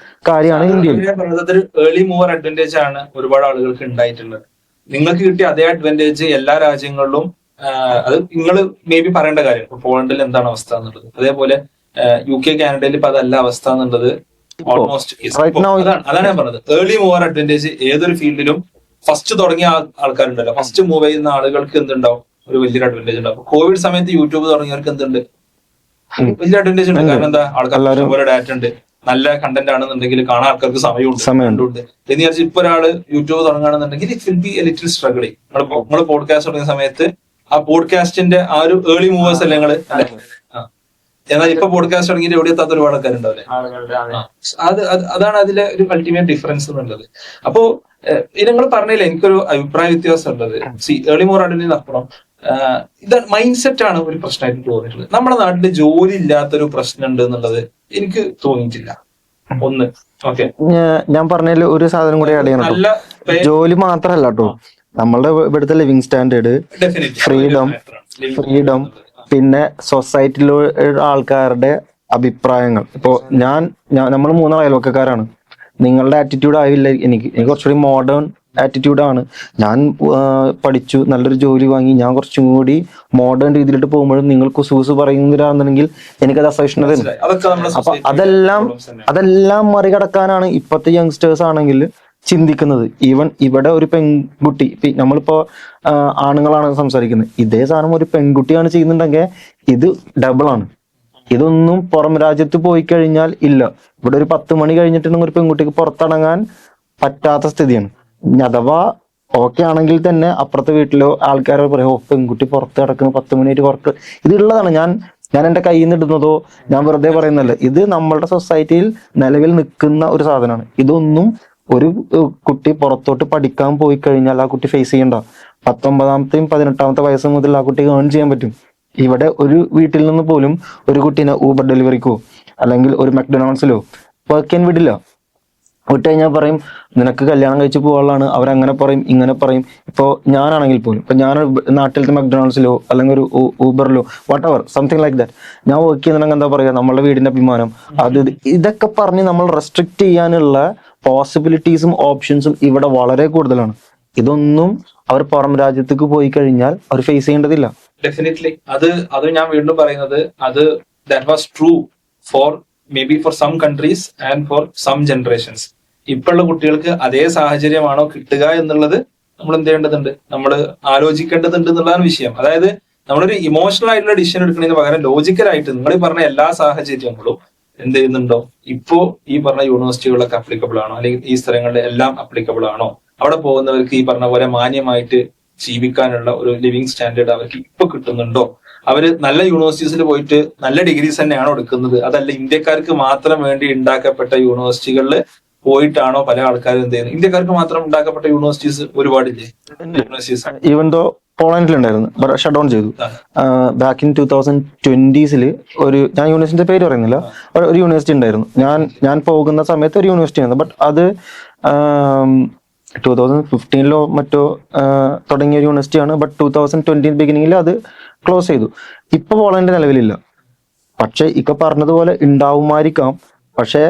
കാര്യമാണ് ഇന്ത്യയിൽ. ഏർലി മൂവർ അഡ്വാൻറ്റേജ് ആണ് ഒരുപാട് ആളുകൾക്ക് ഉണ്ടായിട്ടുള്ളത്. നിങ്ങൾക്ക് കിട്ടിയ അതേ അഡ്വാൻറ്റേജ് എല്ലാ രാജ്യങ്ങളിലും അത് നിങ്ങൾ മേ ബി പറയേണ്ട കാര്യം. പോളണ്ടിൽ എന്താണ് അവസ്ഥ എന്നുള്ളത്, അതേപോലെ UK കാനഡയിൽ ഇപ്പൊ അതല്ല അവസ്ഥ എന്നുള്ളത് Right now അതാണ് ഞാൻ പറഞ്ഞത്. ഏർലി മൂവർ അഡ്വാൻറ്റേജ് ഏതൊരു ഫീൽഡിലും ഫസ്റ്റ് തുടങ്ങിയ ആൾക്കാരുണ്ടല്ലോ, ഫസ്റ്റ് മൂവ് ചെയ്യുന്ന ആളുകൾക്ക് എന്തുണ്ടാവും, ഒരു വലിയൊരു അഡ്വാൻറ്റേജ് ഉണ്ടാവും. കോവിഡ് സമയത്ത് യൂട്യൂബ് തുടങ്ങിയവർക്ക് എന്തുണ്ട്, വലിയ അഡ്വാൻറ്റേജ് ഉണ്ട്. കാരണം എന്താ, ആൾക്കാർക്ക് പോലെ ഡാറ്റ ഉണ്ട്, നല്ല കണ്ടന്റ് ആണെന്നുണ്ടെങ്കിൽ കാണാൻ ആൾക്കാർക്ക് സമയമുണ്ട് എന്ന് വിചാരിച്ച് ഇപ്പൊ ഒരാള് യൂട്യൂബ് തുടങ്ങുകയാണെന്നുണ്ടെങ്കിൽ it will be a little struggling. നമ്മള് പോഡ്കാസ്റ്റ് തുടങ്ങിയ സമയത്ത് ആ പോഡ്കാസ്റ്റിന്റെ ആ ഒരു ഏർലി മൂവേഴ്സ് അല്ലേ നിങ്ങള്, എന്നാൽ ഇപ്പൊ പോഡ്കാസ്റ്റ് തുടങ്ങിയിട്ട് എവിടെ എത്താത്ത ഒരുപാട് ആൾക്കാരുണ്ടാവില്ലേ. അതാണ് അതിലെ ഒരു അൾട്ടിമേറ്റ് ഡിഫറൻസ് എന്നുള്ളത്. അപ്പോ നിങ്ങൾ പറഞ്ഞില്ല, എനിക്കൊരു അഭിപ്രായ വ്യത്യാസം ഉള്ളത്, ഏർലി മോർ അഡ്വാൻറ്റേജിന് അപ്പുറം ഇത് മൈൻഡ് സെറ്റ് ആണ് ഒരു പ്രശ്നമായിട്ട് തോന്നിയിട്ടുള്ളത്. നമ്മുടെ നാട്ടില് ജോലി ഇല്ലാത്തൊരു പ്രശ്നം ഉണ്ട് എന്നുള്ളത് എനിക്ക് തോന്നിയിട്ടില്ല. ഒന്ന് ഓക്കെ, ഞാൻ പറഞ്ഞതിൽ ഒരു സാധനം കൂടി ആഡ് ചെയ്യണം. ജോലി മാത്രല്ല കേട്ടോ, നമ്മളുടെ ഇവിടുത്തെ ലിവിങ് സ്റ്റാൻഡേർഡ്, ഫ്രീഡം, പിന്നെ സൊസൈറ്റിയിലുള്ള ആൾക്കാരുടെ അഭിപ്രായങ്ങൾ. ഇപ്പോ നമ്മൾ 3 അയൽവക്കക്കാരാണ്. നിങ്ങളുടെ ആറ്റിറ്റ്യൂഡ് ആയില്ല എനിക്ക് കുറച്ചുകൂടി മോഡേൺ ആറ്റിറ്റ്യൂഡാണ്. ഞാൻ പഠിച്ചു, നല്ലൊരു ജോലി വാങ്ങി, ഞാൻ കുറച്ചും കൂടി മോഡേൺ രീതിയിലിട്ട് പോകുമ്പോഴും നിങ്ങൾ കുസൂസ് പറയുന്നവരാണെന്നുണ്ടെങ്കിൽ എനിക്കത് അസഹിഷ്ണുത. അപ്പൊ അതെല്ലാം മറികടക്കാനാണ് ഇപ്പോഴത്തെ യങ്സ്റ്റേഴ്സ് ആണെങ്കിൽ ചിന്തിക്കുന്നത്. ഈവൻ ഇവിടെ ഒരു പെൺകുട്ടി, നമ്മളിപ്പോ ആണുങ്ങളാണ് സംസാരിക്കുന്നത്, ഇതേ സാധനം ഒരു പെൺകുട്ടിയാണ് ചെയ്യുന്നുണ്ടെങ്കിൽ ഇത് ഡബിൾ ആണ്. ഇതൊന്നും പുറം രാജ്യത്ത് പോയി കഴിഞ്ഞാൽ ഇല്ല. ഇവിടെ ഒരു 10 മണി കഴിഞ്ഞിട്ടുണ്ടെങ്കിൽ ഒരു പെൺകുട്ടിക്ക് പുറത്തിറങ്ങാൻ പറ്റാത്ത സ്ഥിതിയാണ്. അഥവാ ഓക്കെ ആണെങ്കിൽ തന്നെ അപ്പുറത്തെ വീട്ടിലോ ആൾക്കാരോ പറയും, പെൺകുട്ടി പുറത്ത് കിടക്കുന്നു 10 മണിയായിട്ട് പുറത്ത്. ഇതുള്ളതാണ്. ഞാൻ എന്റെ കയ്യിൽ നിന്ന് ഇടുന്നതോ ഞാൻ വെറുതെ പറയുന്നതല്ല. ഇത് നമ്മളുടെ സൊസൈറ്റിയിൽ നിലവിൽ നിൽക്കുന്ന ഒരു സാധനമാണ്. ഇതൊന്നും ഒരു കുട്ടി പുറത്തോട്ട് പഠിക്കാൻ പോയി കഴിഞ്ഞാൽ ആ കുട്ടി ഫേസ് ചെയ്യണ്ട. 19ാമത്തെയും 18ാമത്തെ വയസ്സ് മുതൽ ആ കുട്ടിക്ക് ഏൺ ചെയ്യാൻ പറ്റും. ഇവിടെ ഒരു വീട്ടിൽ നിന്ന് പോലും ഒരു കുട്ടീനെ ഊബർ ഡെലിവറിക്കോ അല്ലെങ്കിൽ ഒരു മക്ഡൊണാൾഡ്സിലോ വർക്ക് ചെയ്യാൻ വിടില്ല. വിട്ട് കഴിഞ്ഞാൽ പറയും നിനക്ക് കല്യാണം കഴിച്ച് പോകാനുള്ളതാണ്. അവരങ്ങനെ പറയും, ഇങ്ങനെ പറയും. ഇപ്പോൾ ഞാനാണെങ്കിൽ പോലും, ഇപ്പൊ ഞാൻ നാട്ടിലത്തെ മക്ഡൊണാൾഡ്സിലോ അല്ലെങ്കിൽ ഒരു ഊബറിലോ വാട്ട് സംതിങ് ലൈക്ക് ദാറ്റ് ഞാൻ വർക്ക് ചെയ്യുന്നുണ്ടെങ്കിൽ എന്താ പറയുക, നമ്മളുടെ വീടിന്റെ അഭിമാനം അത് ഇതൊക്കെ പറഞ്ഞ് നമ്മൾ റെസ്ട്രിക്ട് ചെയ്യാനുള്ള പോസിബിലിറ്റീസും ഓപ്ഷൻസും ഇവിടെ വളരെ കൂടുതലാണ്. ഇതൊന്നും അവർ പുറം രാജ്യത്തേക്ക് പോയി കഴിഞ്ഞാൽ അവർ ഫേസ് ചെയ്യേണ്ടതില്ല. ഡെഫിനറ്റ്ലി അത് ഞാൻ വീണ്ടും പറയുന്നത്, അത് that was true for maybe for some countries and for some generations. ഇപ്പോഴുള്ള കുട്ടികൾക്ക് അതേ സാഹചര്യമാണോ കിട്ടുക എന്നുള്ളത് നമ്മൾ എന്ത് ചെയ്യേണ്ടതുണ്ട്, നമ്മൾ ആലോചിക്കേണ്ടതുണ്ട് എന്നുള്ളതാണ് വിഷയം. അതായത് നമ്മളൊരു ഇമോഷണൽ ആയിട്ടുള്ള ഡിസിഷൻ എടുക്കുന്നതിന് പകരം ലോജിക്കലായിട്ട് നിങ്ങൾ പറഞ്ഞ എല്ലാ സാഹചര്യങ്ങളും എന്ത് ചെയ്യുന്നുണ്ടോ, ഇപ്പോ ഈ പറഞ്ഞ യൂണിവേഴ്സിറ്റികളൊക്കെ അപ്ലിക്കബിൾ ആണോ, അല്ലെങ്കിൽ ഈ സ്ഥലങ്ങളിൽ എല്ലാം അപ്ലിക്കബിൾ ആണോ, അവിടെ പോകുന്നവർക്ക് ഈ പറഞ്ഞ പോലെ മാന്യമായിട്ട് ജീവിക്കാനുള്ള ഒരു ലിവിങ് സ്റ്റാൻഡേർഡ് അവർക്ക് ഇപ്പൊ കിട്ടുന്നുണ്ടോ, അവര് നല്ല യൂണിവേഴ്സിറ്റീസിൽ പോയിട്ട് നല്ല ഡിഗ്രീസ് തന്നെയാണോ എടുക്കുന്നത്, അതല്ല ഇന്ത്യക്കാർക്ക് മാത്രം വേണ്ടി ഉണ്ടാക്കപ്പെട്ട യൂണിവേഴ്സിറ്റികളിൽ പോയിട്ടാണോ പല ആൾക്കാരും എന്ത് ചെയ്യുന്നത്. ഇന്ത്യക്കാർക്ക് മാത്രം ഉണ്ടാക്കപ്പെട്ട യൂണിവേഴ്സിറ്റീസ് ഒരുപാടില്ലേ യൂണിവേഴ്സിറ്റീസ്. ഈവൻ ദോ പോളണ്ടിലുണ്ടായിരുന്നു, ഷട്ട് ഡൗൺ ചെയ്തു. ബാക്ക് ഇൻ 2020s ഒരു, ഞാൻ യൂണിവേഴ്സിറ്റിന്റെ പേര് പറയുന്നില്ല, ഒരു യൂണിവേഴ്സിറ്റി ഉണ്ടായിരുന്നു. ഞാൻ പോകുന്ന സമയത്ത് ഒരു യൂണിവേഴ്സിറ്റി ആയിരുന്നു. ബട്ട് അത് 2015 മറ്റോ തുടങ്ങിയ ഒരു യൂണിവേഴ്സിറ്റിയാണ്. ബട്ട് 2020 ബിഗിനിങ്ങിൽ അത് ക്ലോസ് ചെയ്തു. ഇപ്പൊ പോളണ്ട് നിലവിലില്ല. പക്ഷെ ഇപ്പൊ പറഞ്ഞതുപോലെ ഉണ്ടാവുമായിരിക്കാം, പക്ഷെ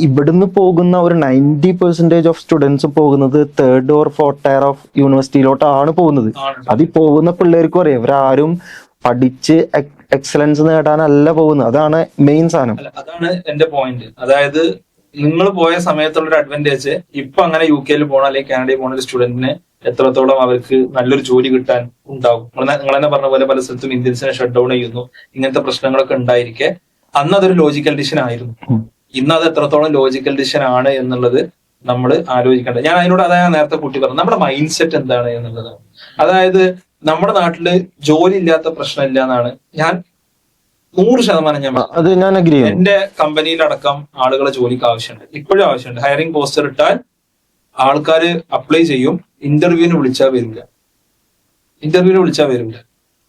ഇവിടുന്ന് പോകുന്ന ഒരു 90% ഓഫ് സ്റ്റുഡൻസ് പോകുന്നത് 3rd or 4th tyre of യൂണിവേഴ്സിറ്റിയിലോട്ടാണ് പോകുന്നത്. അതിൽ പോകുന്ന പിള്ളേർക്കും അറിയാം, ഇവരാരും പഠിച്ച് എക്സലൻസ് നേടാനല്ല പോകുന്നത്. അതാണ് മെയിൻ സാധനം. അതാണ് എന്റെ പോയിന്റ്. അതായത് നിങ്ങൾ പോയ സമയത്തുള്ള ഒരു അഡ്വാൻറ്റേജ് ഇപ്പൊ അങ്ങനെ UK പോകണം അല്ലെങ്കിൽ കാനഡയിൽ പോകുന്ന ഒരു സ്റ്റുഡന്റിന് എത്രത്തോളം അവർക്ക് നല്ലൊരു ജോലി കിട്ടാൻ ഉണ്ടാവും. നിങ്ങൾ തന്നെ പറഞ്ഞ പോലെ പല സ്ഥലത്തും ഇന്ത്യൻസിനെ ഷട്ട് ഡൗൺ ചെയ്യുന്നു, ഇങ്ങനത്തെ പ്രശ്നങ്ങളൊക്കെ ഉണ്ടായിരിക്കെ അന്ന് അതൊരു ലോജിക്കൽ ഡിസിഷൻ ആയിരുന്നു. ഇന്ന് അത് എത്രത്തോളം ലോജിക്കൽ ഡിസിഷൻ ആണ് എന്നുള്ളത് നമ്മൾ ആലോചിക്കേണ്ടത്. ഞാൻ അതിനോട് അതായത് നേരത്തെ കൂട്ടി പറഞ്ഞു, നമ്മുടെ മൈൻഡ് സെറ്റ് എന്താണ് എന്നുള്ളതാണ്. അതായത് നമ്മുടെ നാട്ടില് ജോലി ഇല്ലാത്ത പ്രശ്നമില്ല എന്നാണ് ഞാൻ 100% ഞാൻ അഗ്രി ചെയ്യും. എന്റെ കമ്പനിയിലടക്കം ആളുകളെ ജോലിക്ക് ആവശ്യമുണ്ട്, ഇപ്പോഴും ആവശ്യമുണ്ട്. ഹയറിംഗ് പോസ്റ്റർ ഇട്ടാൽ ആൾക്കാർ അപ്ലൈ ചെയ്യും, ഇന്റർവ്യൂവിന് വിളിച്ചാൽ വരില്ല.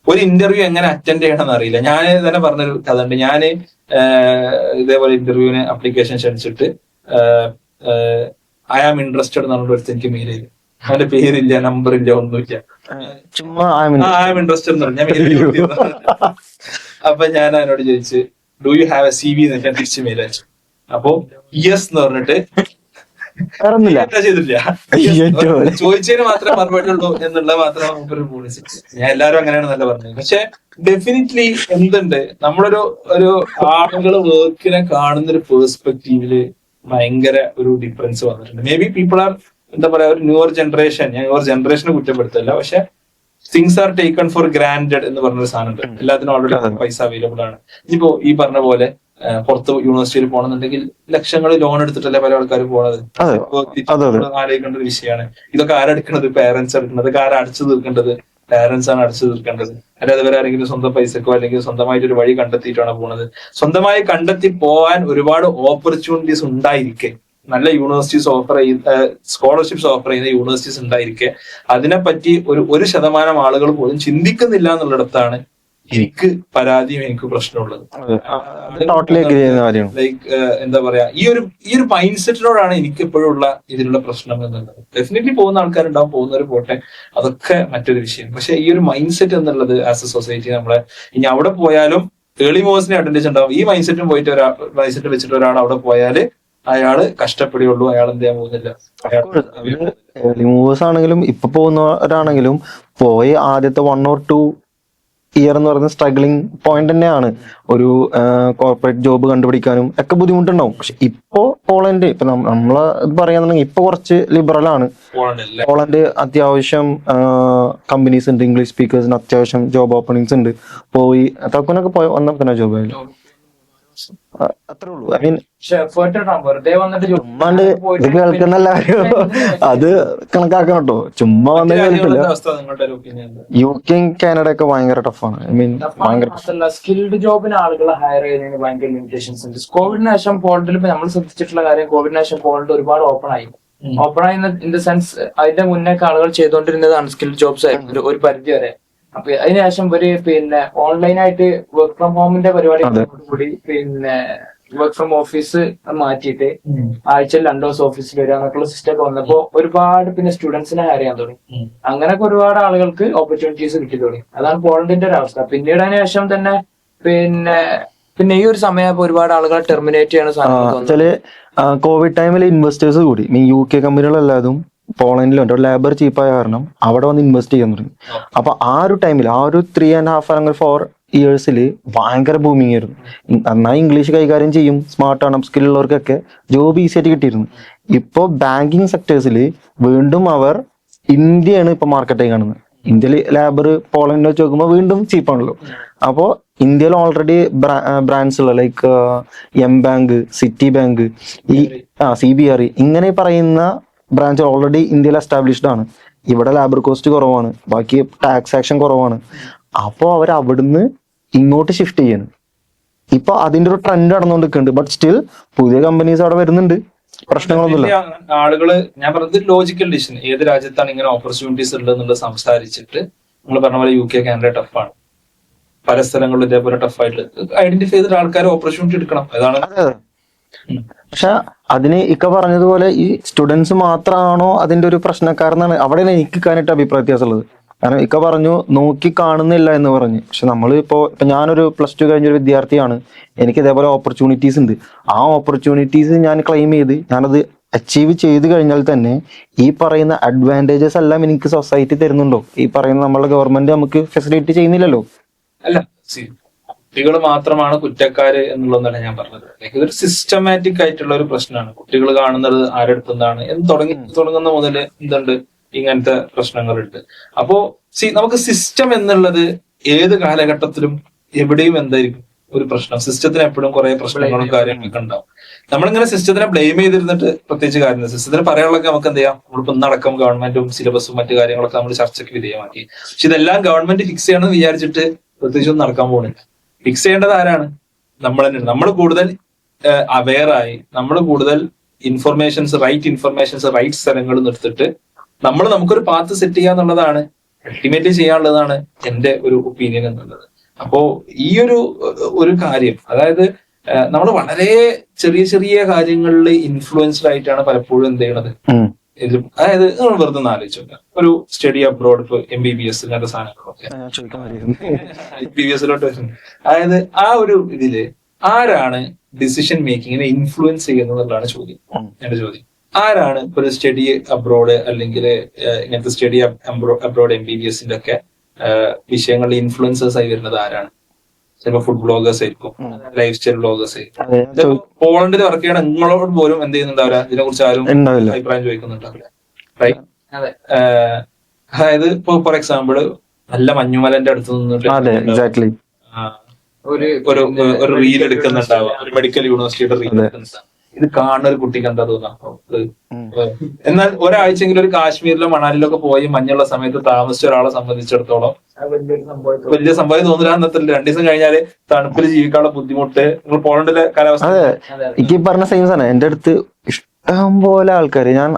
ഒരു ഇന്റർവ്യൂ എങ്ങനെ അറ്റൻഡ് ചെയ്യണമെന്ന് അറിയില്ല. ഞാൻ തന്നെ പറഞ്ഞൊരു കഥ ഉണ്ട്. ഞാൻ ഇതേപോലെ ഇന്റർവ്യൂവിന് അപ്ലിക്കേഷൻ ക്ഷണിച്ചിട്ട് ഐ ആം ഇൻട്രസ്റ്റഡ് എന്ന് പറഞ്ഞിട്ട് എനിക്ക് മെയിൽ ചെയ്തു. അവന്റെ പേരില്ല, നമ്പറില്ല, ഒന്നുമില്ല. ഐ ആം ഇൻട്രസ്റ്റഡ് എന്ന് പറഞ്ഞു. അപ്പൊ ഞാൻ അവനോട് ചോദിച്ചു do you have A CV എന്ന് ഞാൻ തിരിച്ച് മെയിൽ അയച്ചു. അപ്പൊ യെസ് എന്ന് പറഞ്ഞിട്ട് വേറൊന്നുമില്ല. ചെയ്തിട്ടില്ല. ഏറ്റവും ചോദിച്ചതിന് മാത്രമേ മറുപടി ഉള്ളൂ എന്നുള്ള മാത്രമേ നമുക്കൊരു പോളിസി. ഞാൻ എല്ലാവരും അങ്ങനെയാണെന്നല്ല പറഞ്ഞത്. പക്ഷെ ഡെഫിനറ്റ്ലി എന്തുണ്ട്, ഒരു ആളുകൾ വർക്കിനെ കാണുന്ന ഒരു പേഴ്സ്പെക്റ്റീവില് ഭയങ്കര ഒരു ഡിഫറൻസ് വന്നിട്ടുണ്ട്. മേ ബി പീപ്പിൾ ആർ എന്താ പറയാ, ഒരു ന്യൂവർ ജനറേഷൻ, ഞാൻ ന്യൂവർ ജനറേഷനെ കുറ്റപ്പെടുത്തില്ല, പക്ഷെ things are taken four granted എന്ന് പറഞ്ഞൊരു സാധനം ഉണ്ട്. എല്ലാത്തിനും ഓൾറെഡി പൈസ അവൈലബിൾ ആണ്. ഇനിയിപ്പോ ഈ പറഞ്ഞ പോലെ പുറത്ത് യൂണിവേഴ്സിറ്റിയിൽ പോകണമെന്നുണ്ടെങ്കിൽ ലക്ഷങ്ങൾ ലോൺ എടുത്തിട്ടല്ലേ പല ആൾക്കാരും പോണത്. ആലോചിക്കേണ്ട ഒരു വിഷയമാണ്. ഇതൊക്കെ ആരെടുക്കണത്? പേരൻസ് എടുക്കുന്നത്. ഇതൊക്കെ ആരാ അടച്ചു തീർക്കേണ്ടത്? പേരൻസ് ആണ് അടച്ചു തീർക്കേണ്ടത്. അല്ലാതെ വേറെ ആരെങ്കിലും സ്വന്തം പൈസക്കോ അല്ലെങ്കിൽ സ്വന്തമായിട്ട് ഒരു വഴി കണ്ടെത്തിയിട്ടാണ് പോണത്. സ്വന്തമായി കണ്ടെത്തി പോകാൻ ഒരുപാട് ഓപ്പർച്യൂണിറ്റീസ് ഉണ്ടായിരിക്കെ, നല്ല യൂണിവേഴ്സിറ്റീസ് ഓഫർ ചെയ്യുന്ന സ്കോളർഷിപ്സ് ഓഫർ ചെയ്യുന്ന യൂണിവേഴ്സിറ്റീസ് ഉണ്ടായിരിക്കെ അതിനെപ്പറ്റി ഒരു ശതമാനം ആളുകൾ പോലും ചിന്തിക്കുന്നില്ല എന്നുള്ളിടത്താണ് എനിക്ക് പരാതിയും എനിക്ക് പ്രശ്നമുള്ളത്. ലൈക്ക് എന്താ പറയാ, ഈ ഒരു മൈൻഡ് സെറ്റിനോടാണ് എനിക്ക് എപ്പോഴുള്ള ഇതിലുള്ള പ്രശ്നം എന്നുള്ളത്. ഡെഫിനറ്റ്ലി പോകുന്ന ആൾക്കാരുണ്ടാവും, പോകുന്നവർ പോട്ടെ, അതൊക്കെ മറ്റൊരു വിഷയം. പക്ഷെ ഈ ഒരു മൈൻഡ് സെറ്റ് എന്നുള്ളത് ആസ് എ സൊസൈറ്റി നമ്മളെ, ഇനി അവിടെ പോയാലും ഏർലി മൂവേഴ്സിനെ അഡ്വാൻറ്റേജ് ഉണ്ടാവും. ഈ മൈൻഡ് സെറ്റും പോയിട്ട് മൈൻഡ് സെറ്റ് വെച്ചിട്ട് ഒരാൾ അവിടെ പോയാല് അയാള് കഷ്ടപ്പെടുകയുള്ളൂ. അയാൾ എന്ത് ചെയ്യാൻ പോകുന്നില്ല. ഏർലി മൂവേഴ്സ് ആണെങ്കിലും ഇപ്പൊ പോകുന്നവരാണെങ്കിലും പോയ ആദ്യത്തെ 1 or 2 ഇയർ എന്ന് പറയുന്നത് സ്ട്രഗ്ലിംഗ് പോയിന്റ് തന്നെയാണ്. ഒരു കോർപ്പറേറ്റ് ജോബ് കണ്ടുപിടിക്കാനും ഒക്കെ ബുദ്ധിമുട്ടുണ്ടാവും. പക്ഷെ ഇപ്പോ പോളണ്ട്, ഇപ്പൊ നമ്മള് പറയാന്നുണ്ടെങ്കിൽ ഇപ്പൊ കുറച്ച് ലിബറൽ ആണ്. പോളണ്ട് അത്യാവശ്യം കമ്പനീസ് ഉണ്ട്, ഇംഗ്ലീഷ് സ്പീക്കേഴ്സിന് അത്യാവശ്യം ജോബ് ഓപ്പണിങ്സ് ഉണ്ട്. പോയി തക്കുനൊക്കെ പോയി വന്നപ്പോ ജോബ് ആയാലും അത്രേ ഉള്ളൂ. ഐ മീൻ ചുമ്മാണ്ട് ഇത് കേൾക്കുന്നല്ലാരും അത് കണക്കാക്കണം കേട്ടോ. ചുമ്മാ വന്ന് കേൾക്കില്ല. UK കാനഡ ഒക്കെ ഭയങ്കര ടഫാണ്. ഐ മീൻ ഭയങ്കര സ്കിൽഡ് ജോബിന് ആളുകളെ ഹയർ ചെയ്യുന്നതിന് ഭയങ്കര ലിമിറ്റേഷൻസ് ഉണ്ട്. കോവിഡിന് ശേഷം പോളണ്ടിൽ ഇപ്പൊ നമ്മൾ ശ്രദ്ധിച്ചിട്ടുള്ള കാര്യം, കോവിഡിന് ശേഷം പോളണ്ട് ഒരുപാട് ഓപ്പൺ ആയി. ഓപ്പൺ ആയി ഇൻ ദ സെൻസ് അതിന്റെ മുന്നേക്ക് ആളുകൾ ചെയ്തുകൊണ്ടിരുന്നത് അൺസ്കിൽഡ് ജോബ്സ് ആയിരുന്നു ഒരു പരിധി വരെ. അപ്പൊ അതിനുശേഷം ഒരു ഓൺലൈനായിട്ട് വർക്ക് ഫ്രം ഹോമിന്റെ പരിപാടി കൂടി വർക്ക് ഫ്രം ഓഫീസ് മാറ്റിയിട്ട് ആഴ്ചയിൽ 2 ദിവസം ഓഫീസിൽ വരിക എന്നൊക്കെയുള്ള സിസ്റ്റം ഒക്കെ വന്നപ്പോ ഒരുപാട് സ്റ്റുഡൻസിനെ ഹയർ ചെയ്യാൻ തുടങ്ങി. അങ്ങനെയൊക്കെ ഒരുപാട് ആളുകൾക്ക് ഓപ്പർച്യൂണിറ്റീസ് കിട്ടി തുടങ്ങി. അതാണ് പോളണ്ടിന്റെ ഒരു അവസ്ഥ. പിന്നീട് അതിന് ശേഷം തന്നെ പിന്നെ ഈ ഒരു സമയം ഒരുപാട് ആളുകളെ ടെർമിനേറ്റ് ചെയ്യണ സാധനം. കോവിഡ് ടൈമിൽ ഇൻവെസ്റ്റേഴ്സ് കൂടി, UK കമ്പനികളെല്ലാതും പോളണ്ടിലുണ്ട്. ലേബർ ചീപ്പായ കാരണം അവിടെ വന്ന് ഇൻവെസ്റ്റ് ചെയ്യാൻ തുടങ്ങി. അപ്പൊ ആ ഒരു ടൈമിൽ, ആ ഒരു 3.5 അല്ലെങ്കിൽ 4 ഇയേഴ്സിൽ ഭയങ്കര ബൂമിങ് ആയിരുന്നു. നന്നായി ഇംഗ്ലീഷ് കൈകാര്യം ചെയ്യും, സ്മാർട്ടാണ്, സ്കിൽ ഉള്ളവർക്കൊക്കെ ജോബ് ഈസി ആയിട്ട് കിട്ടിയിരുന്നു. ഇപ്പോ ബാങ്കിങ് സെക്ടേഴ്സിൽ വീണ്ടും അവർ ഇന്ത്യയാണ് ഇപ്പൊ മാർക്കറ്റായി കാണുന്നത്. ഇന്ത്യയിൽ ലേബർ പോളണ്ടിൽ വെച്ച് നോക്കുമ്പോൾ വീണ്ടും ചീപ്പാണല്ലോ. അപ്പോൾ ഇന്ത്യയിൽ ഓൾറെഡി ബ്രാൻഡ്സ് ഉള്ള like M bank, city bank, ഈ CBRE ഇങ്ങനെ പറയുന്ന ബ്രാഞ്ച് ഓൾറെഡി ഇന്ത്യയിൽ എസ്റ്റാബ്ലിഷ്ഡ് ആണ്. ഇവിടെ ലേബർ കോസ്റ്റ് കുറവാണ്, ബാക്കി ടാക്സ് ആക്ഷൻ കുറവാണ്. അപ്പോൾ അവർ അവിടുന്ന് ഇങ്ങോട്ട് ഷിഫ്റ്റ് ചെയ്യാണ്. ഇപ്പൊ അതിന്റെ ഒരു ട്രെൻഡ് നടന്നുകൊണ്ടിരിക്കുന്നുണ്ട്. ബട്ട് സ്റ്റിൽ പുതിയ കമ്പനീസ് അവിടെ വരുന്നുണ്ട്, പ്രശ്നങ്ങളൊന്നുമില്ല. ആളുകള്, ഞാൻ പറഞ്ഞത് ലോജിക്കൽ ഡിസിഷൻ, ഏത് രാജ്യത്താണ് ഇങ്ങനെ ഓപ്പർച്യൂണിറ്റീസ് ഉള്ളതെന്നുള്ളത് സംസാരിച്ചിട്ട് നിങ്ങൾ പറഞ്ഞ പോലെ UK കാനഡ ടഫാണ്, പല സ്ഥലങ്ങളിലും ഇതേപോലെ ടഫായിട്ട് ഐഡന്റിഫൈ ചെയ്തിട്ട് ആൾക്കാർ ഓപ്പർച്യൂണിറ്റി എടുക്കണം. അതാണ്. പക്ഷെ അതിന് ഇക്ക പറഞ്ഞതുപോലെ ഈ സ്റ്റുഡൻസ് മാത്രമാണോ അതിന്റെ ഒരു പ്രശ്നക്കാരെന്നാണ് അവിടെയാണ് എനിക്ക് കാനായിട്ട് അഭിപ്രായ വ്യത്യാസമുള്ളത്. കാരണം ഇക്ക പറഞ്ഞു നോക്കി കാണുന്നില്ല എന്ന് പറഞ്ഞു. പക്ഷെ ഇപ്പൊ ഞാനൊരു +2 കഴിഞ്ഞൊരു വിദ്യാർത്ഥിയാണ്. എനിക്ക് ഇതേപോലെ ഓപ്പർച്യൂണിറ്റീസ് ഉണ്ട്. ആ ഓപ്പർച്യൂണിറ്റീസ് ഞാൻ ക്ലെയിം ചെയ്ത് ഞാനത് അച്ചീവ് ചെയ്ത് കഴിഞ്ഞാൽ തന്നെ ഈ പറയുന്ന അഡ്വാൻറ്റേജസ് എല്ലാം എനിക്ക് സൊസൈറ്റി തരുന്നുണ്ടോ? ഈ പറയുന്ന നമ്മളെ ഗവൺമെന്റ് നമുക്ക് ഫെസിലിറ്റി ചെയ്യുന്നില്ലല്ലോ. അല്ല, കുട്ടികൾ മാത്രമാണ് കുറ്റക്കാര് എന്നുള്ളതാണ് ഞാൻ പറഞ്ഞത്. ഇതൊരു സിസ്റ്റമാറ്റിക് ആയിട്ടുള്ള ഒരു പ്രശ്നമാണ്. കുട്ടികൾ കാണുന്നത് ആരെടുത്തുനിന്നാണ് എന്ന് തുടങ്ങുന്ന മുതൽ എന്തുണ്ട്, ഇങ്ങനത്തെ പ്രശ്നങ്ങളുണ്ട്. അപ്പോ നമുക്ക് സിസ്റ്റം എന്നുള്ളത് ഏത് കാലഘട്ടത്തിലും എവിടെയും എന്തായിരിക്കും ഒരു പ്രശ്നം. സിസ്റ്റത്തിന് എപ്പോഴും കുറെ പ്രശ്നങ്ങളും കാര്യങ്ങളൊക്കെ ഉണ്ടാവും. നമ്മളിങ്ങനെ സിസ്റ്റത്തിനെ ബ്ലെയിം ചെയ്തിരുന്നിട്ട് പ്രത്യേകിച്ച് കാര്യമില്ല. സിസ്റ്റത്തിന് പറയാനുള്ളതൊക്കെ നമുക്ക് എന്ത് ചെയ്യാം, നമ്മളിപ്പോ ഇന്നടക്കം ഗവൺമെന്റും സിലബസും മറ്റു കാര്യങ്ങളൊക്കെ നമ്മൾ ചർച്ചയ്ക്ക് വിധേയമാക്കി. പക്ഷെ ഇതെല്ലാം ഗവൺമെന്റ് ഫിക്സ് ചെയ്യണമെന്ന് വിചാരിച്ചിട്ട് പ്രത്യേകിച്ചൊന്നും നടക്കാൻ പോകുന്നില്ല. ഫിക്സ് ചെയ്യേണ്ടത് ആരാണ്? നമ്മൾ തന്നെയാണ്. നമ്മൾ കൂടുതൽ അവെയറായി, നമ്മൾ കൂടുതൽ റൈറ്റ് ഇൻഫർമേഷൻസ് റൈറ്റ് സ്ഥലങ്ങളിൽ നിർത്തിട്ട് നമുക്കൊരു പാത്ത് സെറ്റ് ചെയ്യാന്നുള്ളതാണ് അൾട്ടിമേറ്റ്ലി ചെയ്യാനുള്ളതാണ് എന്റെ ഒരു ഒപ്പീനിയൻ എന്നുള്ളത്. അപ്പോ ഈ ഒരു കാര്യം, അതായത് നമ്മൾ വളരെ ചെറിയ ചെറിയ കാര്യങ്ങളിൽ ഇൻഫ്ലുവൻസ്ഡ് ആയിട്ടാണ് പലപ്പോഴും എന്ത് ചെയ്യണത്. അതായത് നമ്മൾ വെറുതെ ഒന്ന് ആലോചിച്ചോക്കാം, ഒരു സ്റ്റഡി അബ്രോഡ്, ഇപ്പൊ MBBS ഇങ്ങനത്തെ സാധനങ്ങളൊക്കെ MBBSലോട്ട് വരുന്നത്. അതായത് ആ ഒരു ഇതില് ആരാണ് ഡിസിഷൻ മേക്കിങ്ങിനെ ഇൻഫ്ലുവൻസ് ചെയ്യുന്നത് എന്നുള്ളതാണ് ചോദ്യം, എന്റെ ചോദ്യം. ആരാണ് ഇപ്പൊ ഒരു സ്റ്റഡി അബ്രോഡ് അല്ലെങ്കിൽ ഇങ്ങനത്തെ സ്റ്റഡി അബ്രോഡ് MBBSന്റെ ഒക്കെ വിഷയങ്ങളിൽ ഇൻഫ്ലുവൻസേഴ്സ് ആയി വരുന്നത് ആരാണ്? ചിലപ്പോൾ ഫുഡ് ബ്ലോഗേഴ്സ് ആയിരിക്കും, ലൈഫ് സ്റ്റൈൽ ബ്ലോഗേഴ്സ് ആയിരിക്കും. പോളണ്ടിൽ വർക്ക് ചെയ്യണം നിങ്ങളോട് പോലും എന്ത് ചെയ്യുന്നുണ്ടാവില്ല, ഇതിനെ കുറിച്ച് ആരും അഭിപ്രായം ചോദിക്കുന്നുണ്ടാവില്ല. റൈറ്റ്? അതായത് ഇപ്പൊ ഫോർ എക്സാമ്പിൾ നല്ല മഞ്ഞുമലന്റെ അടുത്ത് നിന്നിട്ട് ഒരു റീൽ എടുക്കുന്നുണ്ടാവുക, ഒരു മെഡിക്കൽ യൂണിവേഴ്സിറ്റിയുടെ റീൽ എടുക്കുന്നുണ്ടാവും. ഇത് കാണുന്ന ഒരു കുട്ടിക്ക് എന്താ തോന്നാം? എന്നാൽ ഒരാഴ്ചയെങ്കിലും ഒരു കാശ്മീരിലോ മണാലിലോ ഒക്കെ പോയി മഞ്ഞുള്ള സമയത്ത് താമസിച്ച ഒരാളെ സംബന്ധിച്ചിടത്തോളം വലിയ സംഭവം തോന്നില്ല. എന്നത്തില്ല 2 ദിവസം കഴിഞ്ഞാല് തണുപ്പിൽ ജീവിക്കാനുള്ള ബുദ്ധിമുട്ട്. നിങ്ങൾ പോളണ്ടിലെ കാലാവസ്ഥ എനിക്ക് പറഞ്ഞ സെയിം സാധനം. എന്റെ അടുത്ത് ഇഷ്ടം പോലെ ആൾക്കാർ, ഞാൻ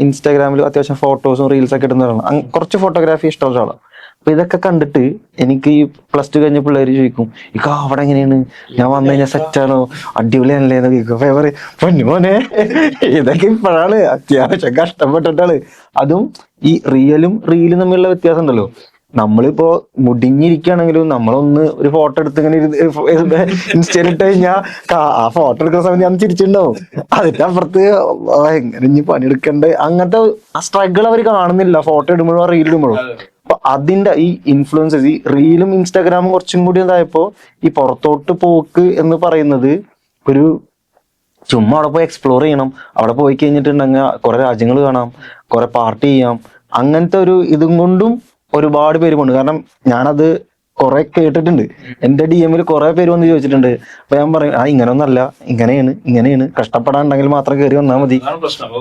ഇൻസ്റ്റാഗ്രാമിൽ അത്യാവശ്യം ഫോട്ടോസും റീൽസ് ഒക്കെ ഇടുന്നതാണ്, കുറച്ച് ഫോട്ടോഗ്രാഫി ഇഷ്ടമുള്ള ആളാണ്. അപ്പൊ ഇതൊക്കെ കണ്ടിട്ട് എനിക്ക് ഈ +2 കഴിഞ്ഞ പിള്ളേര് ചോദിക്കും, ഇക്ക അവിടെ എങ്ങനെയാണ്, ഞാൻ വന്നു കഴിഞ്ഞാൽ സെറ്റാണോ, അടിപൊളിയാണല്ലേ എന്ന് ചോദിക്കും. അപ്പൊ ഞാൻ പറയും, പൊന്നുമോനെ ഇതൊക്കെ ഇപ്പോഴാണ് അത്യാവശ്യം കഷ്ടപ്പെട്ടിട്ടാണ്. അതും ഈ റിയലും റീലും തമ്മിലുള്ള വ്യത്യാസം ഉണ്ടല്ലോ. നമ്മളിപ്പോ മുടിഞ്ഞിരിക്കുകയാണെങ്കിലും നമ്മളൊന്ന് ഒരു ഫോട്ടോ എടുത്ത് ഇങ്ങനെ ഇൻസ്റ്റയിലിട്ട് കഴിഞ്ഞാൽ ആ ഫോട്ടോ എടുക്കുന്ന സമയത്ത് ഞാൻ ചിരിച്ചിട്ടുണ്ടാവും. അതിന്റെ അപ്പുറത്ത് എങ്ങനെ ഇനി പണിയെടുക്കണ്ടേ, അങ്ങനത്തെ ആ സ്ട്രഗിൾ അവർ കാണുന്നില്ല ഫോട്ടോ ഇടുമ്പോഴും റീൽ ഇടുമ്പോഴും. അപ്പൊ അതിന്റെ ഈ ഇൻഫ്ലുവൻസസ്, ഈ റീലും ഇൻസ്റ്റാഗ്രാമും കുറച്ചും കൂടി ഇതായപ്പോ ഈ പുറത്തോട്ട് പോക്ക് എന്ന് പറയുന്നത് ഒരു ചുമ്മാ അവിടെ പോയി എക്സ്പ്ലോർ ചെയ്യണം, അവിടെ പോയി കഴിഞ്ഞിട്ടുണ്ടെങ്കിൽ കുറെ രാജ്യങ്ങൾ കാണാം, കുറെ പാർട്ടി ചെയ്യാം, അങ്ങനത്തെ ഒരു ഇതും കൊണ്ടും ഒരുപാട് പേര് കൊണ്ട്. കാരണം ഞാനത് കുറെ കേട്ടിട്ടുണ്ട്, എന്റെ DM-ൽ കുറെ പേര് വന്ന് ചോദിച്ചിട്ടുണ്ട്. അപ്പൊ ഞാൻ പറയും, ഇങ്ങനൊന്നല്ല, ഇങ്ങനെയാണ് കഷ്ടപ്പെടാണ്ടെങ്കിൽ മാത്രം കയറി വന്നാൽ മതി. പ്രശ്നം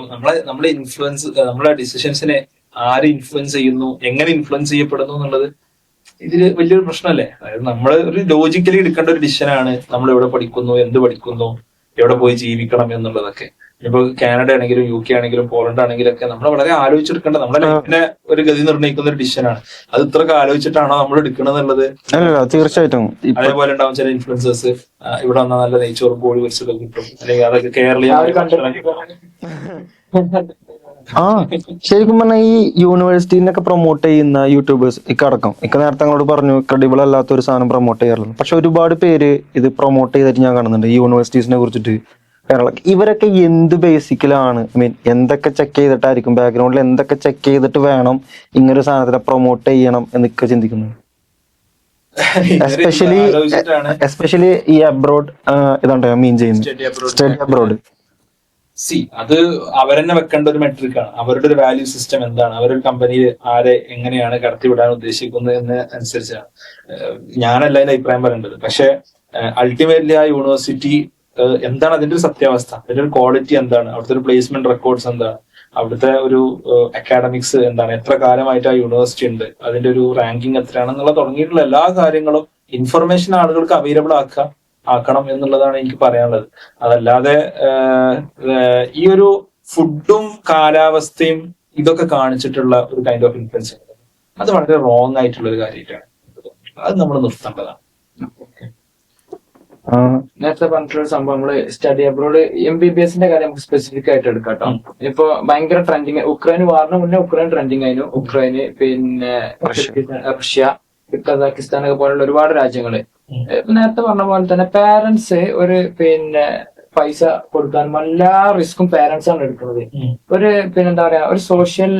നമ്മളെ ഇൻഫ്ലുവൻസ്, നമ്മളെ ഡിസിഷൻസിനെ ആര് ഇൻഫ്ലുവൻസ് ചെയ്യുന്നു, എങ്ങനെ ഇൻഫ്ലുവൻസ് ചെയ്യപ്പെടുന്നു എന്നുള്ളത് ഇതില് വലിയൊരു പ്രശ്നമല്ലേ? അതായത് നമ്മൾ ഒരു ലോജിക്കലി എടുക്കേണ്ട ഒരു ഡിസിഷനാണ് നമ്മൾ എവിടെ പഠിക്കുന്നു, എന്ത് പഠിക്കുന്നു, എവിടെ പോയി ജീവിക്കണം എന്നുള്ളതൊക്കെ. ഇപ്പൊ കാനഡ ആണെങ്കിലും UK ആണെങ്കിലും പോളണ്ട് ആണെങ്കിലും ഒക്കെ നമ്മൾ വളരെ ആലോചിച്ചെടുക്കേണ്ട, നമ്മുടെ ലൈഫിനെ ഒരു ഗതി നിർണ്ണയിക്കുന്ന ഒരു ഡിസിഷനാണ്. അത് ഇത്രയൊക്കെ ആലോചിച്ചിട്ടാണോ നമ്മൾ എടുക്കുന്നത് എന്നുള്ളത് തീർച്ചയായിട്ടും. അതേപോലെ ഉണ്ടാവും ചില ഇൻഫ്ലുവൻസേഴ്സ്, ഇവിടെ വന്നാൽ നല്ല നെയ്ച്ചോറും കോഴി പൊരിച്ചതൊക്കെ കിട്ടും, അല്ലെങ്കിൽ അതൊക്കെ കേരളീയ. ശരിക്കും പറഞ്ഞാൽ ഈ യൂണിവേഴ്സിറ്റിന്നൊക്കെ പ്രൊമോട്ട് ചെയ്യുന്ന യൂട്യൂബേഴ്സ് അടക്കം നേരത്തെ ഞങ്ങളോട് പറഞ്ഞു ക്രെഡിബിൾ അല്ലാത്ത ഒരു സാധനം പ്രൊമോട്ട് ചെയ്യാറുണ്ട്. പക്ഷെ ഒരുപാട് പേര് ഇത് പ്രൊമോട്ട് ചെയ്തിട്ട് ഞാൻ കാണുന്നുണ്ട്, ഈ യൂണിവേഴ്സിറ്റീസിനെ കുറിച്ചിട്ട്. ഇവരൊക്കെ എന്ത് ബേസിക്കലാണ്, എന്തൊക്കെ ചെക്ക് ചെയ്തിട്ടായിരിക്കും, ബാക്ക്ഗ്രൗണ്ടിൽ എന്തൊക്കെ ചെക്ക് ചെയ്തിട്ട് വേണം ഇങ്ങനൊരു സാധനത്തിനെ പ്രൊമോട്ട് ചെയ്യണം എന്നൊക്കെ ചിന്തിക്കുന്നത്? എസ്പെഷ്യലി ഈ അബ്രോഡ് ഇതാണ് മീൻ ചെയ്യുന്നത്, സ്റ്റഡി അബ്രോഡ്. അത് അവരെന്നെ വെക്കേണ്ട ഒരു മെട്രിക് ആണ്. അവരുടെ ഒരു വാല്യൂ സിസ്റ്റം എന്താണ്, അവരൊരു കമ്പനിയിൽ ആരെ എങ്ങനെയാണ് കടത്തിവിടാൻ ഉദ്ദേശിക്കുന്നത് എന്ന് അനുസരിച്ചാണ് ഞാനല്ല അതിന്റെ അഭിപ്രായം പറയേണ്ടത്. പക്ഷെ അൾട്ടിമേറ്റ്ലി ആ യൂണിവേഴ്സിറ്റി എന്താണ് അതിന്റെ ഒരു സത്യാവസ്ഥ, അതിന്റെ ഒരു ക്വാളിറ്റി എന്താണ്, അവിടുത്തെ ഒരു പ്ലേസ്മെന്റ് റെക്കോർഡ്സ് എന്താണ്, അവിടുത്തെ ഒരു അക്കാഡമിക്സ് എന്താണ്, എത്ര കാലമായിട്ട് ആ യൂണിവേഴ്സിറ്റി ഉണ്ട്, അതിന്റെ ഒരു റാങ്കിങ് എത്രയാണെന്നുള്ള തുടങ്ങിയിട്ടുള്ള എല്ലാ കാര്യങ്ങളും ഇൻഫർമേഷൻ ആളുകൾക്ക് അവൈലബിൾ ആക്കണം എന്നുള്ളതാണ് എനിക്ക് പറയാനുള്ളത്. അതല്ലാതെ ഈ ഒരു ഫുഡും കാലാവസ്ഥയും ഇതൊക്കെ കാണിച്ചിട്ടുള്ള ഒരു കൈൻഡ് ഓഫ് ഇൻഫ്ലുവൻസ് അത് വളരെ റോങ് ആയിട്ടുള്ള ഒരു കാര്യമായിട്ടാണ്. അത് നമ്മൾ നിർത്തേണ്ടതാണ്. നേരത്തെ പറഞ്ഞിട്ടുള്ള സംഭവം നമ്മള് സ്റ്റഡി അബ്രോഡ് MBBSന്റെ കാര്യം നമുക്ക് സ്പെസിഫിക് ആയിട്ട് എടുക്കാം കേട്ടോ. ഇപ്പൊ ഭയങ്കര ട്രെൻഡിങ്, ഉക്രൈൻ വാറിന് മുന്നേ ഉക്രൈൻ ട്രെൻഡിങ് ആയിരുന്നു. ഉക്രൈന്, പിന്നെ റഷ്യ, കസാക്കിസ്ഥാനൊക്കെ പോലുള്ള ഒരുപാട് രാജ്യങ്ങള്. നേരത്തെ പറഞ്ഞ പോലെ തന്നെ പാരന്റ്സ് ഒരു പൈസ കൊടുക്കാനും എല്ലാ റിസ്ക്കും പാരന്റ്സ് ആണ് എടുക്കുന്നത്. ഒരു എന്താ പറയാ, ഒരു സോഷ്യൽ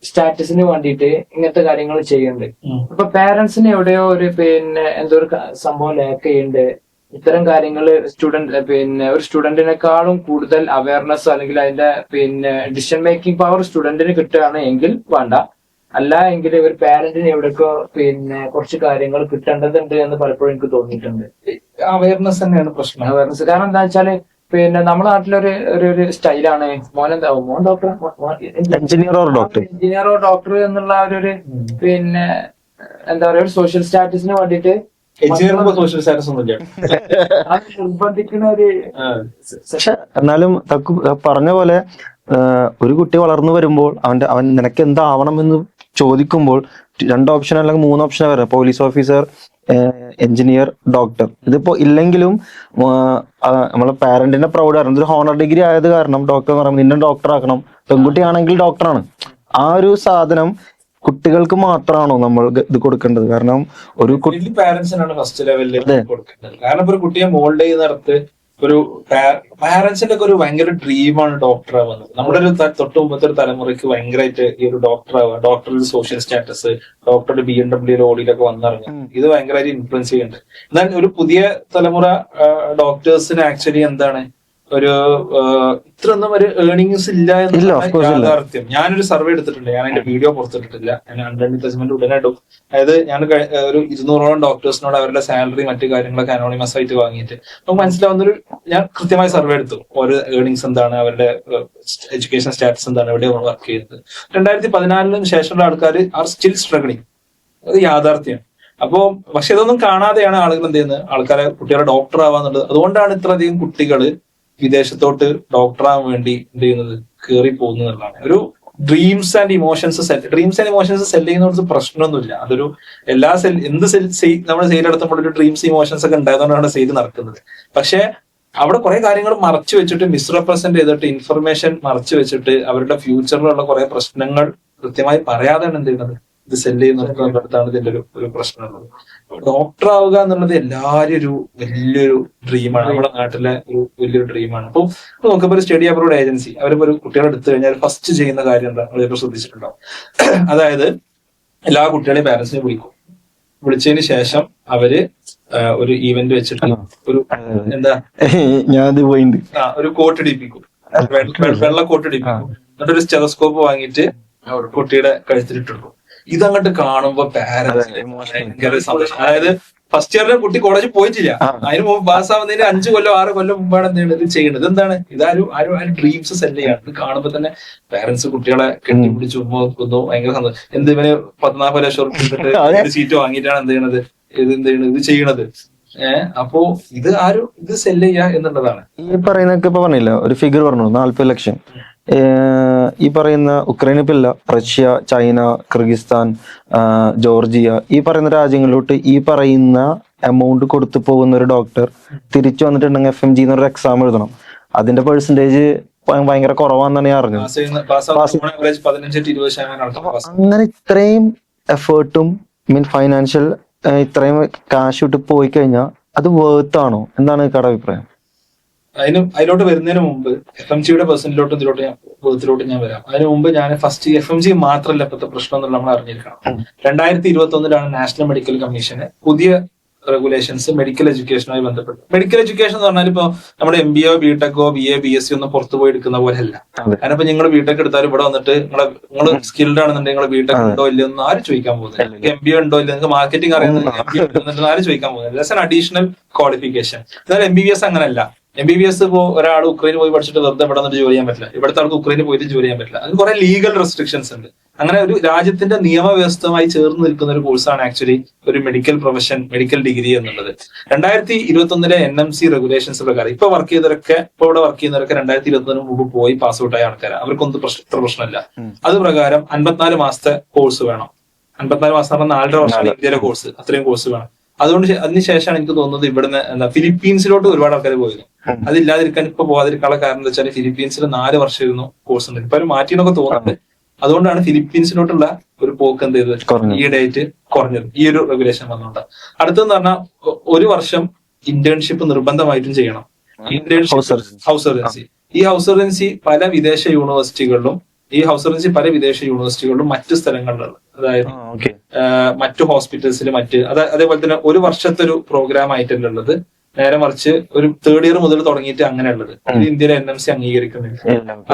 സ്റ്റാറ്റസിന് വേണ്ടിയിട്ട് ഇങ്ങനത്തെ കാര്യങ്ങൾ ചെയ്യുന്നുണ്ട്. അപ്പൊ പാരന്റ്സിന് എവിടെയോ ഒരു എന്തോ ഒരു സംഭവം ലാക്ക് ചെയ്യുന്നുണ്ട്. ഇത്തരം കാര്യങ്ങൾ ഒരു സ്റ്റുഡന്റിനേക്കാളും കൂടുതൽ അവയർനെസ് അല്ലെങ്കിൽ അതിന്റെ ഡിസിഷൻ മേക്കിംഗ് പവർ സ്റ്റുഡന്റിന് കിട്ടുകയാണ് എങ്കിൽ വേണ്ട, അല്ല എങ്കിൽ ഒരു പാരന്റിന് എവിടെയൊക്കെ കുറച്ച് കാര്യങ്ങൾ കിട്ടേണ്ടതുണ്ട് എന്ന് പലപ്പോഴും എനിക്ക് തോന്നിയിട്ടുണ്ട്. അവയർനെസ് തന്നെയാണ് പ്രശ്നം. അവയർനെസ് കാരണം എന്താ വെച്ചാല് നമ്മുടെ നാട്ടിലൊരു ഒരു സ്റ്റൈലാണ് മോൻ ഡോക്ടർ, എഞ്ചിനീയറോ ഡോക്ടർ എന്നുള്ള ഒരു എന്താ പറയാ, ഒരു സോഷ്യൽ സ്റ്റാറ്റസിന് വേണ്ടിയിട്ട് സോഷ്യൽ സ്റ്റാറ്റസ് ഒന്നുമില്ല നിർബന്ധിക്കുന്ന ഒരു. പക്ഷെ എന്നാലും പറഞ്ഞ പോലെ ഒരു കുട്ടി വളർന്നു വരുമ്പോൾ അവൻ നിനക്ക് എന്താവണം എന്ന് ചോദിക്കുമ്പോൾ 2 ഓപ്ഷൻ അല്ലെങ്കിൽ 3 ഓപ്ഷൻ വരുന്നത്, പോലീസ് ഓഫീസർ, എഞ്ചിനീയർ, ഡോക്ടർ. ഇതിപ്പോ ഇല്ലെങ്കിലും നമ്മളെ പാരന്റിന്റെ പ്രൗഡ് കാരണം ഒരു ഹോണർ ഡിഗ്രി ആയത് കാരണം ഡോക്ടർ എന്ന് പറയുമ്പോൾ നിന്നെ ഡോക്ടർ ആക്കണം, പെൺകുട്ടിയാണെങ്കിൽ ഡോക്ടറാണ്. ആ ഒരു സാധനം കുട്ടികൾക്ക് മാത്രമാണോ നമ്മൾ ഇത് കൊടുക്കേണ്ടത്? കാരണം ഒരു പാരന്റ്സിനാണ് ഫസ്റ്റ് ലെവലിൽ കൊടുക്കേണ്ടത്. കാരണം ഒരു കുട്ടിയെ മോൾഡ് ചെയ്യുന്നിടത്ത് ഒരു പാരന്റ്സിന്റെ ഒക്കെ ഒരു ഭയങ്കര ഡ്രീമാണ് ഡോക്ടർ ആവുന്നത്. നമ്മുടെ ഒരു തൊട്ട് മുമ്പത്തെ ഒരു തലമുറയ്ക്ക് ഭയങ്കരമായിട്ട് ഈ ഒരു ഡോക്ടർ ആവുക, ഡോക്ടറുടെ സോഷ്യൽ സ്റ്റാറ്റസ്, ഡോക്ടറുടെ BMW ഓടിയിലൊക്കെ വന്നിറങ്ങുക, ഇത് ഭയങ്കരമായിട്ട് ഇൻഫ്ലുവൻസ് ചെയ്യുന്നുണ്ട്. എന്നാൽ ഒരു പുതിയ തലമുറ ഡോക്ടേഴ്സിന് ആക്ച്വലി എന്താണ് ഒരു ഇത്രയൊന്നും ഒരു ഏർണിങ്സ് ഇല്ല എന്നുള്ള യാഥാർത്ഥ്യം. ഞാനൊരു സർവേ എടുത്തിട്ടുണ്ട്, ഞാൻ അതിന്റെ വീഡിയോ പുറത്തിട്ടിട്ടില്ല, ഞാൻ അണ്ടർസ്റ്റാൻഡ് ഉടനെ ഇടും. അതായത് ഞാൻ ഒരു 200ഓളം ഡോക്ടേഴ്സിനോട് അവരുടെ സാലറി മറ്റു കാര്യങ്ങളൊക്കെ അനോണിമസ് ആയിട്ട് വാങ്ങിയിട്ട് നമുക്ക് മനസ്സിലാവുന്നൊരു, ഞാൻ കൃത്യമായി സർവേ എടുത്തു. ഓരോ ഏർണിങ്സ് എന്താണ്, അവരുടെ എഡ്യൂക്കേഷൻ സ്റ്റാറ്റസ് എന്താണ്, എവിടെയാണ് വർക്ക് ചെയ്യുന്നത്. 2014 ശേഷമുള്ള ആൾക്കാർ ആർ സ്റ്റിൽ സ്ട്രഗിളിങ്, അത് യാഥാർത്ഥ്യം. അപ്പോ പക്ഷെ ഇതൊന്നും കാണാതെയാണ് ആളുകൾ എന്ത് ചെയ്യുന്നത്, ആൾക്കാരെ കുട്ടികളെ ഡോക്ടർ ആവാന്നുള്ളത്. അതുകൊണ്ടാണ് ഇത്രയധികം കുട്ടികള് വിദേശത്തോട്ട് ഡോക്ടറാകാൻ വേണ്ടി എന്ത് ചെയ്യുന്നത്, കയറി പോകുന്നതാണ്. ഒരു ഡ്രീംസ് ആൻഡ് ഇമോഷൻസ് സെൽ ചെയ്യുന്ന പ്രശ്നമൊന്നുമില്ല. അതൊരു എല്ലാ എന്ത് നമ്മൾ സെയിൽ നടത്തുമ്പോൾ ഒരു ഡ്രീംസ് ഇമോഷൻസ് ഒക്കെ ഉണ്ടായതുകൊണ്ടാണ് സെയിൽ നടക്കുന്നത്. പക്ഷെ അവിടെ കുറെ കാര്യങ്ങൾ മറച്ചു വെച്ചിട്ട്, മിസ്റെപ്രസെന്റ് ചെയ്തിട്ട്, ഇൻഫർമേഷൻ മറച്ചു വെച്ചിട്ട്, അവരുടെ ഫ്യൂച്ചറിലുള്ള കുറെ പ്രശ്നങ്ങൾ കൃത്യമായി പറയാതെയാണ് എന്ത് ചെയ്യുന്നത്, ഇത് സെല് ചെയ്യുന്നിടത്താണ് ഇതിന്റെ ഒരു പ്രശ്നമുള്ളത്. ഡോക്ടർ ആവുക എന്നുള്ളത് എല്ലാവരും ഒരു വലിയൊരു ഡ്രീമാണ്, നമ്മുടെ നാട്ടിലെ ഒരു വലിയൊരു ഡ്രീമാണ്. അപ്പൊ നോക്കുമ്പോൾ ഒരു സ്റ്റഡി അബ്രോഡ് ഏജൻസി അവരിപ്പോ ഒരു കുട്ടികളെ എടുത്തു കഴിഞ്ഞാൽ ഫസ്റ്റ് ചെയ്യുന്ന കാര്യം എന്താ, നിങ്ങൾ ശ്രദ്ധിച്ചിട്ടുണ്ടാവും. അതായത് എല്ലാ കുട്ടികളെയും പാരന്റ്സിനെ വിളിച്ചതിന് ശേഷം അവര് ഒരു ഈവന്റ് വെച്ചിട്ട് ഒരു എന്താ ഒരു കോട്ട് ഇടിപ്പിക്കും, വെള്ള കോട്ട് ഇടിപ്പിക്കും, എന്നിട്ട് ഒരു സ്റ്റെതസ്കോപ്പ് വാങ്ങിയിട്ട് കുട്ടിയുടെ കഴുത്തിലിട്ടെടുക്കും. ഇതങ്ങോട്ട് കാണുമ്പോ പാരന്റ്സ് ഭയങ്കര സന്തോഷം. അതായത് ഫസ്റ്റ് ഇയറിലെ കുട്ടി കോളേജിൽ പോയിട്ടില്ല, അതിന് മുമ്പ് പാസ്സാവുന്നതിന് 5 കൊല്ലം 6 കൊല്ലം മുമ്പാണ് എന്താണ് ഇത് ചെയ്യുന്നത്. എന്താണ് ആരും ഡ്രീംസ് സെല് ചെയ്യാണ്. ഇത് കാണുമ്പോ തന്നെ പാരന്റ്സ് കുട്ടികളെ കെട്ടിപ്പിടിച്ച് ഉമ്മ വെക്കുന്നു, ഭയങ്കര സന്തോഷം. എന്ത് ഇവന് 14 ലക്ഷം റുപ്യ സീറ്റ് വാങ്ങിയിട്ടാണ് എന്ത് ചെയ്യണത്, ഇത് ചെയ്യണത്. അപ്പോ ഇത് സെല് ചെയ്യുക എന്നുള്ളതാണ്. ഈ പറയുന്നൊക്കെ ഇപ്പൊ പറഞ്ഞില്ല, ഒരു ഫിഗർ പറഞ്ഞു 40 ലക്ഷം. ഈ പറയുന്ന ഉക്രൈൻ ഇല്ല, റഷ്യ, ചൈന, കിർഗിസ്ഥാൻ, ജോർജിയ, ഈ പറയുന്ന രാജ്യങ്ങളിലോട്ട് ഈ പറയുന്ന എമൗണ്ട് കൊടുത്തു പോകുന്ന ഒരു ഡോക്ടർ തിരിച്ചു വന്നിട്ടുണ്ടെങ്കിൽ FMG എന്നൊരു എക്സാം എഴുതണം. അതിന്റെ പെർസെന്റേജ് ഭയങ്കര കുറവാന്നാണ് ഞാൻ അറിഞ്ഞത്. അങ്ങനെ ഇത്രയും എഫേർട്ടും ഫൈനാൻഷ്യൽ ഇത്രയും കാശ് വിട്ട് പോയി കഴിഞ്ഞാൽ അത് വേർത്ത് ആണോ? എന്താണ് നിങ്ങളുടെ അഭിപ്രായം? അതിലോട്ട് വരുന്നതിന് മുമ്പ് FMGയുടെ പേഴ്സണിലോട്ട് ഞാൻ വരാം. അതിന് മുമ്പ് ഞാൻ ഫസ്റ്റ് FMG മാത്രമല്ല ഇപ്പോഴത്തെ പ്രശ്നം എന്നുള്ള നമ്മൾ അറിഞ്ഞിരിക്കണം. 2021 നാഷണൽ മെഡിക്കൽ കമ്മീഷന് പുതിയ റെഗുലേഷൻസ് മെഡിക്കൽ എഡ്യൂക്കേഷനുമായി ബന്ധപ്പെട്ട്. മെഡിക്കൽ എഡ്യൂക്കേഷൻ എന്ന് പറഞ്ഞാൽ ഇപ്പൊ നമ്മുടെ MBA, BTech, BA, BSc ഒന്നും പുറത്തു പോയി എടുക്കുന്ന പോലെ അല്ല. കാരണം ഇപ്പൊ നിങ്ങൾ BTech എടുത്താലും ഇവിടെ വന്നിട്ട് നിങ്ങൾ സ്കിൽഡ് ആണെന്നുണ്ടെങ്കിൽ നിങ്ങൾ BTech ഉണ്ടോ ഇല്ലയോ എന്ന് ആരും ചോദിക്കാൻ പോകുന്നില്ല. MBA ഉണ്ടോ ഇല്ല, നിങ്ങൾക്ക് മാർക്കറ്റിംഗ് അറിയുന്നത് ആരും ചോദിക്കാൻ പോകുന്നില്ല. That's an additional qualification. എന്നാൽ MBBS അങ്ങനെയല്ല. MBBS ഇപ്പോ ഒരാൾ ഉക്രൈനിൽ പോയി പഠിച്ചിട്ട് വെറുതെ ഇവിടെ വന്നിട്ട് ജോലി ചെയ്യാൻ പറ്റില്ല. ഇവിടുത്തെ ആൾക്ക് ഉക്രൈനിൽ പോയിട്ട് ജോലി ചെയ്യാൻ പറ്റില്ല. അതിന് കുറെ ലീഗൽ റെസ്ട്രിക്ഷൻസ് ഉണ്ട്. അങ്ങനെ ഒരു രാജ്യത്തിന്റെ നിയമവ്യവസ്ഥയുമായി ചേർന്ന് നിൽക്കുന്ന ഒരു കോഴ്സാണ് ആക്ച്വലി ഒരു മെഡിക്കൽ പ്രൊഫഷൻ, മെഡിക്കൽ ഡിഗ്രി എന്നുള്ളത്. 2021 NMC റെഗുലേഷൻസ് പ്രകാരം ഇപ്പൊ വർക്ക് ചെയ്തവരൊക്കെ, ഇപ്പൊ ഇവിടെ വർക്ക് ചെയ്യുന്നവരൊക്കെ 2021 മുമ്പ് പോയി പാസ് ഔട്ട് ആയ ആൾക്കാരാണ്. അവർക്കൊന്നും ഇത്ര പ്രശ്നമില്ല. അത് പ്രകാരം 54 മാസത്തെ കോഴ്സ് വേണം. 54 മാസം 4.5 വർഷമാണ് ഇന്ത്യയിലെ കോഴ്സ്. അത്രയും കോഴ്സ് വേണം. അതുകൊണ്ട് അതിനുശേഷമാണ് എനിക്ക് തോന്നുന്നത് ഇവിടുന്ന് ഫിലിപ്പീൻസിലോട്ട് ഒരുപാട് ആൾക്കാർ പോയിരുന്നു. അതില്ലാതിരിക്കാൻ ഇപ്പൊ പോകാതിരിക്കാനുള്ള കാരണം എന്താ വെച്ചാൽ ഫിലിപ്പീൻസിൽ 4 വർഷമായിരുന്നു കോഴ്സ് ഉണ്ട്. ഇപ്പൊ അവർ മാറ്റിയെന്നൊക്കെ തോന്നുന്നുണ്ട്. അതുകൊണ്ടാണ് ഫിലിപ്പീൻസിലോട്ടുള്ള ഒരു പോക്ക് എന്ത് ചെയ്തത് ഈ ഡേറ്റ് കുറഞ്ഞത്, ഈ ഒരു റെഗുലേഷൻ വന്നുകൊണ്ട്. അടുത്തെന്ന് പറഞ്ഞാൽ 1 വർഷം ഇന്റേൺഷിപ്പ് നിർബന്ധമായിട്ടും ചെയ്യണം. Internship house surgency. ഈ ഹൗസ് സർജൻസി പല വിദേശ യൂണിവേഴ്സിറ്റികളിലും മറ്റു സ്ഥലങ്ങളിലുള്ള, അതായത് മറ്റു ഹോസ്പിറ്റൽസിൽ അതേപോലെ തന്നെ 1 വർഷത്തെ ഒരു പ്രോഗ്രാം ആയിട്ടല്ല ഉള്ളത്. നേരെ മറിച്ച് ഒരു 3rd ഇയർ മുതൽ തുടങ്ങിയിട്ട് അങ്ങനെയുള്ളത്. ഇത് ഇന്ത്യയിലെ NMC അംഗീകരിക്കുന്നില്ല.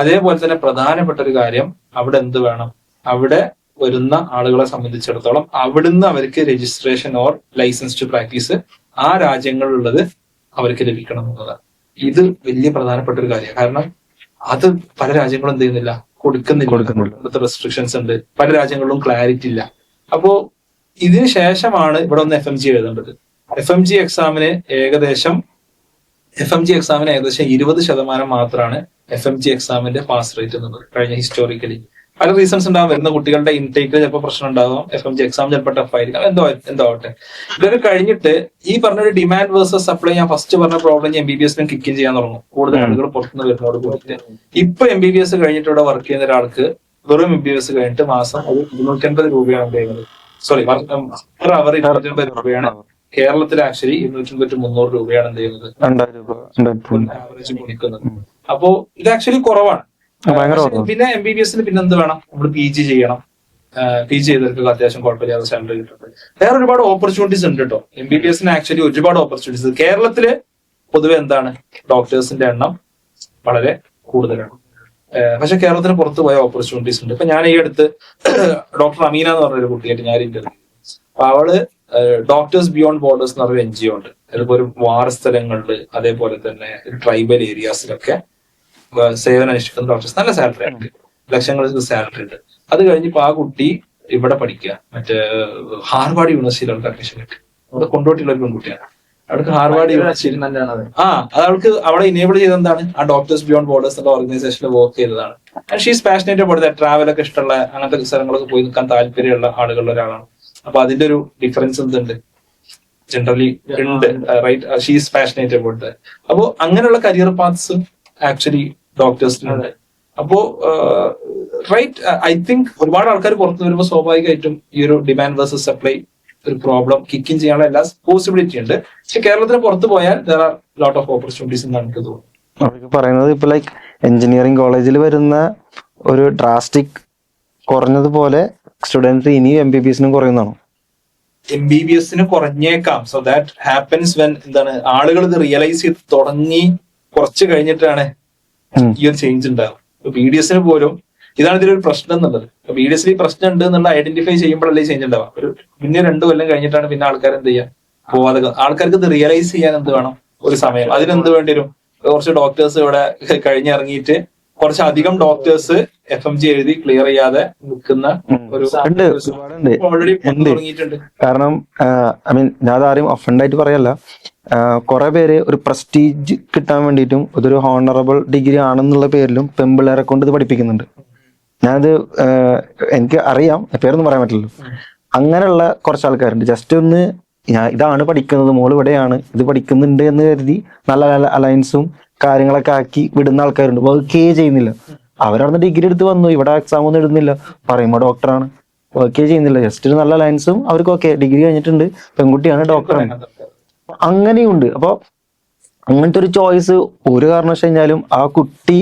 അതേപോലെ തന്നെ പ്രധാനപ്പെട്ട ഒരു കാര്യം, അവിടെ എന്ത് വേണം, അവിടെ വരുന്ന ആളുകളെ സംബന്ധിച്ചിടത്തോളം അവിടുന്ന് അവർക്ക് registration or license to practice ആ രാജ്യങ്ങളിലുള്ളത് അവർക്ക് ലഭിക്കണം എന്നുള്ളതാണ്. ഇത് വലിയ പ്രധാനപ്പെട്ട ഒരു കാര്യമാണ്. കാരണം അത് പല രാജ്യങ്ങളും എന്ത് ചെയ്യുന്നില്ല, കൊടുക്കുന്നില്ല. റെസ്ട്രിക്ഷൻസ് ഉണ്ട്. പല രാജ്യങ്ങളിലും ക്ലാരിറ്റി ഇല്ല. അപ്പോ ഇതിന് ശേഷമാണ് ഇവിടെ ഒന്ന് FMG എഴുതേണ്ടത്. FMG എക്സാമിന് ഏകദേശം 20% മാത്രമാണ് FMG എക്സാമിന്റെ പാസ് റേറ്റ് എന്നുള്ളത് കഴിഞ്ഞ ഹിസ്റ്റോറിക്കലി. പല റീസൺസ് ഉണ്ടാവും. വരുന്ന കുട്ടികളുടെ ഇൻടേക്കിൽ ചിലപ്പോൾ പ്രശ്നം ഉണ്ടാകും. FMG എക്സാം ചിലപ്പോൾ ടഫ് ആയിരിക്കും. എന്തോ ആവട്ടെ. ഇതൊക്കെ കഴിഞ്ഞിട്ട് ഈ പറഞ്ഞൊരു ഡിമാൻഡ് വേഴ്സസ് സപ്ലൈ, ഞാൻ ഫസ്റ്റ് പറഞ്ഞ പ്രോബ്ലം MBBSനും കിക്ക് ഇൻ ചെയ്യാൻ തുടങ്ങും. കൂടുതൽ ആളുകൾ പുറത്തുനിന്ന് വരുന്നതോട് കൂടിയിട്ട് ഇപ്പൊ MBBS കഴിഞ്ഞിട്ട് ഇവിടെ വർക്ക് ചെയ്യുന്ന ഒരാൾക്ക് വെറും MBBS കഴിഞ്ഞിട്ട് മാസം 250 രൂപയാണ് ചെയ്യുന്നത്. സോറി, പെർ അവർ 250 രൂപയാണ് കേരളത്തിൽ ആക്ച്വലി 250-300 രൂപയാണ് എന്ത് ചെയ്യുന്നത് 2000 രൂപ 2000 ആവറേജ് കൊടുക്കുന്നത്. അപ്പോ ഇത് ആക്ച്വലി കുറവാണ്. ഭയങ്കര പക്ഷേ കുറവാണ്. പിന്നെ MBBS പിന്നെ എന്ത് വേണം, നമ്മൾ PG ചെയ്യണം. PG ചെയ്തവർക്ക് അത്യാവശ്യം കുഴപ്പമില്ലാതെ സാലറി കിട്ടുന്നത്. വേറെ ഒരുപാട് ഓപ്പർച്യൂണിറ്റീസ് ഉണ്ട് കേട്ടോ. MBBS ആക്ച്വലി ഒരുപാട് ഓപ്പർച്യൂണിറ്റീസ്. കേരളത്തില് പൊതുവെ എന്താണ്, ഡോക്ടേഴ്സിന്റെ എണ്ണം വളരെ കൂടുതലാണ്. പക്ഷെ കേരളത്തിന് പുറത്ത് പോയ ഓപ്പർച്യൂണിറ്റീസ് ഉണ്ട്. ഇപ്പൊ ഞാൻ ഈ അടുത്ത് ഡോക്ടർ അമീന എന്ന് പറഞ്ഞൊരു കുട്ടിയായിട്ട് ഞാൻ ഇന്റർവ്യൂ. അപ്പൊ അവള് ഡോക്ടേഴ്സ് ബിയോണ്ട് ബോർഡേഴ്സ് എന്ന് പറഞ്ഞൊരു NGO ഉണ്ട്. അതിപ്പോ ഒരു വാർ സ്ഥലങ്ങളില് അതേപോലെ തന്നെ ട്രൈബൽ ഏരിയാസിലൊക്കെ സേവനം അനുഷ്ഠിക്കുന്ന ഡോക്ടേഴ്സ്. നല്ല സാലറി ഉണ്ട്, ലക്ഷങ്ങൾക്ക് സാലറി ഉണ്ട്. അത് കഴിഞ്ഞിപ്പോ ആ കുട്ടി ഇവിടെ പഠിക്കുക, മറ്റേ ഹാർവാർഡ് യൂണിവേഴ്സിറ്റിയിൽ അവൾക്ക് അഡ്മിഷൻ കിട്ടി. അവിടെ കൊണ്ടോട്ടിയുള്ള ഒരു പെൺകുട്ടിയാണ്. അവൾക്ക് ഹാർവാർഡ് യൂണിവേഴ്സിറ്റി അത് അവൾക്ക് അവിടെ ഇനേബിൾ ചെയ്ത എന്താണ്, ആ ഡോക്ടേഴ്സ് ബിയോണ്ട് ബോർഡേഴ്സ് എന്ന ഓർഗനൈസേഷനിൽ വർക്ക് ചെയ്തതാണ്. And she's passionate about that. ട്രാവലൊക്കെ ഇഷ്ടമുള്ള, അങ്ങനത്തെ സ്ഥലങ്ങളൊക്കെ പോയി നിൽക്കാൻ താല്പര്യമുള്ള ആളുകളുടെ ഒരാളാണ്. അപ്പൊ അതിന്റെ ഒരു ഡിഫറൻസ് എന്തുണ്ട്, ജനറലി ഉണ്ട്, right? She's passionate about that. അപ്പോ അങ്ങനെയുള്ള കരിയർ പാത്സ് ആക്ച്വലി ഡോക്ടേഴ്സിനുണ്ട്. അപ്പോ റൈറ്റ്, ഐ തിങ്ക് ഒരുപാട് ആൾക്കാർ പുറത്തു വരുമ്പോൾ സ്വാഭാവികമായിട്ടും ഈ ഒരു ഡിമാൻഡ് വേഴ്സസ് സപ്ലൈ ഒരു പ്രോബ്ലം കിക്ക് ഇൻ ചെയ്യാനുള്ള എല്ലാ പോസിബിലിറ്റി ഉണ്ട്. പക്ഷെ കേരളത്തിന് പുറത്ത് പോയാൽ there are lot of opportunities എന്നാണ് എനിക്ക് തോന്നുന്നത്. അവർക്ക് പറയുന്നത് ഇപ്പൊ ലൈക്ക് എഞ്ചിനീയറിംഗ് കോളേജിൽ വരുന്ന ഒരു ഡ്രാസ്റ്റിക് കുറഞ്ഞതുപോലെ സ്റ്റുഡൻസ് ഇനി MBBS കുറയുന്നതാണോ? MBBS കുറഞ്ഞേക്കാം. സോ ദാറ്റ് ഹാപ്പൻസ് വെൻ എന്താണ്, ആളുകൾ ഇത് റിയലൈസ് ചെയ്ത് തുടങ്ങി കുറച്ച് കഴിഞ്ഞിട്ടാണ് ഈ ഒരു ചേഞ്ച് ഉണ്ടാവും. BDS പോലും ഇതാണ് ഇതിലൊരു പ്രശ്നം എന്നുള്ളത്. BDS ഈ പ്രശ്നം ഉണ്ട് എന്നുള്ള ഐഡന്റിഫൈ ചെയ്യുമ്പോഴല്ലേ ചേഞ്ച് ഉണ്ടാവാം. ഒരു പിന്നെ 2 കൊല്ലം കഴിഞ്ഞിട്ടാണ് പിന്നെ ആൾക്കാർ എന്ത് ചെയ്യാൻ പോവാതെ. ആൾക്കാർക്ക് ഇത് റിയലൈസ് ചെയ്യാൻ എന്ത് വേണം, ഒരു സമയം. അതിനെന്ത് വേണ്ടി വരും, കുറച്ച് ഡോക്ടേഴ്സ് ഇവിടെ കഴിഞ്ഞിറങ്ങിയിട്ട് കുറച്ചധികം ഡോക്ടേഴ്സ് FMG എഴുതി ക്ലിയർ ചെയ്യാതെ നിൽക്കുന്ന ഒരു ഓൾറെഡി തുടങ്ങിയിട്ടുണ്ട്. കാരണം ഐ മീൻ ഞാൻ ആരും ഒഫൻഡ് ആയിട്ട് പറയല്ല, കുറെ പേര് ഒരു പ്രസ്റ്റീജ് കിട്ടാൻ വേണ്ടിയിട്ടും ഇതൊരു ഹോണറബിൾ ഡിഗ്രി ആണെന്നുള്ള പേരിലും പെമ്പിള്ളേരെ കൊണ്ട് ഇത് പഠിപ്പിക്കുന്നുണ്ട്. ഞാനത് എനിക്ക് അറിയാം, പേരൊന്നും പറയാൻ പറ്റില്ലല്ലോ. അങ്ങനെയുള്ള കുറച്ച് ആൾക്കാരുണ്ട്. ജസ്റ്റ് ഒന്ന് ഇതാണ് പഠിക്കുന്നത്, മോള് ഇവിടെയാണ് ഇത് പഠിക്കുന്നുണ്ട് എന്ന് കരുതി നല്ല നല്ല അലയൻസും കാര്യങ്ങളൊക്കെ ആക്കി വിടുന്ന ആൾക്കാരുണ്ട്. വർക്കേ ചെയ്യുന്നില്ല. അവരവിടുന്ന് ഡിഗ്രി എടുത്ത് വന്നു, ഇവിടെ എക്സാം ഒന്നും എഴുതുന്നില്ല, പറയുമ്പോ ഡോക്ടറാണ്, വർക്കേ ചെയ്യുന്നില്ല. ജസ്റ്റ് ഒരു നല്ല അലയൻസും അവർക്ക് ഓക്കെ, ഡിഗ്രി കഴിഞ്ഞിട്ടുണ്ട്, പെൺകുട്ടിയാണ്, ഡോക്ടറാണ്, അങ്ങനെയുണ്ട്. അപ്പൊ അങ്ങനത്തെ ഒരു ചോയ്സ് ഒരു കാരണവശാലും കഴിഞ്ഞാലും ആ കുട്ടി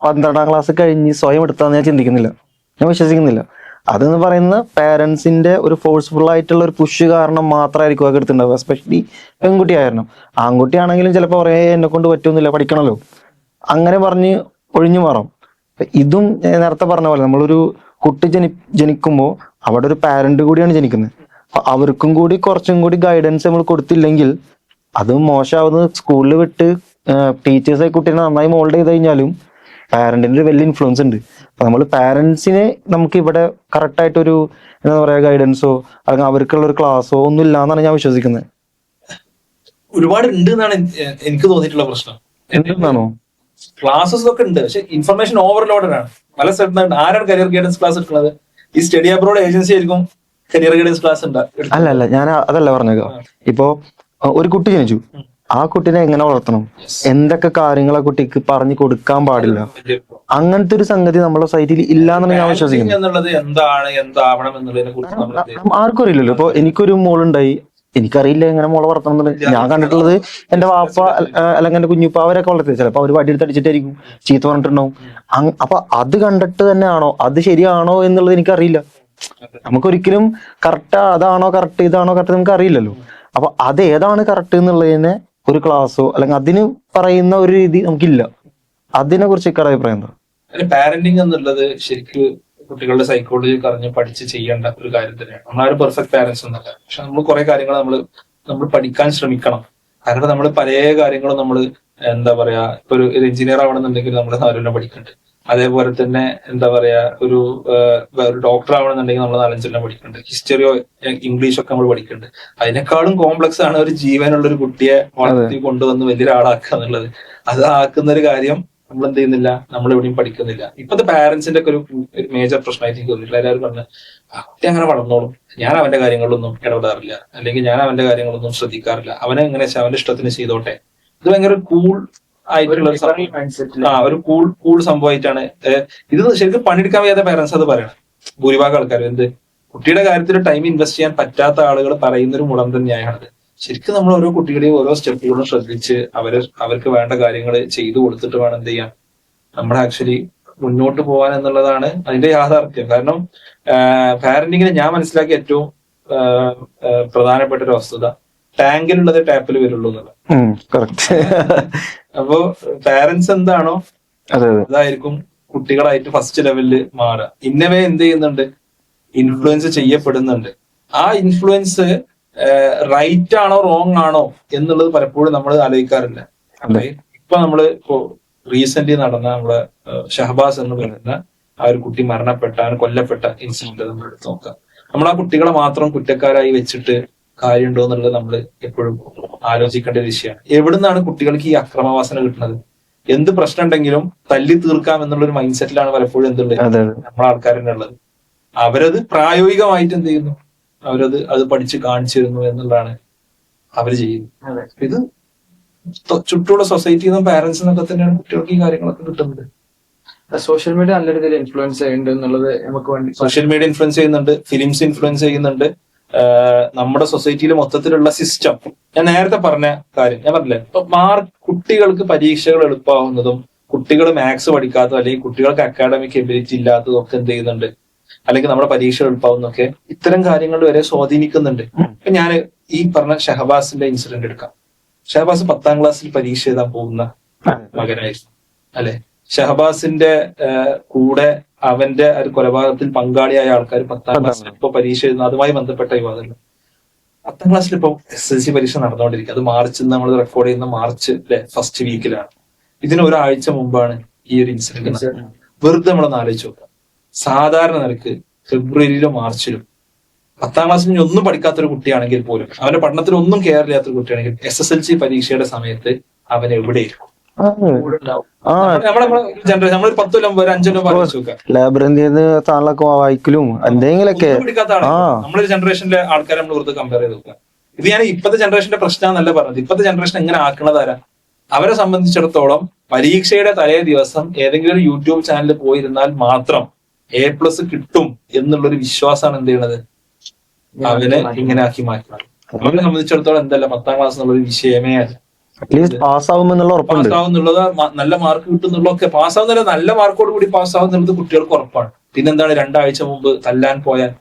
12ാം ക്ലാസ് കഴിഞ്ഞ് സ്വയം എടുത്താന്ന് ഞാൻ ചിന്തിക്കുന്നില്ല, ഞാൻ വിശ്വസിക്കുന്നില്ല. അതെന്ന് പറയുന്ന പാരന്റ്സിന്റെ ഒരു ഫോഴ്സ്ഫുൾ ആയിട്ടുള്ള ഒരു പുഷ് കാരണം മാത്രമായിരിക്കും അത് എടുത്തിട്ടുണ്ടാവുക. എസ്പെഷ്യലി പെൺകുട്ടി ആയിരുന്നു. ആൺകുട്ടിയാണെങ്കിലും ചിലപ്പോൾ പറയേ എന്നെ കൊണ്ട് പറ്റുന്നില്ല, പഠിക്കണല്ലോ, അങ്ങനെ പറഞ്ഞ് ഒഴിഞ്ഞു മാറാം. ഇതും നേരത്തെ പറഞ്ഞ പോലെ നമ്മളൊരു കുട്ടി ജനിക്കുമ്പോൾ അവിടെ ഒരു പാരന്റ് കൂടിയാണ് ജനിക്കുന്നത്. അപ്പൊ അവർക്കും കൂടി കുറച്ചും കൂടി ഗൈഡൻസ് നമ്മൾ കൊടുത്തില്ലെങ്കിൽ അത് മോശമാവുന്നത്. സ്കൂളിൽ വിട്ട് ടീച്ചേഴ്സ് കുട്ടീനെ നന്നായി മോൾഡ് ചെയ്ത് കഴിഞ്ഞാലും പാരന്റിന്റെ ഒരു വലിയ ഇൻഫ്ലുവൻസ് ഉണ്ട്. അപ്പൊ നമ്മൾ പാരന്റ്സിനെ നമുക്ക് ഇവിടെ കറക്റ്റ് ആയിട്ടൊരു എന്താ പറയാ ഗൈഡൻസോ അല്ലെങ്കിൽ അവർക്കുള്ള ഒരു ക്ലാസ്സോ ഒന്നും ഇല്ല എന്നാണ് ഞാൻ വിശ്വസിക്കുന്നത്. ഒരുപാട് ഉണ്ട് എന്നാണ് എനിക്ക് തോന്നിയിട്ടുള്ള പ്രശ്നം. എന്താണോ ക്ലാസ്സസ് ഒക്കെ ഉണ്ട്, പക്ഷെ ഇൻഫർമേഷൻ ഓവർലോഡഡ് ആണ്. പല സ്ഥലത്തും ആരാണ് കരിയർ ഗൈഡൻസ് ക്ലാസ് എടുക്കുന്നത്? ഈ സ്റ്റഡി അബ്രോഡ് ഏജൻസി ആയിരിക്കും കരിയർ ഗൈഡൻസ് ക്ലാസ് ഉണ്ട്. അല്ല ഞാൻ അതല്ല പറഞ്ഞേക്കാം. ഇപ്പോ ഒരു കുട്ടി ജനിച്ചു, ആ കുട്ടീനെ എങ്ങനെ വളർത്തണം, എന്തൊക്കെ കാര്യങ്ങൾ ആ കുട്ടിക്ക് പറഞ്ഞു കൊടുക്കാൻ പാടില്ല, അങ്ങനത്തെ ഒരു സംഗതി നമ്മുടെ സൊസൈറ്റിയിൽ ഇല്ലാന്നാണ് ഞാൻ വിശ്വസിക്കുന്നത്. ആർക്കും അറിയില്ലല്ലോ. ഇപ്പൊ എനിക്കൊരു മോളുണ്ടായി, എനിക്കറിയില്ല എങ്ങനെ മോളെ വളർത്തണം എന്നുള്ളത്. ഞാൻ കണ്ടിട്ടുള്ളത് എന്റെ വാപ്പ അല്ലെങ്കിൽ എന്റെ കുഞ്ഞുപ്പ അവരൊക്കെ വളർത്തിയത്. ചിലപ്പോൾ അവർ വടിയെടുത്ത് അടിച്ചിട്ടായിരിക്കും, ചീത്ത പറഞ്ഞിട്ടുണ്ടാവും. അപ്പൊ അത് കണ്ടിട്ട് തന്നെയാണോ, അത് ശരിയാണോ എന്നുള്ളത് എനിക്കറിയില്ല. നമുക്കൊരിക്കലും കറക്റ്റ് അതാണോ കറക്റ്റ് ഇതാണോ കറക്റ്റ് നമുക്ക് അറിയില്ലല്ലോ. അപ്പൊ അത് ഏതാണ് കറക്റ്റ് എന്നുള്ളതിനെ ഒരു ക്ലാസ്സോ അല്ലെങ്കിൽ അതിന് പറയുന്ന ഒരു രീതി നമുക്കില്ല. അതിനെ കുറിച്ച് അഭിപ്രായം എന്താ? പാരന്റിങ് എന്നുള്ളത് ശരിക്കും കുട്ടികളുടെ സൈക്കോളജി അറിഞ്ഞ് പഠിച്ച് ചെയ്യേണ്ട ഒരു കാര്യം തന്നെയാണ്. നമ്മളാരും പെർഫെക്റ്റ് പാരന്റ്സ് ഒന്നല്ല, പക്ഷെ നമ്മൾ കുറെ കാര്യങ്ങൾ നമ്മൾ പഠിക്കാൻ ശ്രമിക്കണം. കാരണം നമ്മൾ പല കാര്യങ്ങളും നമ്മൾ എന്താ പറയാ, ഇപ്പൊ ഒരു എഞ്ചിനീയർ ആവണമെന്നുണ്ടെങ്കിൽ നമ്മൾ നാലെല്ലാം പഠിക്കുന്നുണ്ട്. അതേപോലെ തന്നെ എന്താ പറയാ, ഒരു ഡോക്ടർ ആവണമെന്നുണ്ടെങ്കിൽ നമ്മൾ 4-5 പഠിക്കുന്നുണ്ട്. ഹിസ്റ്ററിയോ ഇംഗ്ലീഷൊക്കെ നമ്മൾ പഠിക്കുന്നുണ്ട്. അതിനേക്കാളും കോംപ്ലക്സ് ആണ് ഒരു ജീവനുള്ള ഒരു കുട്ടിയെ വളർത്തി കൊണ്ടുവന്ന് വലിയൊരാളാക്കുക എന്നുള്ളത്. അത് ആക്കുന്ന ഒരു കാര്യം നമ്മൾ എന്ത് ചെയ്യുന്നില്ല, നമ്മൾ എവിടെയും പഠിക്കുന്നില്ല. ഇപ്പോഴത്തെ പാരന്റ്സിന്റെ ഒക്കെ ഒരു മേജർ പ്രശ്നമായിട്ട് എനിക്ക് തോന്നിയിട്ടില്ല. എല്ലാവരും പറഞ്ഞ് കുട്ടി അങ്ങനെ വളർന്നോളും, ഞാൻ അവന്റെ കാര്യങ്ങളിലൊന്നും ഇടപെടാറില്ല, അല്ലെങ്കിൽ ഞാൻ അവന്റെ കാര്യങ്ങളൊന്നും ശ്രദ്ധിക്കാറില്ല, അവനെ എങ്ങനെ അവന്റെ ഇഷ്ടത്തിന് ചെയ്തോട്ടെ. ഇത് ഭയങ്കര കൂൾ ആയിട്ടുള്ള ഒരു കൂൾ സംഭവമായിട്ടാണ് ഇത്. ശരിക്കും പണിയെടുക്കാൻ വയ്യാത്ത പാരന്റ്സ് അത് പറയണം. ഭൂരിഭാഗം ആൾക്കാർ എന്ത് കുട്ടിയുടെ കാര്യത്തിൽ ടൈം ഇൻവെസ്റ്റ് ചെയ്യാൻ പറ്റാത്ത ആളുകൾ പറയുന്നൊരു മുടന്തൻ ന്യായമാണത്. ശരിക്കും നമ്മൾ ഓരോ കുട്ടികളെയും ഓരോ സ്റ്റെപ്പുകളും ശ്രദ്ധിച്ച് അവർക്ക് വേണ്ട കാര്യങ്ങൾ ചെയ്തു കൊടുത്തിട്ട് വേണം എന്ത് ചെയ്യാൻ, നമ്മൾ ആക്ച്വലി മുന്നോട്ട് പോകാൻ എന്നുള്ളതാണ് അതിന്റെ യാഥാർത്ഥ്യം. കാരണം പാരന്റിങ്ങിന് ഞാൻ മനസ്സിലാക്കിയ ഏറ്റവും പ്രധാനപ്പെട്ട ഒരു വസ്തുത, ടാങ്കിലുള്ളത് ടാപ്പിൽ വരുള്ളൂ എന്നുള്ളത്. അപ്പോ പാരന്റ്സ് എന്താണോ അതായിരിക്കും കുട്ടികളായിട്ട് ഫസ്റ്റ് ലെവലില് മാറുക. ഇന്നവേ എന്ത് ചെയ്യുന്നുണ്ട്, ഇൻഫ്ലുവൻസ് ചെയ്യപ്പെടുന്നുണ്ട്. ആ ഇൻഫ്ലുവൻസ് റൈറ്റ് ആണോ റോങ് ആണോ എന്നുള്ളത് പലപ്പോഴും നമ്മൾ ആലോചിക്കാറില്ല. ഇപ്പൊ നമ്മള് ഇപ്പോ റീസെന്റ് നടന്ന നമ്മളെ ഷഹബാസ് എന്ന് പറയുന്ന ആ ഒരു കുട്ടി മരണപ്പെട്ട കൊല്ലപ്പെട്ട ഇൻസിഡന്റ് നമ്മൾ എടുത്ത് നോക്കാം. നമ്മൾ ആ കുട്ടികളെ മാത്രം കുറ്റക്കാരായി വെച്ചിട്ട് കാര്യമുണ്ടോ എന്നുള്ളത് നമ്മൾ എപ്പോഴും ആലോചിക്കേണ്ട ഒരു വിഷയമാണ്. എവിടുന്നാണ് കുട്ടികൾക്ക് ഈ അക്രമവാസന കിട്ടുന്നത്? എന്ത് പ്രശ്നം ഉണ്ടെങ്കിലും തല്ലി തീർക്കാം എന്നുള്ള ഒരു മൈൻഡ് സെറ്റിലാണ് പലപ്പോഴും എന്തുള്ളത് നമ്മളെ ആൾക്കാരെന്നെ ഉള്ളത്. അവരത് പ്രായോഗികമായിട്ട് എന്ത് ചെയ്യുന്നു, അത് പഠിച്ച് കാണിച്ചു തരുന്നു എന്നുള്ളതാണ് അവര് ചെയ്യുന്നത്. ഇത് ചുറ്റുമുള്ള സൊസൈറ്റിയിൽ നിന്നും പാരന്റ്സിൽ നിന്നൊക്കെ തന്നെയാണ് കുട്ടികൾക്ക് ഈ കാര്യങ്ങളൊക്കെ കിട്ടുന്നത്. സോഷ്യൽ മീഡിയ നല്ല രീതിയിൽ ഇൻഫ്ലുവൻസ് ചെയ്യുന്നുണ്ട് എന്നുള്ളത് നമുക്ക് വേണ്ടി. സോഷ്യൽ മീഡിയ ഇൻഫ്ലുവൻസ് ചെയ്യുന്നുണ്ട്, ഫിലിംസ് ഇൻഫ്ലുവൻസ് ചെയ്യുന്നുണ്ട്, നമ്മുടെ സൊസൈറ്റിയിൽ മൊത്തത്തിലുള്ള സിസ്റ്റം. ഞാൻ നേരത്തെ പറഞ്ഞ കാര്യം ഞാൻ പറഞ്ഞില്ലേ, ഇപ്പൊ കുട്ടികൾക്ക് പരീക്ഷകൾ എളുപ്പമാവുന്നതും കുട്ടികൾ മാത്സ് പഠിക്കാത്തതും അല്ലെങ്കിൽ കുട്ടികൾക്ക് അക്കാഡമിക് എബിലിറ്റി ഇല്ലാത്തതും ഒക്കെ എന്ത് ചെയ്യുന്നുണ്ട്, അല്ലെങ്കിൽ നമ്മുടെ പരീക്ഷ എളുപ്പമാവുന്നൊക്കെ ഇത്തരം കാര്യങ്ങൾ വരെ സ്വാധീനിക്കുന്നുണ്ട്. ഇപ്പൊ ഞാൻ ഈ പറഞ്ഞ ഷഹബാസിന്റെ ഇൻസിഡന്റ് എടുക്കാം. ഷഹബാസ് 10ാം ക്ലാസ്സിൽ പരീക്ഷ എഴുതാൻ പോകുന്ന മകനായിരുന്നു അല്ലെ. ഷഹബാസിന്റെ കൂടെ അവന്റെ ഒരു കൊലപാതകത്തിൽ പങ്കാളിയായ ആൾക്കാർ 10ാം ക്ലാസ്സിൽ ഇപ്പൊ പരീക്ഷ എഴുതുന്ന അതുമായി ബന്ധപ്പെട്ട വിവാദമല്ല. 10ാം ക്ലാസ്സിൽ ഇപ്പൊ SSLC പരീക്ഷ നടന്നുകൊണ്ടിരിക്കുക. അത് മാർച്ച് നമ്മൾ റെക്കോർഡ് ചെയ്യുന്ന മാർച്ച് ഫസ്റ്റ് വീക്കിലാണ്. ഇതിന് ഒരാഴ്ച മുമ്പാണ് ഈ ഒരു ഇൻസിഡന്റ്. വെറുതെ നമ്മളൊന്ന് ആലോചിച്ച് നോക്കാം. സാധാരണ നിലക്ക് ഫെബ്രുവരിയിലോ മാർച്ചിലും 10ാം ക്ലാസ്സിൽ ഒന്നും പഠിക്കാത്തൊരു കുട്ടിയാണെങ്കിൽ പോലും, അവന്റെ പഠനത്തിൽ ഒന്നും കെയർ ചെയ്യാത്തൊരു കുട്ടിയാണെങ്കിൽ SSLC പരീക്ഷയുടെ സമയത്ത് അവൻ എവിടെയിരിക്കും? നമ്മളൊരു 10 കൊല്ലം 5 കൊല്ലം വായിക്കലും എന്തെങ്കിലൊക്കെ പഠിക്കാത്ത ആളാണ് നമ്മളൊരു ജനറേഷനിലെ ആൾക്കാരെ നമ്മൾ വെറുതെ കമ്പയർ ചെയ്ത് നോക്കുക. ഇത് ഞാൻ ഇപ്പോഴത്തെ ജനറേഷന്റെ പ്രശ്നമെന്നല്ല പറഞ്ഞത്. ഇപ്പോഴത്തെ ജനറേഷൻ എങ്ങനെ ആക്കണതാരാ? അവരെ സംബന്ധിച്ചിടത്തോളം പരീക്ഷയുടെ തലേ ദിവസം ഏതെങ്കിലും ഒരു യൂട്യൂബ് ചാനലിൽ പോയിരുന്നാൽ മാത്രം A+ കിട്ടും എന്നുള്ളൊരു വിശ്വാസമാണ് എന്ത് ചെയ്യണത്, അവനെ ഇങ്ങനെ ആക്കി മാറ്റണം. അവരെ സംബന്ധിച്ചിടത്തോളം എന്തല്ല 10ാം ക്ലാസ് എന്നുള്ളൊരു വിഷയമേ അല്ല. പാസ്സാവുന്നുള്ളത്, നല്ല മാർക്ക് കിട്ടുന്നുള്ളതൊക്കെ പാസ്സാവുന്നില്ല, നല്ല മാർക്കോട് കൂടി പാസ്സാവുന്നുള്ളത് കുട്ടികൾക്ക് ഉറപ്പാണ്. പിന്നെന്താണ് 2 ആഴ്ച മുമ്പ് തല്ലാൻ പോയാൽ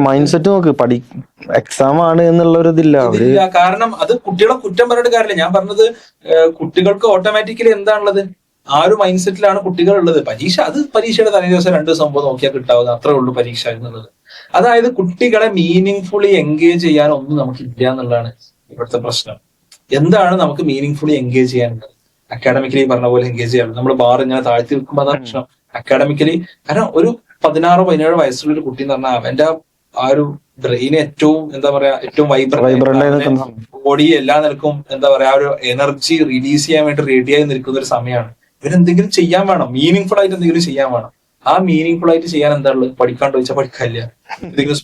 മൈൻഡ് സെറ്റ് നോക്ക്, എക്സാം ആണ് എന്നുള്ളൊരു ഇതില്ല. കാരണം അത് കുട്ടികളെ കുറ്റം പറഞ്ഞിട്ട് കാര്യമില്ല. ഞാൻ പറഞ്ഞത് കുട്ടികൾക്ക് ഓട്ടോമാറ്റിക്കലി എന്താണുള്ളത്, ആ ഒരു മൈൻഡ് സെറ്റിലാണ് കുട്ടികൾ ഉള്ളത്. പരീക്ഷയുടെ തലേ ദിവസം 2 ദിവസം മുമ്പ് നോക്കിയാൽ കിട്ടാവുന്ന അത്രേ ഉള്ളൂ പരീക്ഷ എന്നുള്ളത്. അതായത് കുട്ടികളെ മീനിങ് ഫുള്ളി എൻഗേജ് ചെയ്യാൻ ഒന്നും നമുക്കില്ല എന്നുള്ളതാണ് ഇവിടുത്തെ പ്രശ്നം. എന്താണ് നമുക്ക് മീനിങ് ഫുള്ളി എൻഗേജ് ചെയ്യാനുള്ളത്? അക്കാഡമിക്കലി പറഞ്ഞ പോലെ എൻഗേജ് ചെയ്യാൻ നമ്മൾ ബാർ ഇങ്ങനെ താഴ്ത്തി വെക്കുമ്പോൾ അതാണ് പ്രശ്നം. അക്കാഡമിക്കലി കാരണം ഒരു 16-17 വയസ്സുള്ള ഒരു കുട്ടി എന്ന് പറഞ്ഞാൽ അവന്റെ ആ ഒരു ബ്രെയിന് ഏറ്റവും എന്താ പറയാ ഏറ്റവും വൈബ്രന്റ്, ബോഡി എല്ലാ നിലക്കും എന്താ പറയാ ആ ഒരു എനർജി റിലീസ് ചെയ്യാൻ വേണ്ടി റെഡിയായി നിൽക്കുന്ന ഒരു സമയമാണ്. ഇവരെന്തെങ്കിലും ചെയ്യാൻ വേണം, മീനിങ് ഫുൾ ആയിട്ട് എന്തെങ്കിലും ചെയ്യാൻ വേണം. ആ മീനിങ് ഫുൾ ആയിട്ട് ചെയ്യാൻ എന്താ ഉള്ളത്? പഠിക്കാണ്ട് ചോദിച്ചാൽ പഠിക്കാനില്ല. എന്തെങ്കിലും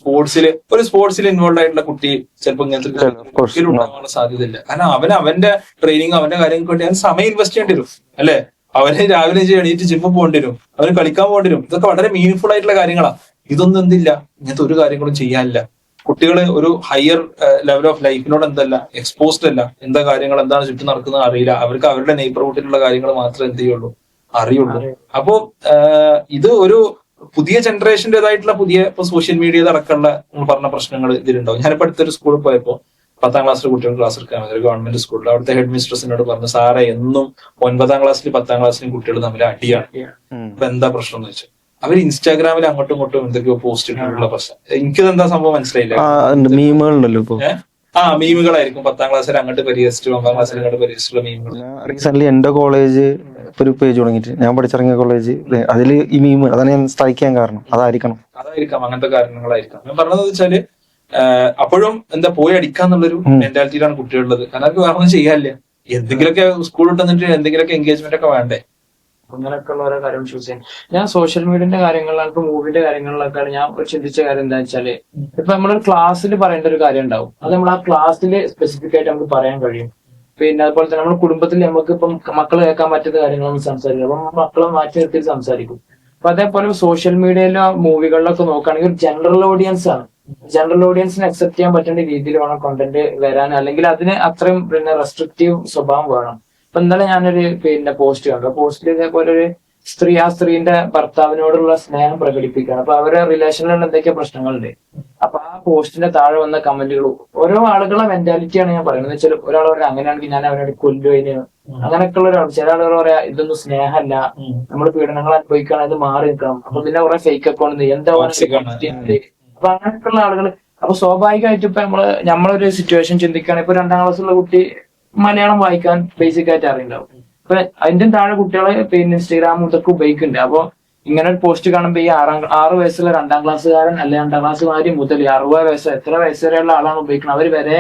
സ്പോർട്സിൽ ഇൻവോൾവ് ആയിട്ടുള്ള കുട്ടി ചിലപ്പോൾ ഇങ്ങനത്തെ ഉണ്ടാവാനുള്ള സാധ്യതയില്ല. കാരണം അവന്റെ ട്രെയിനിങ് അവന്റെ കാര്യങ്ങൾക്ക് വേണ്ടി അവൻ സമയം ഇൻവെസ്റ്റ് ചെയ്യേണ്ടി വരും അല്ലെ. അവന് രാവിലെ എണീറ്റ് ജിമ്മിൽ പോകേണ്ടി വരും, അവന് കളിക്കാൻ പോകേണ്ടി വരും. ഇതൊക്കെ വളരെ മീനിങ് ഫുൾ ആയിട്ടുള്ള കാര്യങ്ങളാണ്. ഇതൊന്നും എന്തില്ല, ഇങ്ങനത്തെ ഒരു കാര്യങ്ങളും ചെയ്യാനില്ല. കുട്ടികള് ഒരു ഹയർ ലെവൽ ഓഫ് ലൈഫിനോട് എന്തല്ല എക്സ്പോസ്ഡ് അല്ല. എന്താ കാര്യങ്ങൾ എന്താണ് ചുറ്റും നടക്കുന്നത് അറിയില്ല. അവർക്ക് അവരുടെ നെയ്ബർഹുഡിലുള്ള കാര്യങ്ങൾ മാത്രമേ എന്ത് ചെയ്യുള്ളൂ, അറിയുള്ളൂ. അപ്പോ ഇത് ഒരു പുതിയ ജനറേഷൻ്റെതായിട്ടുള്ള ഇപ്പൊ സോഷ്യൽ മീഡിയ അടക്കമുള്ള പറഞ്ഞ പ്രശ്നങ്ങൾ ഇതിലുണ്ടാവും. ഞാനിപ്പോ അടുത്തൊരു സ്കൂളിൽ പോയപ്പോ 10ാം ക്ലാസ്സിലെ കുട്ടികൾ ക്ലാസ് എടുക്കാൻ ഒരു ഗവൺമെന്റ് സ്കൂളിൽ അവിടുത്തെ ഹെഡ് മിസ്ട്രസിനോട് പറഞ്ഞു, സാറേ എന്നും 9ാം ക്ലാസ്സിലും 10ാം ക്ലാസ്സിലും കുട്ടികൾ തമ്മിൽ അടിയാണ്, അപ്പൊ എന്താ പ്രശ്നം എന്ന് വെച്ചാൽ അവർ ഇൻസ്റ്റാഗ്രാമിൽ അങ്ങോട്ടും ഇങ്ങോട്ടും എന്തൊക്കെയോ പോസ്റ്റ് ഇട്ടിട്ടുള്ള പ്രശ്നം. എനിക്കത് എന്താ സംഭവം മനസ്സിലായില്ല. മീമുകളായിരിക്കും 10ാം ക്ലാസ്സിൽ അങ്ങോട്ട് പരിഹരിച്ചിട്ട് 9ാം ക്ലാസ്സിൽ അങ്ങോട്ട് പരിഹരിച്ചിട്ടുള്ള മീമുകൾ. റീസെന്റ് എന്റെ കോളേജ് ഒരു പേജ് തുടങ്ങിയിട്ട്, ഞാൻ പഠിച്ചിറങ്ങിയ കോളേജ്, അതിൽ ഈ മീം അതാണ് ഞാൻ സ്ട്രൈക്ക് ചെയ്യാൻ കാരണം. അതായിരിക്കാം അങ്ങനത്തെ കാരണങ്ങളായിരിക്കാം. ഞാൻ പറഞ്ഞത് വെച്ചാല് അപ്പോഴും എന്താ പോയി അടിക്കാന്നുള്ളൊരു മെന്റാലിറ്റിയിലാണ് കുട്ടികളുള്ളത്. കാരണം അവർക്ക് വേറെ ഒന്നും ചെയ്യാനില്ല. എന്തെങ്കിലുമൊക്കെ സ്കൂൾ വിട്ട് എന്തെങ്കിലുമൊക്കെ എൻഗേജ്മെന്റ് ഒക്കെ വേണ്ടേ. അങ്ങനെയൊക്കെയുള്ള ഓരോ കാര്യം ചൂസ് ചെയ്യാൻ ഞാൻ സോഷ്യൽ മീഡിയന്റെ കാര്യങ്ങളിലാണ്, ഇപ്പൊ മൂവിന്റെ കാര്യങ്ങളിലൊക്കെയാണ് ഞാൻ ചിന്തിച്ച കാര്യം എന്താ വെച്ചാല്, ഇപ്പൊ നമ്മളൊരു ക്ലാസ്സിൽ പറയേണ്ട ഒരു കാര്യം ഉണ്ടാവും. അത് നമ്മൾ ആ ക്ലാസ്സിൽ സ്പെസിഫിക് ആയിട്ട് നമുക്ക് പറയാൻ കഴിയും. പിന്നെ അതുപോലെ തന്നെ നമ്മുടെ കുടുംബത്തിൽ നമുക്ക് ഇപ്പം മക്കൾ കേൾക്കാൻ പറ്റുന്ന കാര്യങ്ങളൊന്നും സംസാരിക്കും. അപ്പം മക്കളെ മാറ്റി നിർത്തി സംസാരിക്കും. അപ്പൊ അതേപോലെ സോഷ്യൽ മീഡിയയിലോ മൂവികളിലൊക്കെ നോക്കുകയാണെങ്കിൽ ഒരു ജനറൽ ഓഡിയൻസ് ആണ്. ജനറൽ ഓഡിയൻസിന് അക്സെപ്റ്റ് ചെയ്യാൻ പറ്റുന്ന രീതിയിൽ വേണം കണ്ടന്റ് വരാൻ, അല്ലെങ്കിൽ അതിന് അത്രയും പിന്നെ റെസ്ട്രിക്റ്റീവ് സ്വഭാവം വേണം. ഇപ്പൊ ഇന്നലെ ഞാനൊരു പോസ്റ്റ് കണ്ടു. പോസ്റ്റിൽ ഇതേപോലെ ഒരു സ്ത്രീ ആ സ്ത്രീന്റെ ഭർത്താവിനോടുള്ള സ്നേഹം പ്രകടിപ്പിക്കുകയാണ്. അപ്പൊ അവരെ റിലേഷനിലുള്ള എന്തൊക്കെ പ്രശ്നങ്ങളുണ്ട്. അപ്പൊ ആ പോസ്റ്റിന്റെ താഴെ വന്ന കമന്റുകൾ ഓരോ ആളുകളുടെ മെന്റാലിറ്റിയാണ് ഞാൻ പറയുന്നത്. എന്ന് വെച്ചാൽ ഒരാൾ പറയാം അങ്ങനെയാണെങ്കിൽ ഞാൻ അവനോട് കൊല്ലുവതിന്, അങ്ങനെയൊക്കെ ഉള്ള ഒരാൾ. ചില ആളുകൾ പറയാ ഇതൊന്നും സ്നേഹമല്ല, നമ്മൾ പീഡനങ്ങൾ അനുഭവിക്കണം, ഇത് മാറി നിൽക്കണം. അപ്പൊ പിന്നെ കുറെ ഫേക്ക് അക്കൗണ്ട് എന്താ അപ്പൊ അങ്ങനെയൊക്കെയുള്ള ആളുകൾ. അപ്പൊ സ്വാഭാവികമായിട്ട് ഇപ്പൊ നമ്മളൊരു സിറ്റുവേഷൻ ചിന്തിക്കുകയാണെങ്കിൽ ഇപ്പൊ 2ാം ക്ലാസ്സിലുള്ള കുട്ടി മലയാളം വായിക്കാൻ ബേസിക് ആയിട്ട് അറിയുണ്ടാവും. അപ്പൊ അതിന്റെ താഴെ കുട്ടികളെ ഇൻസ്റ്റാഗ്രാം ഇതൊക്കെ ഉപയോഗിക്കുന്നുണ്ട്. അപ്പൊ ഇങ്ങനെ ഒരു പോസ്റ്റ് കാണുമ്പോ ഈ 6 വയസ്സുള്ള 2ാം ക്ലാസ്സുകാരൻ അല്ലെ 2ാം ക്ലാസ്സുകാരി മുതൽ 60 വയസ്സ് എത്ര വയസ്സ് വരെയുള്ള ആളാണ് ഉപയോഗിക്കുന്നത്, അവർ വരെ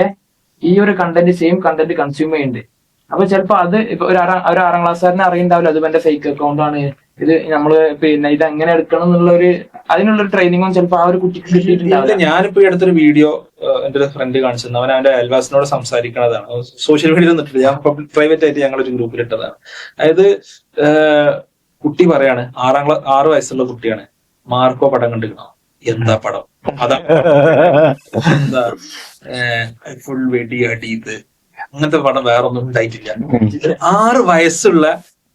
ഈ ഒരു കണ്ടന്റ് സെയിം കണ്ടന്റ് കൺസ്യൂം ചെയ്യുന്നുണ്ട്. അപ്പൊ ചിലപ്പോ അത് ഇപ്പൊ ഒരു 6ാം ക്ലാസ്സുകാരനെ അറിയുണ്ടാവില്ല ഇത് എന്റെ ഫേക്ക് അക്കൗണ്ട് ആണ്, ഇത് നമ്മള് ഇത് എങ്ങനെ എടുക്കണം എന്നുള്ള അതിനുള്ളൊരു ട്രെയിനിങ്ങും ചിലപ്പോ ആ ഒരു കുട്ടിക്ക് കിട്ടിയിട്ടുണ്ടാവില്ല. ഞാനിപ്പോ ഈ അടുത്തൊരു വീഡിയോ എന്റെ ഒരു ഫ്രണ്ട് കാണിച്ചു അവൻ അവന്റെ അയൽവാസിനോട് സംസാരിക്കുന്നതാണ്. സോഷ്യൽ മീഡിയയിൽ നിന്നിട്ടില്ല, ഞാൻ പ്രൈവറ്റ് ആയിട്ട് ഞങ്ങളൊരു ഗ്രൂപ്പിൽ ഇട്ടതാണ്. അതായത് കുട്ടി പറയാണ് 6 വയസ്സുള്ള കുട്ടിയാണ്, മാർക്കോ പടം കണ്ടിരിക്കണം. എന്താ പടം? അതാ എന്താ ഫുൾ വെടി അടിയത്, അങ്ങനത്തെ പടം വേറെ ഒന്നും ഉണ്ടായിട്ടില്ല. 6 വയസ്സുള്ള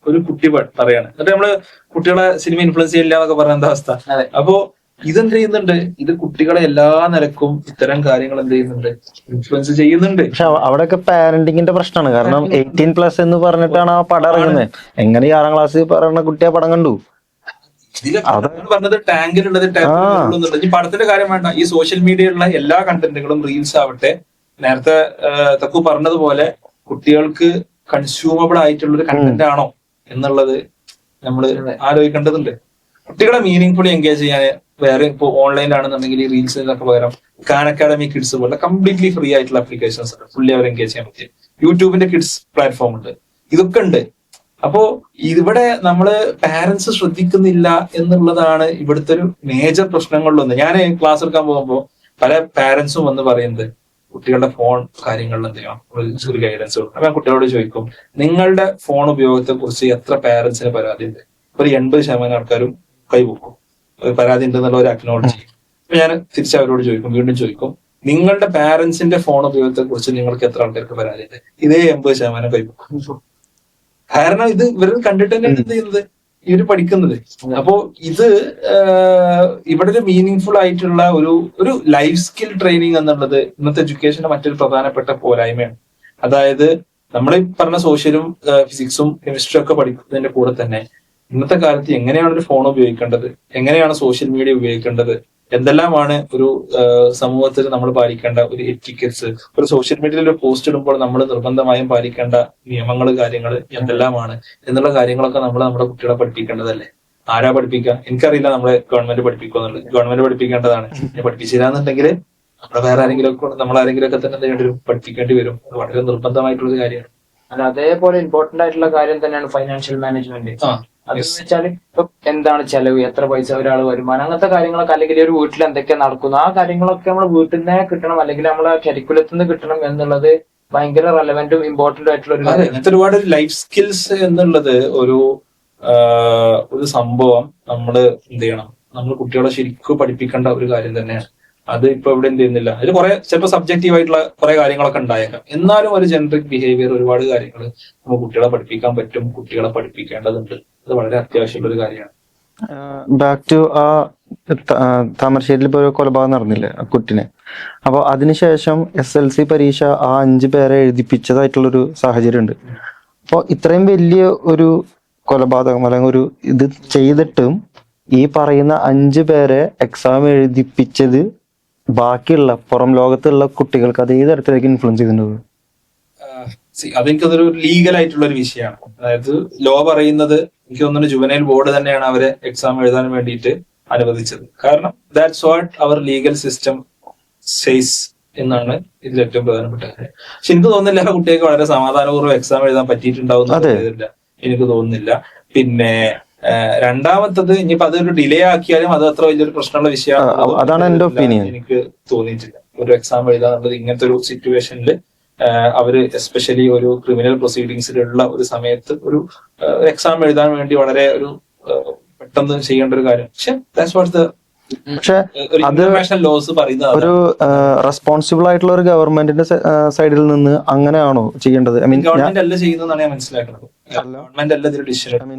ഒരു കുട്ടി പറയാണ്. എന്നിട്ട് നമ്മള് കുട്ടികളെ സിനിമ ഇൻഫ്ലുവൻസ് ചെയ്യില്ല എന്നൊക്കെ പറഞ്ഞ എന്താ അവസ്ഥ? അപ്പോ ഇതെന്ത് ചെയ്യുന്നുണ്ട്? ഇത് കുട്ടികളെ എല്ലാ നിലക്കും ഇത്തരം കാര്യങ്ങൾ എന്ത് ചെയ്യുന്നുണ്ട്? ഇൻഫ്ലുവൻസ് ചെയ്യുന്നുണ്ട്. പക്ഷെ അവിടെയൊക്കെ പാരന്റിങ്ങിന്റെ പ്രശ്നമാണ്. കാരണം 18+ എന്ന് പറഞ്ഞിട്ടാണ് ആ പടം ഇറങ്ങുന്നത്. എങ്ങനെ ഈ 6ാം ക്ലാസ് പറയുന്ന കുട്ടി ആ പടം കണ്ടു? പറഞ്ഞത് ടാങ്കിലുള്ളത് ടാങ്കിലുള്ളത്. ഈ പടത്തിന്റെ കാര്യം വേണ്ട, ഈ സോഷ്യൽ മീഡിയയിലുള്ള എല്ലാ കണ്ടന്റുകളും റീൽസ് ആവട്ടെ, നേരത്തെ തക്കു പറഞ്ഞതുപോലെ കുട്ടികൾക്ക് കൺസ്യൂമബിൾ ആയിട്ടുള്ള ഒരു കണ്ടന്റ് ആണോ എന്നുള്ളത് നമ്മൾ ആലോചിക്കേണ്ടതുണ്ട്. കുട്ടികളെ മീനിങ് ഫുള്ളി എൻഗേജ് ചെയ്യാൻ വേറെ ഇപ്പൊ ഓൺലൈനിലാണെന്നുണ്ടെങ്കിൽ ഈ റീൽസ് ഇതൊക്കെ പകരം ഖാൻ അക്കാഡമി കിഡ്സ് പോലെ കംപ്ലീറ്റ്ലി ഫ്രീ ആയിട്ടുള്ള ആപ്ലിക്കേഷൻസ് ഉണ്ട്, ഫുള്ളി അവർ എൻഗേജ് ചെയ്യാൻ പറ്റിയ. യൂട്യൂബിന്റെ കിഡ്സ് പ്ലാറ്റ്ഫോം ഉണ്ട്, ഇതൊക്കെ ഉണ്ട്. അപ്പോ ഇവിടെ നമ്മള് പാരന്റ്സ് ശ്രദ്ധിക്കുന്നില്ല എന്നുള്ളതാണ് ഇവിടുത്തെ ഒരു മേജർ പ്രശ്നങ്ങളിലൊന്ന്. ഞാൻ ക്ലാസ് എടുക്കാൻ പോകുമ്പോൾ പല പാരന്റ്സും വന്ന് പറയുന്നത് കുട്ടികളുടെ ഫോൺ കാര്യങ്ങളിൽ എന്ത് ചെയ്യണം ഒരു ഗൈഡൻസ് കൊടുക്കണം. ഞാൻ കുട്ടികളോട് ചോദിക്കും, നിങ്ങളുടെ ഫോൺ ഉപയോഗത്തെ കുറിച്ച് എത്ര പാരന്റ്സിന് പരാതി ഉണ്ട്? ഒരു 80% ആൾക്കാരും കൈവക്കും, പരാതി ഉണ്ടെന്നുള്ള ഒരു അക്നോളജ് ചെയ്യും. അപ്പൊ ഞാൻ തിരിച്ചവരോട് ചോദിക്കും, വീണ്ടും ചോദിക്കും, നിങ്ങളുടെ പാരന്റ്സിന്റെ ഫോൺ ഉപയോഗത്തെ കുറിച്ച് നിങ്ങൾക്ക് എത്ര ആൾക്കാർക്ക് പരാതി ഉണ്ട്? ഇതേ 80% കൈവക്കും. കാരണം ഇത് ഇവർ കണ്ടിട്ട് തന്നെയാണ് എന്ത് ചെയ്യുന്നത്, ഇവര് പഠിക്കുന്നത്. അപ്പോ ഇത് ഇവിടെ ഒരു മീനിങ് ഫുൾ ആയിട്ടുള്ള ഒരു ലൈഫ് സ്കിൽ ട്രെയിനിങ് എന്നുള്ളത് ഇന്നത്തെ എഡ്യൂക്കേഷന്റെ മറ്റൊരു പ്രധാനപ്പെട്ട പോരായ്മയാണ്. അതായത് നമ്മൾ ഈ പറഞ്ഞ സോഷ്യലും ഫിസിക്സും കെമിസ്ട്രിയും ഒക്കെ പഠിക്കുന്നതിന്റെ കൂടെ തന്നെ ഇന്നത്തെ കാലത്ത് എങ്ങനെയാണ് ഒരു ഫോൺ ഉപയോഗിക്കേണ്ടത്, എങ്ങനെയാണ് സോഷ്യൽ മീഡിയ ഉപയോഗിക്കേണ്ടത്, എന്തെല്ലാമാണ് ഒരു സമൂഹത്തിൽ നമ്മൾ പാലിക്കേണ്ട ഒരു എറ്റിക്കറ്റ്സ്, ഒരു സോഷ്യൽ മീഡിയയിൽ ഒരു പോസ്റ്റ് ഇടുമ്പോൾ നമ്മൾ നിർബന്ധമായും പാലിക്കേണ്ട നിയമങ്ങൾ, കാര്യങ്ങൾ എന്തെല്ലാമാണ് എന്നുള്ള കാര്യങ്ങളൊക്കെ നമ്മൾ നമ്മുടെ കുട്ടികളെ പഠിപ്പിക്കേണ്ടതല്ലേ? ആരാ പഠിപ്പിക്കുക? എനിക്കറിയില്ല നമ്മളെ ഗവൺമെന്റ് പഠിപ്പിക്കുക എന്നുള്ളത്. ഗവൺമെന്റ് പഠിപ്പിക്കേണ്ടതാണ്. പഠിപ്പിച്ചില്ലാന്നുണ്ടെങ്കിൽ നമ്മുടെ വേറെ ആരെങ്കിലും ഒക്കെ നമ്മളാരെങ്കിലും ഒക്കെ തന്നെ എന്ത് ചെയ്യേണ്ടി വരും? പഠിപ്പിക്കേണ്ടി വരും. അത് വളരെ നിർബന്ധമായിട്ടുള്ള കാര്യമാണ്. അല്ല, അതേപോലെ ഇമ്പോർട്ടന്റ് ആയിട്ടുള്ള കാര്യം തന്നെയാണ് ഫൈനാൻഷ്യൽ മാനേജ്മെന്റ്. അതെന്ന് വെച്ചാല് ഇപ്പൊ എന്താണ് ചെലവ്, എത്ര പൈസ ഒരാൾ വരുമാനം, അങ്ങനത്തെ കാര്യങ്ങളൊക്കെ, അല്ലെങ്കിൽ ഒരു വീട്ടിൽ എന്തൊക്കെ നടക്കുന്നു ആ കാര്യങ്ങളൊക്കെ നമ്മൾ വീട്ടിൽ നിന്ന് കിട്ടണം, അല്ലെങ്കിൽ നമ്മളെ കരിക്കുലത്തിൽ നിന്ന് കിട്ടണം എന്നുള്ളത് ഭയങ്കര റെലവെന്റും ഇമ്പോർട്ടന്റും ആയിട്ടുള്ള ഒരു കാര്യം. അങ്ങനത്തെ ഒരുപാട് ലൈഫ് സ്കിൽസ് എന്നുള്ളത് ഒരു സംഭവം നമ്മൾ എന്ത് ചെയ്യണം, നമ്മൾ കുട്ടികളെ ശരിക്കും പഠിപ്പിക്കേണ്ട ഒരു കാര്യം തന്നെയാണ്. അത് ഇപ്പൊ ഇവിടെ എന്ത് ചെയ്യുന്നില്ല. അതിൽ കുറെ ചിലപ്പോൾ സബ്ജക്റ്റീവ് ആയിട്ടുള്ള കുറെ കാര്യങ്ങളൊക്കെ ഉണ്ടായേക്കാം. എന്നാലും ഒരു ജനറിക് ബിഹേവിയർ ഒരുപാട് കാര്യങ്ങൾ നമുക്ക് കുട്ടികളെ പഠിപ്പിക്കാൻ പറ്റും, കുട്ടികളെ പഠിപ്പിക്കേണ്ടതുണ്ട്. അത് വളരെ അത്യാവശ്യമുള്ള ഒരു കാര്യമാണ്. ബാക്ക് ടു ആ താമരശ്ശേരിയിൽ ഇപ്പൊ ഒരു കൊലപാതകം നടന്നില്ലേ ആ കുട്ടിനെ. അപ്പൊ അതിനുശേഷം SLC പരീക്ഷ ആ 5 പേരെ എഴുതിപ്പിച്ചതായിട്ടുള്ളൊരു സാഹചര്യം ഉണ്ട്. അപ്പോൾ ഇത്രയും വലിയ ഒരു കൊലപാതകം അല്ലെങ്കിൽ ഒരു ഇത് ചെയ്തിട്ടും ഈ പറയുന്ന 5 പേരെ എക്സാം എഴുതിപ്പിച്ചത് ബാക്കിയുള്ള പുറം ലോകത്തുള്ള കുട്ടികൾക്ക് അത് ഏത് തരത്തിലേക്ക് ഇൻഫ്ലുവൻസ് ചെയ്തിട്ടുണ്ട്? അതെനിക്കതൊരു ലീഗൽ ആയിട്ടുള്ള ഒരു വിഷയമാണ്. അതായത് ലോ പറയുന്നത്, എനിക്ക് തോന്നുന്നു ജുവനൈൽ ബോർഡ് തന്നെയാണ് അവരെ എക്സാം എഴുതാൻ വേണ്ടിയിട്ട് അനുവദിച്ചത്. കാരണം ദാറ്റ്സ് വാട്ട് അവർ ലീഗൽ സിസ്റ്റം സേസ് എന്നാണ് ഇതിൽ ഏറ്റവും പ്രധാനപ്പെട്ട കാര്യം. പക്ഷെ എനിക്ക് തോന്നുന്നില്ല ആ കുട്ടികൾക്ക് വളരെ സമാധാനപൂർവ്വം എക്സാം എഴുതാൻ പറ്റിയിട്ടുണ്ടാവും, എനിക്ക് തോന്നുന്നില്ല. പിന്നെ രണ്ടാമത്തത്, ഇനിയിപ്പോ അതൊരു ഡിലേ ആക്കിയാലും അത് അത്ര വലിയൊരു പ്രശ്നമുള്ള വിഷയമാണ് എനിക്ക് തോന്നിയിട്ടില്ല. ഒരു എക്സാം എഴുതാന്നുള്ളത് ഇങ്ങനത്തെ ഒരു സിറ്റുവേഷനിൽ അവര് എസ്പെഷ്യലി ഒരു ക്രിമിനൽ പ്രൊസീഡിങ്സിലുള്ള ഒരു സമയത്ത് ഒരു എക്സാം എഴുതാൻ വേണ്ടി വളരെ ഒരു പെട്ടെന്ന് ചെയ്യേണ്ട ഒരു കാര്യം. പക്ഷെ ദാറ്റ്സ് വാട്ട് ദ പക്ഷെ ഒരു ഇന്റർനാഷണൽ ലോസ് പറയുന്നത് ഒരു റെസ്പോൺസിബിൾ ആയിട്ടുള്ള ഒരു ഗവൺമെന്റിന്റെ സൈഡിൽ നിന്ന് അങ്ങനെയാണോ ചെയ്യേണ്ടത്? ഐ മീൻ ഗവൺമെന്റ് അല്ല ചെയ്യുന്നതാണ് ഞാൻ മനസ്സിലാക്കുന്നത്. ഗവൺമെന്റ് അല്ല ഇതിൽ ഡിസിഷൻ.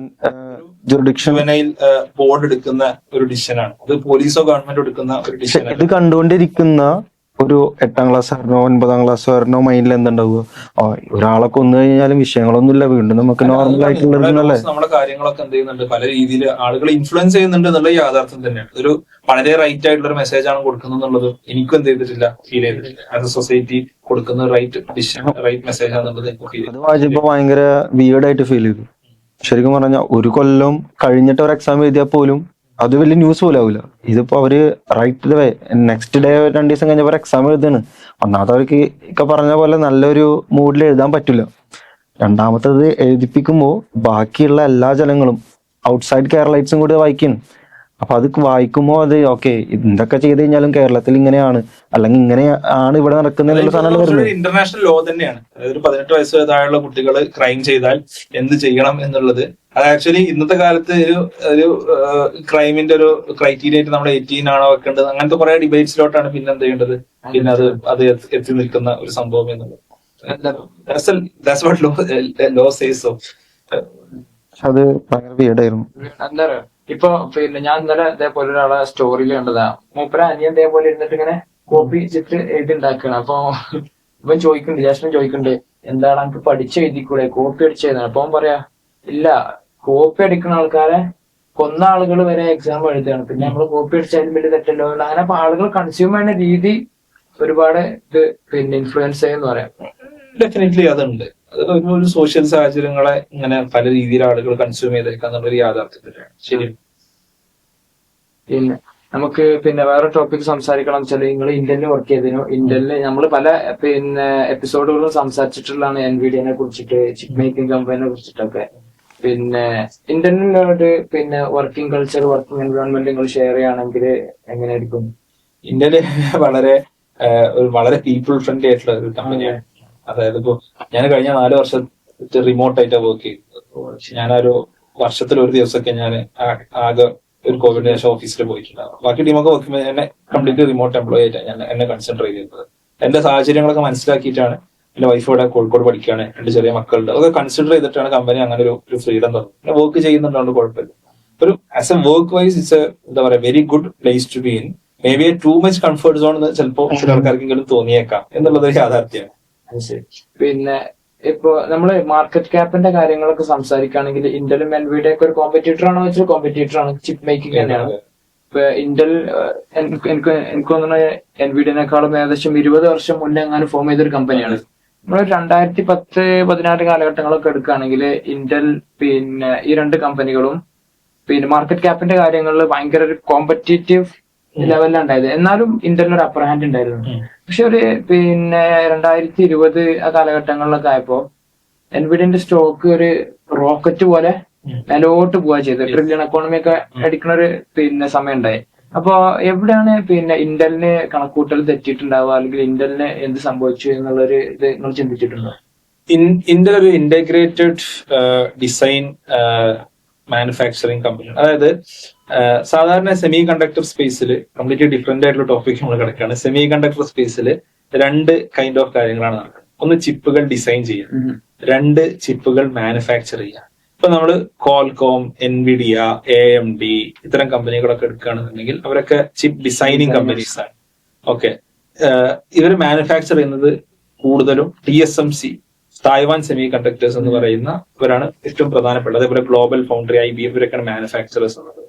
ജുറിഡിക്ഷൻ ബോർഡ് എടുക്കുന്ന ഒരു ഡിസിഷനാണ് അത്. പോലീസോ ഗവൺമെന്റ് എടുക്കുന്ന ഒരു ഡിസിഷൻ. ഇത് കണ്ടുകൊണ്ടിരിക്കുന്ന ഒരു 8ാം ക്ലാസ്സുകാരനോ 9ാം ക്ലാസ്സുകാരനോ മൈൻഡിൽ എന്തുണ്ടാവുക? ഒരാളെ കൊന്നു കഴിഞ്ഞാലും വിഷയങ്ങളൊന്നുമില്ല, വീണ്ടും നമുക്ക് നോർമൽ ആയിട്ടുള്ളതല്ലേ. നമ്മുടെ കാര്യങ്ങളൊക്കെ എന്ത് ചെയ്യുന്നുണ്ട്, പല രീതിയിൽ ആളുകൾ ഇൻഫ്ലുവൻസ് ചെയ്യുന്നുണ്ട് എന്നുള്ള യാഥാർത്ഥ്യം തന്നെയാണ്. ഒരു വളരെ റൈറ്റ് ആയിട്ടുള്ള ഒരു മെസ്സേജ് ആണ് കൊടുക്കുന്നത് എന്നുള്ളത് എനിക്കും എന്ത് ചെയ്തിട്ടില്ല, ഫീൽ ചെയ്തിട്ടില്ല. ആസ് എ സൊസൈറ്റി കൊടുക്കുന്ന റൈറ്റ് ഡിസിഷൻ, റൈറ്റ് മെസ്സേജ് ആണെന്നുള്ളത് എനിക്ക് ഫീൽ ചെയ്തു. അത് വായിച്ചപ്പോ ഭയങ്കര വിയേർഡായിട്ട് ഫീൽ ചെയ്തു. ശരിക്കും പറഞ്ഞാൽ ഒരു കൊല്ലം കഴിഞ്ഞിട്ട് ഒരു എക്സാം എഴുതിയാൽ പോലും അത് വലിയ ന്യൂസ് പോലും ആവില്ല. ഇതിപ്പോ അവര് റൈറ്റ് വേ നെക്സ്റ്റ് ഡേ 2 ദിവസം കഴിഞ്ഞപ്പോ എക്സാം എഴുതാണ്. ഒന്നാമത് അവർക്ക് ഒക്കെ പറഞ്ഞ പോലെ നല്ലൊരു മൂഡിൽ എഴുതാൻ പറ്റില്ല. രണ്ടാമത്തത് എഴുതിപ്പിക്കുമ്പോൾ ബാക്കിയുള്ള എല്ലാ ജനങ്ങളും ഔട്ട്സൈഡ് കേരളൈറ്റ്സും കൂടി വായിക്കുന്നു. അപ്പൊ അത് വായിക്കുമ്പോ അത് ഓക്കെ, എന്തൊക്കെ ചെയ്ത് കഴിഞ്ഞാലും കേരളത്തിൽ ഇങ്ങനെയാണ്, അല്ലെങ്കിൽ ഇങ്ങനെയാണ് ഇവിടെ നടക്കുന്നത് സാധനം വരുന്നത്. ഇന്റർനാഷണൽ ലോ തന്നെയാണ്. അതായത് ഒരു 18 വയസ്സ് താഴെയുള്ള കുട്ടികൾ ക്രൈം ചെയ്താൽ എന്ത് ചെയ്യണം എന്നുള്ളത്. അത് ആക്ച്വലി ഇന്നത്തെ കാലത്ത് ഒരു ക്രൈമിന്റെ ഒരു ക്രൈറ്റീരിയ ആയിട്ട് നമ്മൾ 18 ആണോ വെക്കേണ്ടത്, അങ്ങനത്തെ കുറെ ഡിബേറ്റ്സിലോട്ടാണ് പിന്നെ എന്ത് ചെയ്യേണ്ടത്, പിന്നെ അത് എത്തി നിൽക്കുന്ന ഒരു സംഭവം എന്നുള്ളത്. Law says so. അത് ഭയങ്കര വീടായിരുന്നു. എന്താ പറയാ, ഇപ്പൊ പിന്നെ ഞാൻ ഇന്നലെ ഇതേപോലെ ഒരാളെ സ്റ്റോറിയിൽ കണ്ടതാ. മൂപ്പര അനിയൻ ഇതേപോലെ ഇരുന്നിട്ട് ഇങ്ങനെ കോപ്പി ചിട്ട് എഴുതി ഉണ്ടാക്കുകയാണ്. അപ്പൊ ഇവൻ ചോദിക്കുന്നുണ്ട്, ജ്യേഷ്ഠൻ ചോദിക്കുന്നുണ്ട്, എന്താണ് എനിക്ക് പഠിച്ച് എഴുതിക്കൂടെ, കോപ്പി അടിച്ച് എഴുതണം. അപ്പൊ അവൻ പറയാ, ഇല്ല, കോപ്പി അടിക്കുന്ന ആൾക്കാരെ കൊന്ന ആളുകൾ വരെ എക്സാം എഴുതുകയാണ്, പിന്നെ നമ്മൾ കോപ്പി അടിച്ചാലും വലിയ തെറ്റല്ലോ. അങ്ങനെ അപ്പൊ ആളുകൾ കൺസ്യൂം ചെയ്യുന്ന രീതി ഒരുപാട് ഇത് പിന്നെ ഇൻഫ്ലുവൻസ് ചെയ്യുന്ന പറയാം. ഡെഫിനറ്റ്ലി അതുണ്ട്. ഒരു സോഷ്യൽ സാഹചര്യങ്ങളെ ഇങ്ങനെ പല രീതിയിൽ ആളുകൾ കൺസ്യൂം ചെയ്തേക്കാന്നുള്ളൊരു യാഥാർത്ഥ്യത്തിലാണ്. ശരി. പിന്നെ നമുക്ക് പിന്നെ വേറെ ടോപ്പിക് സംസാരിക്കണം വെച്ചാൽ, നിങ്ങൾ ഇന്റലിൽ വർക്ക് ചെയ്തതിനു. ഇന്റലിൽ നമ്മൾ പല പിന്നെ എപ്പിസോഡുകളും സംസാരിച്ചിട്ടുള്ളതാണ് എൻവിഡിയനെ കുറിച്ചിട്ട്, ചിപ്പ് മേക്കിംഗ് കമ്പനിയെ കുറിച്ചിട്ടൊക്കെ. പിന്നെ ഇന്റലിനോട് പിന്നെ വർക്കിംഗ് കൾച്ചർ, വർക്കിംഗ് എൻവയോൺമെന്റ് നിങ്ങൾ ഷെയർ ചെയ്യുകയാണെങ്കിൽ എങ്ങനെയായിരിക്കും? ഇന്ത്യയില് വളരെ പീപ്പിൾ ഫ്രണ്ട്ലി ആയിട്ടുള്ള ഒരു കമ്പനിയാണ്. അതായത് ഇപ്പോ ഞാൻ കഴിഞ്ഞ 4 വർഷം റിമോട്ട് ആയിട്ടാണ് വർക്ക് ചെയ്തത്. ഞാനൊരു വർഷത്തിൽ ഒരു ദിവസമൊക്കെ ഞാൻ ആകെ ഒരു കോവിഡിന് ശേഷം ഓഫീസിൽ പോയിട്ടുണ്ടാകും. ബാക്കി ടീമൊക്കെ വർക്ക് ചെയ്യുമ്പോൾ എന്നെ കംപ്ലീറ്റ് റിമോട്ട് എംപ്ലോയി ആയിട്ടാണ് ഞാൻ എന്നെ കൺസിഡർ ചെയ്തിരുന്നത്. എന്റെ സാഹചര്യങ്ങളൊക്കെ മനസ്സിലാക്കിയിട്ടാണ്. എന്റെ വൈഫ് ഇവിടെ കോഴിക്കോട് പഠിക്കുകയാണ്, 2 ചെറിയ മക്കളുണ്ട്. അതൊക്കെ കൺസിഡർ ചെയ്തിട്ടാണ് കമ്പനി അങ്ങനെ ഒരു ഫ്രീഡം തന്നത്. പിന്നെ വർക്ക് ചെയ്യുന്നുണ്ടോ കുഴപ്പമില്ല. ഒരു as a work wise it's എന്താ പറയാ very good place to be in. Maybe too much comfort zone എന്ന് ചിലപ്പോൾ ചില ആൾക്കാർക്കെങ്കിലും തോന്നിയേക്കാം എന്നുള്ളത് ഒരു യാഥാർത്ഥ്യമാണ്. പിന്നെ ഇപ്പൊ നമ്മള് മാർക്കറ്റ് ക്യാപ്പിന്റെ കാര്യങ്ങളൊക്കെ സംസാരിക്കുകയാണെങ്കിൽ, ഇന്റലും എൻവിഡിയ ഒക്കെ ഒരു കോമ്പറ്റീറ്റർ ആണോ വെച്ചാൽ കോമ്പറ്റീറ്റർ ആണ്. ചിപ്പ് മേക്കിംഗ് തന്നെയാണ്. ഇപ്പൊ ഇന്റൽ എനിക്ക് തോന്നുന്നു എൻവിഡിയനേക്കാളും ഏകദേശം 20 വർഷം മുന്നേ അങ്ങനെ ഫോം ചെയ്തൊരു കമ്പനിയാണ്. നമ്മൾ 2010-16 കാലഘട്ടങ്ങളൊക്കെ എടുക്കുകയാണെങ്കിൽ ഇന്റൽ പിന്നെ ഈ 2 കമ്പനികളും പിന്നെ മാർക്കറ്റ് ക്യാപ്പിന്റെ കാര്യങ്ങളിൽ ഭയങ്കര ഒരു കോമ്പറ്റീറ്റീവ് ലെവലിലുണ്ടായത്. എന്നാലും ഇന്റലിന് ഒരു അപ്പർ ഹാൻഡ് ഉണ്ടായിരുന്നു. പക്ഷെ ഒരു പിന്നെ 2020 ആ കാലഘട്ടങ്ങളിലൊക്കെ ആയപ്പോ എൻവിഡിയന്റെ സ്റ്റോക്ക് ഒരു റോക്കറ്റ് പോലെ മേലോട്ട് പോവാ ചെയ്തത്. ട്രില്യൺ എക്കോണമി ഒക്കെ അടിക്കുന്ന ഒരു പിന്നെ സമയം ഉണ്ടായി. അപ്പൊ എവിടെയാണ് പിന്നെ ഇന്റലിന് കണക്കൂട്ടൽ തെറ്റിയിട്ടുണ്ടാവുക, അല്ലെങ്കിൽ ഇന്റലിന് എന്ത് സംഭവിച്ചു എന്നുള്ളൊരു ഇത് നിങ്ങൾ ചിന്തിച്ചിട്ടുണ്ടോ? ഇന്റൽ ഒരു ഇന്റഗ്രേറ്റഡ് ഡിസൈൻ മാനുഫാക്ചറിങ് കമ്പനിയാണ്. അതായത് സാധാരണ സെമി കണ്ടക്ടർ സ്പേസിൽ കംപ്ലീറ്റ്ലി ഡിഫറെന്റ് ആയിട്ടുള്ള ടോപ്പിക് നമ്മൾ കിടക്കുകയാണ്. സെമി കണ്ടക്ടർ സ്പേസിൽ 2 കൈൻഡ് ഓഫ് കാര്യങ്ങളാണ് നടക്കുന്നത്. ഒന്ന് ചിപ്പുകൾ ഡിസൈൻ ചെയ്യുക, 2 ചിപ്പുകൾ മാനുഫാക്ചർ ചെയ്യുക. ഇപ്പൊ നമ്മൾ കോൾകോം, എൻവിഡിയ, AMD ഇത്തരം കമ്പനികളൊക്കെ എടുക്കുകയാണെന്നുണ്ടെങ്കിൽ അവരൊക്കെ ചിപ്പ് ഡിസൈനിങ് കമ്പനീസ് ആണ്. ഓക്കെ, ഇവർ മാനുഫാക്ചർ ചെയ്യുന്നത് കൂടുതലും TSMC, തായ്വാൻ സെമി കണ്ടക്ടേഴ്സ് എന്ന് പറയുന്ന ഇവരാണ് ഏറ്റവും പ്രധാനപ്പെട്ടത്. അതേപോലെ ഗ്ലോബൽ ഫൗണ്ടറി, IBM ഇവരൊക്കെയാണ് മാനുഫാക്ചറേഴ്സ് എന്നുള്ളത്.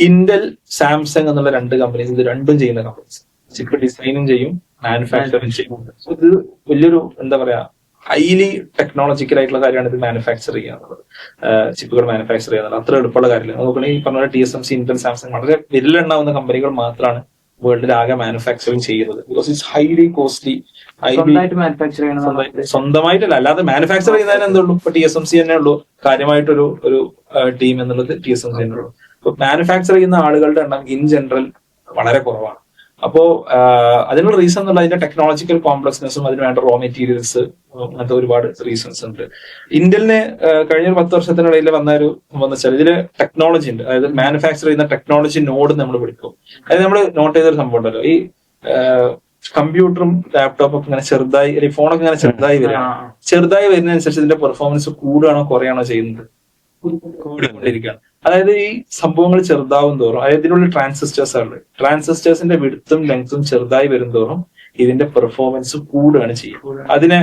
ഇന്റൽ, സാംസങ് എന്നുള്ള 2 കമ്പനീസ്, ഇത് രണ്ടും ചെയ്യുന്ന കമ്പനീസ്. ചിപ്പ് ഡിസൈനും ചെയ്യും, മാനുഫാക്ചറിങ് ചെയ്യും. ഇത് വലിയൊരു എന്താ പറയാ ഹൈലി ടെക്നോളജിക്കൽ ആയിട്ടുള്ള കാര്യമാണ് ഇത് മാനുഫാക്ചർ ചെയ്യുക എന്നുള്ളത്. ചിപ്പുകൾ മാനുഫാക്ചർ ചെയ്യുന്നത് അത്ര എളുപ്പമുള്ള കാര്യമില്ല. നോക്കുകയാണെങ്കിൽ ഈ പറഞ്ഞ TSMC, ഇന്റൽ, സാംസങ് വളരെ വിരലെണ്ണാവുന്ന കമ്പനികൾ മാത്രമാണ് വേൾഡിൽ ആകെ മാനുഫാക്ചറിങ് ചെയ്യുന്നത്. Because it's highly costly. സ്വന്തമായിട്ടല്ല, അല്ലാതെ മാനുഫാക്ചർ ചെയ്യുന്നതിന് എന്തുള്ളൂ, ഇപ്പൊ TSMC തന്നെ ഉള്ളൂ കാര്യമായിട്ടൊരു ടീം എന്നുള്ളത്. TSMC തന്നെ ഉള്ളൂ. ഇപ്പൊ മാനുഫാക്ചർ ചെയ്യുന്ന ആളുകളുടെ എണ്ണം ഇൻ ജനറൽ വളരെ കുറവാണ്. അപ്പോ അതിനുള്ള റീസൺ എന്നുള്ള അതിന്റെ ടെക്നോളജിക്കൽ കോംപ്ലക്സ്നെസ്സും അതിന് വേണ്ട റോ മെറ്റീരിയൽസ്, അങ്ങനത്തെ ഒരുപാട് റീസൺസ് ഉണ്ട്. ഇന്ത്യലിന് കഴിഞ്ഞ ഒരു 10 വർഷത്തിനിടയിൽ വന്ന ഒരു സംഭവം വെച്ചാൽ ഇതില് ടെക്നോളജി ഉണ്ട്. അതായത് മാനുഫാക്ചർ ചെയ്യുന്ന ടെക്നോളജി നോഡ് നമ്മൾ വിളിക്കും. അതായത് നമ്മൾ നോട്ട് ചെയ്തൊരു സംഭവം ഉണ്ടല്ലോ, ഈ കമ്പ്യൂട്ടറും ലാപ്ടോപ്പും ഒക്കെ ഇങ്ങനെ ചെറുതായി, അല്ലെങ്കിൽ ഫോണൊക്കെ ഇങ്ങനെ ചെറുതായി വരുന്നതനുസരിച്ച് ഇതിന്റെ പെർഫോമൻസ് കൂടുകയാണോ കുറയാണോ ചെയ്യുന്നത്? കൂടിക്കൊണ്ടിരിക്കുകയാണ്. അതായത് ഈ സംഭവങ്ങൾ ചെറുതാവും തോറും, അതായത് ഇതിനുള്ള ട്രാൻസിസ്റ്റേഴ്സ് ആണ്, ട്രാൻസിസ്റ്റേഴ്സിന്റെ വിഡ്ത്തും ലെങ്ത്തും ചെറുതായി വരും തോറും ഇതിന്റെ പെർഫോമൻസ് കൂടുകയാണ് ചെയ്യുക. അതിനെ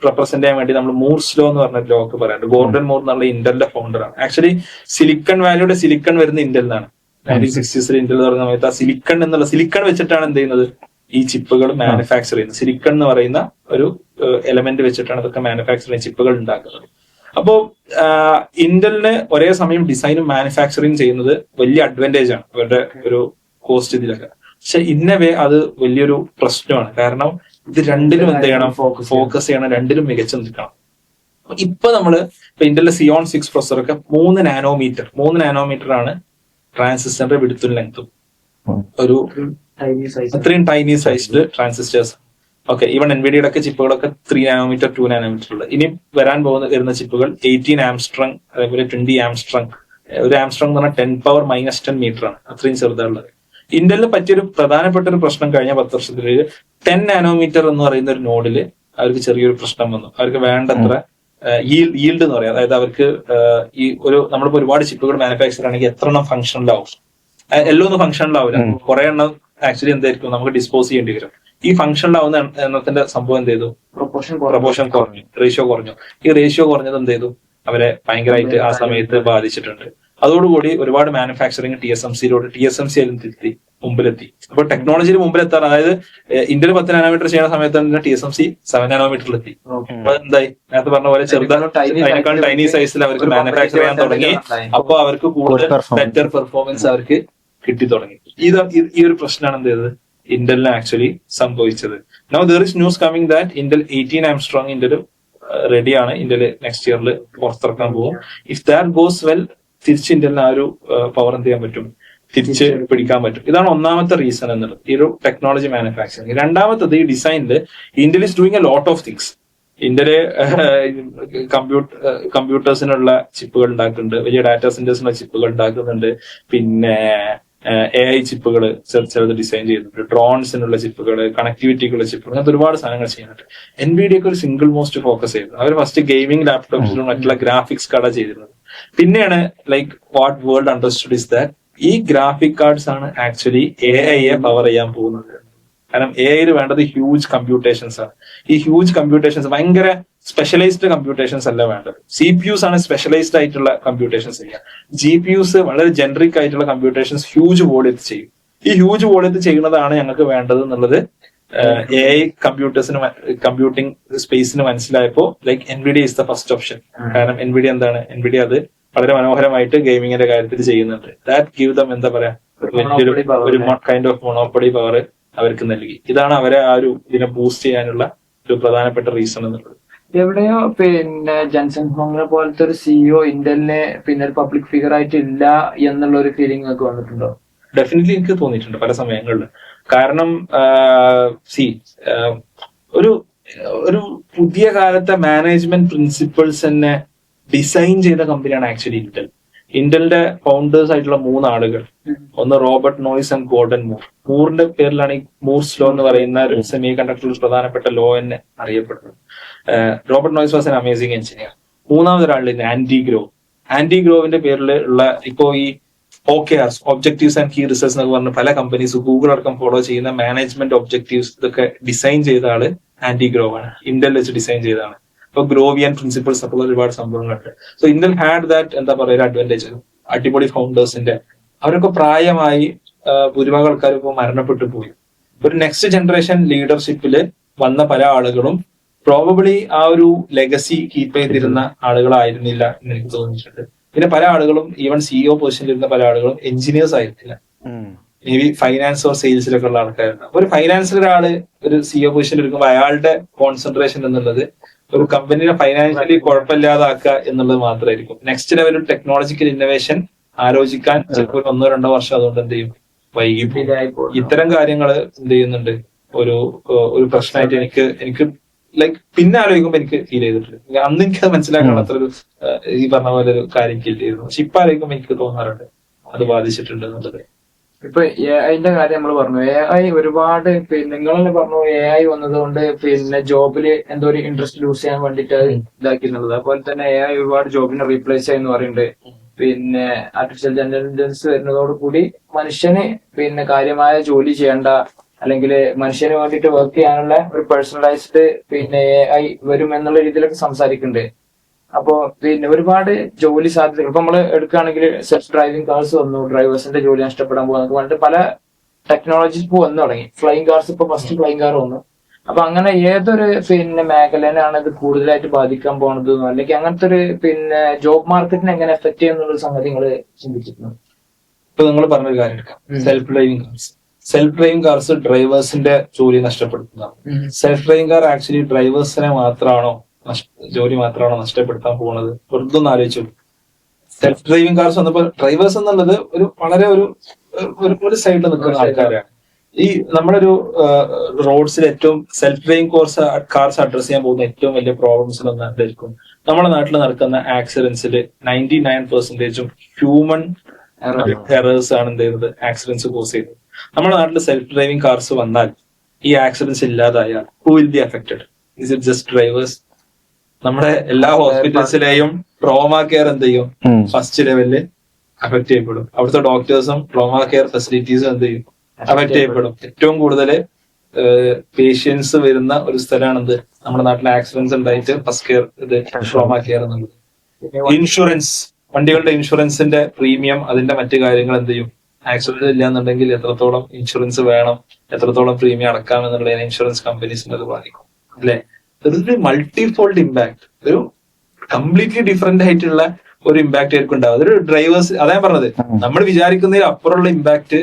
റെപ്രസെന്റ് ചെയ്യാൻ വേണ്ടി നമ്മൾ മൂർസ് ലോ എന്ന് പറഞ്ഞ ലോ ഒക്കെ പറയാറുണ്ട്. ഗോർഡൻ മൂർ എന്നുള്ള ഇന്റലിന്റെ ഫൗണ്ടറാണ്. ആക്ച്വലി സിലിക്കൺ വാല്യൂടെ സിലിക്കൺ വരുന്ന ഇന്റൽ നിന്നാണ്. 1960s ഇന്റൽ തുടങ്ങുന്ന സമയത്ത് ആ സിലിക്കൺ വെച്ചിട്ടാണ് എന്ത് ചെയ്യുന്നത്, ഈ ചിപ്പുകൾ മാനുഫാക്ചർ ചെയ്യുന്നത്. സിലിക്കൺ എന്ന് പറയുന്ന ഒരു എലമെന്റ് വെച്ചിട്ടാണ് ഇതൊക്കെ മാനുഫാക്ചർ ചെയ്യുന്ന ചിപ്പുകൾ ഉണ്ടാക്കുന്നത്. അപ്പോ ഇന്റലിന് ഒരേ സമയം ഡിസൈനും മാനുഫാക്ചറിങ് ചെയ്യുന്നത് വലിയ അഡ്വാൻറ്റേജ് ആണ് അവരുടെ ഒരു കോസ്റ്റ് ഇതിലൊക്കെ. പക്ഷെ ഇന്നവേ അത് വലിയൊരു പ്രശ്നമാണ്. കാരണം ഇത് രണ്ടിലും എന്ത് ചെയ്യണം, ഫോക്കസ് ചെയ്യണം, രണ്ടിലും മികച്ചു നിൽക്കണം. ഇപ്പൊ ഇന്റലിന്റെ സിയോൺ 6 പ്രൊസസറൊക്കെ 3 നാനോമീറ്റർ ആണ് ട്രാൻസിസ്റ്ററിന്റെ വിഡ്ത്തും ലെങ്ത്തും. ഒരു അത്രയും tiny sized transistors. Okay, even എൻവിഡിയുടെ ഒക്കെ ചിപ്പുകളൊക്കെ 3 നാനോമീറ്റർ 2 നാനോമീറ്റർ ഉള്ളത്. ഇനി വരുന്ന ചിപ്പുകൾ 18 ആംസ്ട്രങ്, അതേപോലെ 20 ആംസ്ട്രങ്. ഒരു ആംസ്ട്രങ് എന്ന് പറഞ്ഞാൽ 10⁻⁻10 മീറ്റർ ആണ്, അത്രയും ചെറുതാണുള്ളത്. ഇന്റലിന് പറ്റിയൊരു പ്രധാനപ്പെട്ട ഒരു പ്രശ്നം കഴിഞ്ഞ 10 വർഷത്തിൽ 10 നാനോമീറ്റർ എന്ന് പറയുന്ന ഒരു നോഡില് അവർക്ക് ചെറിയൊരു പ്രശ്നം വന്നു. അവർക്ക് വേണ്ടത്ര ഈൽഡ് എന്ന് പറയാം. അതായത് അവർക്ക് ഈ നമ്മളിപ്പോ ഒരുപാട് ചിപ്പുകൾ മാനുഫാക്ചർ ആണെങ്കിൽ എത്ര എണ്ണം ഫംഗ്ഷനിലാവും, എല്ലാം ഒന്നും ഫംഗ്ഷനിലാവില്ല. കുറെ എണ്ണം ആക്ച്വലി എന്തായിരിക്കും നമുക്ക് ഡിസ്പോസ് ചെയ്യേണ്ടി വരും. ഈ ഫംഗ്ഷനിലാവുന്ന എണ്ണത്തിന്റെ സംഭവം എന്ത് ചെയ്തു, പ്രൊപ്പോർഷൻ കുറഞ്ഞു, റേഷ്യോ കുറഞ്ഞു. ഈ റേഷ്യോ കുറഞ്ഞത് എന്ത് ചെയ്തു, അവരെ ഭയങ്കരമായിട്ട് ആ സമയത്ത് ബാധിച്ചിട്ടുണ്ട്. അതോടുകൂടി ഒരുപാട് മാനുഫാക്ചറിങ് TSMC മുമ്പിലെത്തി. അപ്പോൾ ടെക്നോളജിയിൽ മുമ്പിലെത്താൻ, അതായത് ഇന്ത്യയിൽ 10 നാനോമീറ്റർ ചെയ്യുന്ന സമയത്ത് തന്നെ TSMC 7 നാനോമീറ്ററിലെത്തി. അപ്പൊ എന്തായി, നേരത്തെ പറഞ്ഞ പോലെ അതിനേക്കാൾ ടൈനി സൈസിൽ അവർക്ക് മാനുഫാക്ചർ ചെയ്യാൻ തുടങ്ങി. അപ്പോൾ അവർക്ക് കൂടുതൽ ബെറ്റർ പെർഫോമൻസ് അവർക്ക് കിട്ടി തുടങ്ങി. ഈ ഒരു പ്രശ്നമാണ് എന്ത് ചെയ്തത്, ഇന്റലിന് ആക്ച്വലി സംഭവിച്ചത്. Now there is news coming that Intel 18 Armstrong Intel റെഡിയാണ്. ഇന്റൽ നെക്സ്റ്റ് ഇയറിൽ പുറത്തിറക്കാൻ പോകും. ഇഫ് ദാറ്റ് ഗോസ് വെൽ, തിരിച്ച് ഇന്റലിന് ആ ഒരു പവർ എന്ത് ചെയ്യാൻ പറ്റും, തിരിച്ച് പിടിക്കാൻ പറ്റും. ഇതാണ് ഒന്നാമത്തെ റീസൺ എന്നുള്ളത്, ഈ ഒരു ടെക്നോളജി മാനുഫാക്ചറിങ്. രണ്ടാമത്തത് ഈ ഡിസൈനിൽ Intel is doing a lot of things. Intel കമ്പ്യൂട്ടേഴ്സിനുള്ള ചിപ്പുകൾ ഉണ്ടാക്കുന്നുണ്ട്, വലിയ ഡാറ്റാ സെന്റേഴ്സിനുള്ള ചിപ്പുകൾ ഉണ്ടാക്കുന്നുണ്ട്, പിന്നെ AI ചിപ്പുകൾ ചിലത് ഡിസൈൻ ചെയ്യുന്നുണ്ട്, ഡ്രോൺസിനുള്ള ചിപ്പുകൾ, കണക്ടിവിറ്റിക്കുള്ള ചിപ്പുകൾ, അങ്ങനത്തെ ഒരുപാട് സാധനങ്ങൾ ചെയ്യുന്നുണ്ട്. NVIDIA ഒരു സിംഗിൾ മോസ്റ്റ് ഫോക്കസ് ചെയ്തത്. അവർ ഫസ്റ്റ് ഗെയിമിംഗ് ലാപ്ടോപ്സിലും മറ്റുള്ള ഗ്രാഫിക്സ് കട ചെയ്തിരുന്നത്. പിന്നെയാണ് like what world understood is that ഈ ഗ്രാഫിക് കാർഡ്സ് ആണ് ആക്ച്വലി AI പവർ ചെയ്യാൻ പോകുന്നത്. കാരണം AI വേണ്ടത് ഹ്യൂജ് കമ്പ്യൂട്ടേഷൻസ് ആണ്. ഈ ഹ്യൂജ് കമ്പ്യൂട്ടേഷൻസ് ഭയങ്കര സ്പെഷ്യലൈസ്ഡ് കമ്പ്യൂട്ടേഷൻസ് അല്ല വേണ്ടത്. CPUs ആണ് സ്പെഷ്യലൈസ്ഡ് ആയിട്ടുള്ള കമ്പ്യൂട്ടേഷൻസ് ചെയ്യുക. GPUs വളരെ ജനറിക് ആയിട്ടുള്ള കമ്പ്യൂട്ടേഷൻസ് ഹ്യൂജ് വോളിയത്തിൽ ചെയ്യും. ഈ ഹ്യൂജ് വോളിയത്തിൽ ചെയ്യുന്നതാണ് ഞങ്ങൾക്ക് വേണ്ടത് എന്നുള്ളത് AI കമ്പ്യൂട്ടിംഗ് സ്പേസിന് മനസ്സിലായപ്പോ like NVIDIA is the first option. കാരണം NVIDIA എന്താണ്, NVIDIA അത് വളരെ മനോഹരമായിട്ട് ഗെയിമിങ്ങിന്റെ കാര്യത്തിൽ ചെയ്യുന്നുണ്ട്. ദാറ്റ് ഗിവ് ദം എന്താ പറയാ, ഒരു കൈൻഡ് ഓഫ് മൊണോപ്പൊളി പവർ അവർക്ക് നൽകി. ഇതാണ് അവരെ ആ ഒരു ഇതിനെ ബൂസ്റ്റ് ചെയ്യാനുള്ള ഒരു പ്രധാനപ്പെട്ട റീസൺ എന്നുള്ളത്. എവിടെയോ പിന്നെ ജെൻസൺ ഹോങ്ങിനെ പോലത്തെ ഒരു CEO ഇന്റലിനെ പിന്നെ ഒരു പബ്ലിക് ഫിഗർ ആയിട്ട് ഇല്ല എന്നുള്ള ഒരു ഫീലിംഗ് ഒക്കെ വന്നിട്ടുണ്ടോ? ഡെഫിനറ്റ്ലി എനിക്ക് തോന്നിയിട്ടുണ്ട് പല സമയങ്ങളിൽ. കാരണം ഒരു പുതിയ കാലത്തെ മാനേജ്മെന്റ് പ്രിൻസിപ്പിൾസ് തന്നെ ഡിസൈൻ ചെയ്ത കമ്പനിയാണ് ആക്ച്വലി ഇന്റൽ. ഇന്റലിന്റെ ഫൗണ്ടേഴ്സ് ആയിട്ടുള്ള 3 ആളുകൾ, ഒന്ന് Robert Noyce and Gordon Moore. മൂറിന്റെ പേരിലാണ് ഈ മൂർസ് ലോ എന്ന് പറയുന്ന ഒരു സെമി കണ്ടക്ടറിൽ പ്രധാനപ്പെട്ട ലോ എന്ന് അറിയപ്പെടുന്നത്. Robert Noyce was an amazing engineer. മൂന്നാമതൊരാളുണ്ട് ആൻഡി ഗ്രോവിന്റെ പേരിൽ ഉള്ള ഇപ്പോ ഈ OKRs, objectives and key results എന്നൊക്കെ പറഞ്ഞ പല കമ്പനീസ് ഗൂഗിൾ അടക്കം ഫോളോ ചെയ്യുന്ന മാനേജ്മെന്റ് ഒബ്ജക്റ്റീവ്സ് ഇതൊക്കെ ഡിസൈൻ ചെയ്ത ആള് ആൻഡി ഗ്രോവ് ആണ്. ഇന്റൽ വെച്ച് ഡിസൈൻ ചെയ്ത ആള്. ഇപ്പൊ ഗ്രോവിയൻ പ്രിൻസിപ്പിൾസ് ഒക്കെ ഒരുപാട് സംഭവങ്ങളുണ്ട്. സോ ഇന്റൽ ഹാഡ് ദാറ്റ് എന്താ പറയുക ഒരു അഡ്വാൻറ്റേജ്. അടിപൊളി ഫൗണ്ടേഴ്സിന്റെ അവരൊക്കെ പ്രായമായി ഭൂരിഭാഗം ആൾക്കാർ ഇപ്പോൾ മരണപ്പെട്ടു പോയി. ഒരു നെക്സ്റ്റ് ജനറേഷൻ ലീഡർഷിപ്പിൽ വന്ന പല ആളുകളും പ്രോബബിളി ആ ഒരു ലെഗസി കീപ്പ് ചെയ്തിരുന്ന ആളുകളായിരുന്നില്ല എന്ന് എനിക്ക് തോന്നിയിട്ടുണ്ട്. പിന്നെ പല ആളുകളും ഈവൻ CEO പൊസിഷനിൽ ഇരുന്ന പല ആളുകളും എഞ്ചിനീയേഴ്സ് ആയിരുന്നില്ല. മേ ബി ഫൈനാൻസ് ഓർ സെയിൽസിലൊക്കെ ഉള്ള ആൾക്കാരുണ്ട്. അപ്പൊ ഒരു ഫൈനാൻസിൽ ഒരാള് ഒരു CEO പൊസിഷനിൽ ഇരിക്കുമ്പോൾ അയാളുടെ കോൺസെൻട്രേഷൻ എന്നുള്ളത് ഒരു കമ്പനിയെ ഫൈനാൻഷ്യലി കുഴപ്പമില്ലാതാക്കുക എന്നുള്ളത് മാത്രമായിരിക്കും. നെക്സ്റ്റ് ലെവൽ ടെക്നോളജിക്കൽ ഇന്നോവേഷൻ ആലോചിക്കാൻ ചിലപ്പോൾ 1-2 വർഷം അതുകൊണ്ട് എന്ത് ചെയ്യും വൈകി പോകും. Delay ആയി പോകുന്നു. ഇത്തരം കാര്യങ്ങൾ എന്ത് ചെയ്യുന്നുണ്ട്, ഒരു പ്രശ്നമായിട്ട് എനിക്ക് ലൈക്ക് പിന്നെ ആലോചിക്കുമ്പോ എനിക്ക് ഫീൽ ചെയ്തിട്ടുണ്ട്. അന്ന് എനിക്കത് മനസ്സിലാക്കണം അത്ര ഒരു ഈ പറഞ്ഞ പോലെ ഒരു കാര്യം ഫീൽ ചെയ്തിരുന്നു. പക്ഷെ ഇപ്പൊ ആലോചിക്കുമ്പോ എനിക്ക് തോന്നാറുണ്ട് അത് ബാധിച്ചിട്ടുണ്ട് എന്നുള്ളത്. ഇപ്പൊ AI കാര്യം നമ്മൾ പറഞ്ഞു. AI ഒരുപാട് നിങ്ങൾ തന്നെ പറഞ്ഞു AI വന്നതുകൊണ്ട് ജോബില് എന്തോ ഒരു ഇൻട്രസ്റ്റ് ലൂസ് ചെയ്യാൻ വേണ്ടിട്ട് ഇതാക്കിയിരുന്നത്. അതുപോലെ തന്നെ AI ഒരുപാട് ജോബിനെ റീപ്ലേസ് ചെയ്യുന്ന പറയുന്നുണ്ട്. ആർട്ടിഫിഷ്യൽ ഇന്റലിജൻസ് വരുന്നതോട് കൂടി മനുഷ്യന് കാര്യമായ ജോലി ചെയ്യേണ്ട, അല്ലെങ്കിൽ മനുഷ്യന് വേണ്ടിയിട്ട് വർക്ക് ചെയ്യാനുള്ള ഒരു പേഴ്സണലൈസ്ഡ് AI വരും എന്നുള്ള രീതിയിലൊക്കെ സംസാരിക്കുന്നുണ്ട്. അപ്പോ ഒരുപാട് ജോലി സാധ്യതകൾ ഇപ്പൊ നമ്മൾ എടുക്കുകയാണെങ്കിൽ സെൽഫ് ഡ്രൈവിംഗ് കാർസ് വന്നു, ഡ്രൈവേഴ്സിന്റെ ജോലി നഷ്ടപ്പെടാൻ പോകുന്നത് പറഞ്ഞിട്ട് പല ടെക്നോളജീസ് ഇപ്പൊ വന്നു തുടങ്ങി. ഫ്ലൈയിങ് കാർസ് ഇപ്പൊ ഫസ്റ്റ് ഫ്ലൈയിങ് കാർ വന്നു. അപ്പൊ അങ്ങനെ ഏതൊരു മേഖലയിലാണ് ഇത് കൂടുതലായിട്ട് ബാധിക്കാൻ പോണത്, അല്ലെങ്കിൽ അങ്ങനത്തെ ഒരു ജോബ് മാർക്കറ്റിനെ എങ്ങനെ എഫക്ട് ചെയ്യുന്നുള്ള സംഗതി നിങ്ങൾ ചിന്തിച്ചിട്ടുണ്ട്? ഇപ്പൊ നിങ്ങൾ പറഞ്ഞൊരു കാര്യം എടുക്കാം, self driving cars. Self driving cars ഡ്രൈവേഴ്സിന്റെ ജോലി നഷ്ടപ്പെടുത്തുന്നതാണ്. സെൽഫ് ഡ്രൈവിംഗ് കാർ ആക്ച്വലി ഡ്രൈവേഴ്സിനെ ജോലി മാത്രമാണോ നഷ്ടപ്പെടുത്താൻ പോകുന്നത്? വെറുതെ ഒന്ന് ആലോചിച്ചു. സെൽഫ് ഡ്രൈവിംഗ് കാർസ് വന്നപ്പോൾ ഡ്രൈവേഴ്സ് എന്നുള്ളത് വളരെ ഒരു സൈഡിൽ നിൽക്കുന്ന ആൾക്കാരാണ്. ഈ നമ്മുടെ ഒരു റോഡ്സിൽ ഏറ്റവും സെൽഫ് ഡ്രൈവിംഗ് കാർസ് അഡ്രസ് ചെയ്യാൻ പോകുന്ന ഏറ്റവും വലിയ പ്രോബ്ലംസിൽ ഒന്നായിരിക്കും നമ്മുടെ നാട്ടിൽ നടക്കുന്ന ആക്സിഡൻസിൽ 99% ഹ്യൂമൻ എറേഴ്സ് ആണ് എന്ത് ചെയ്യുന്നത്, ആക്സിഡൻസ് കോസ് ചെയ്യുന്നത്. നമ്മുടെ നാട്ടിൽ സെൽഫ് ഡ്രൈവിംഗ് കാർസ് വന്നാൽ ഈ ആക്സിഡൻസ് ഇല്ലാതായാൽ who will be affected? Is it just drivers? നമ്മുടെ എല്ലാ ഹോസ്പിറ്റൽസിലെയും ട്രോമ കെയർ എന്ത് ചെയ്യും, ഫസ്റ്റ് ലെവലില് അഫക്ട് ചെയ്യപ്പെടും. അവിടുത്തെ ഡോക്ടേഴ്സും ട്രോമ കെയർ ഫെസിലിറ്റീസും എന്ത് ചെയ്യും, അഫക്ട് ചെയ്യപ്പെടും. ഏറ്റവും കൂടുതൽ പേഷ്യൻസ് വരുന്ന ഒരു സ്ഥലമാണെന്ത്, നമ്മുടെ നാട്ടിലെ ആക്സിഡൻസ് ഉണ്ടായിട്ട് ഫസ്റ്റ് കെയർ ഇത് ട്രോമ കെയർ എന്നുള്ളത്. ഇൻഷുറൻസ്, വണ്ടികളുടെ ഇൻഷുറൻസിന്റെ പ്രീമിയം, അതിന്റെ മറ്റു കാര്യങ്ങൾ എന്ത് ചെയ്യും, ആക്സിഡന്റ് ഇല്ല എന്നുണ്ടെങ്കിൽ എത്രത്തോളം ഇൻഷുറൻസ് വേണം, എത്രത്തോളം പ്രീമിയം അടക്കാം എന്നുള്ളതിനെ ഇൻഷുറൻസ് കമ്പനീസിന് അത് ബാധിക്കും അല്ലെ? ഒരു മൾട്ടിഫോൾഡ് ഇമ്പാക്ട്, ഒരു കംപ്ലീറ്റ്ലി ഡിഫറെന്റ് ആയിട്ടുള്ള ഒരു ഇമ്പാക്ട് ആയിരിക്കും ഉണ്ടാവും. അതൊരു ഡ്രൈവേഴ്സ്, അതാ പറഞ്ഞത്, നമ്മൾ വിചാരിക്കുന്നതിൽ അപ്പുറമുള്ള ഇമ്പാക്ട്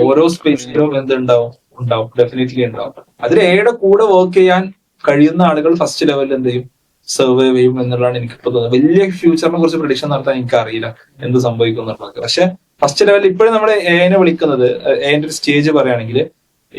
ഓരോ സ്പേസിലും എന്തുണ്ടാവും, ഡെഫിനറ്റ്ലി ഉണ്ടാവും. അതിൽ എയുടെ കൂടെ വർക്ക് ചെയ്യാൻ കഴിയുന്ന ആളുകൾ ഫസ്റ്റ് ലെവലിൽ എന്ത് ചെയ്യും, സർവൈവ് ചെയ്യും എന്നുള്ളതാണ് എനിക്കിപ്പോ തോന്നുന്നത്. വലിയ ഫ്യൂച്ചറിനെ കുറിച്ച് പ്രഡിക്ഷൻ നടത്താൻ എനിക്ക് അറിയില്ല എന്ത് സംഭവിക്കും എന്നുള്ളത്. പക്ഷെ ഫസ്റ്റ് ലെവലിൽ ഇപ്പോഴും നമ്മൾ എനെ വിളിക്കുന്നത്, എന്റെ ഒരു സ്റ്റേജ് പറയുകയാണെങ്കിൽ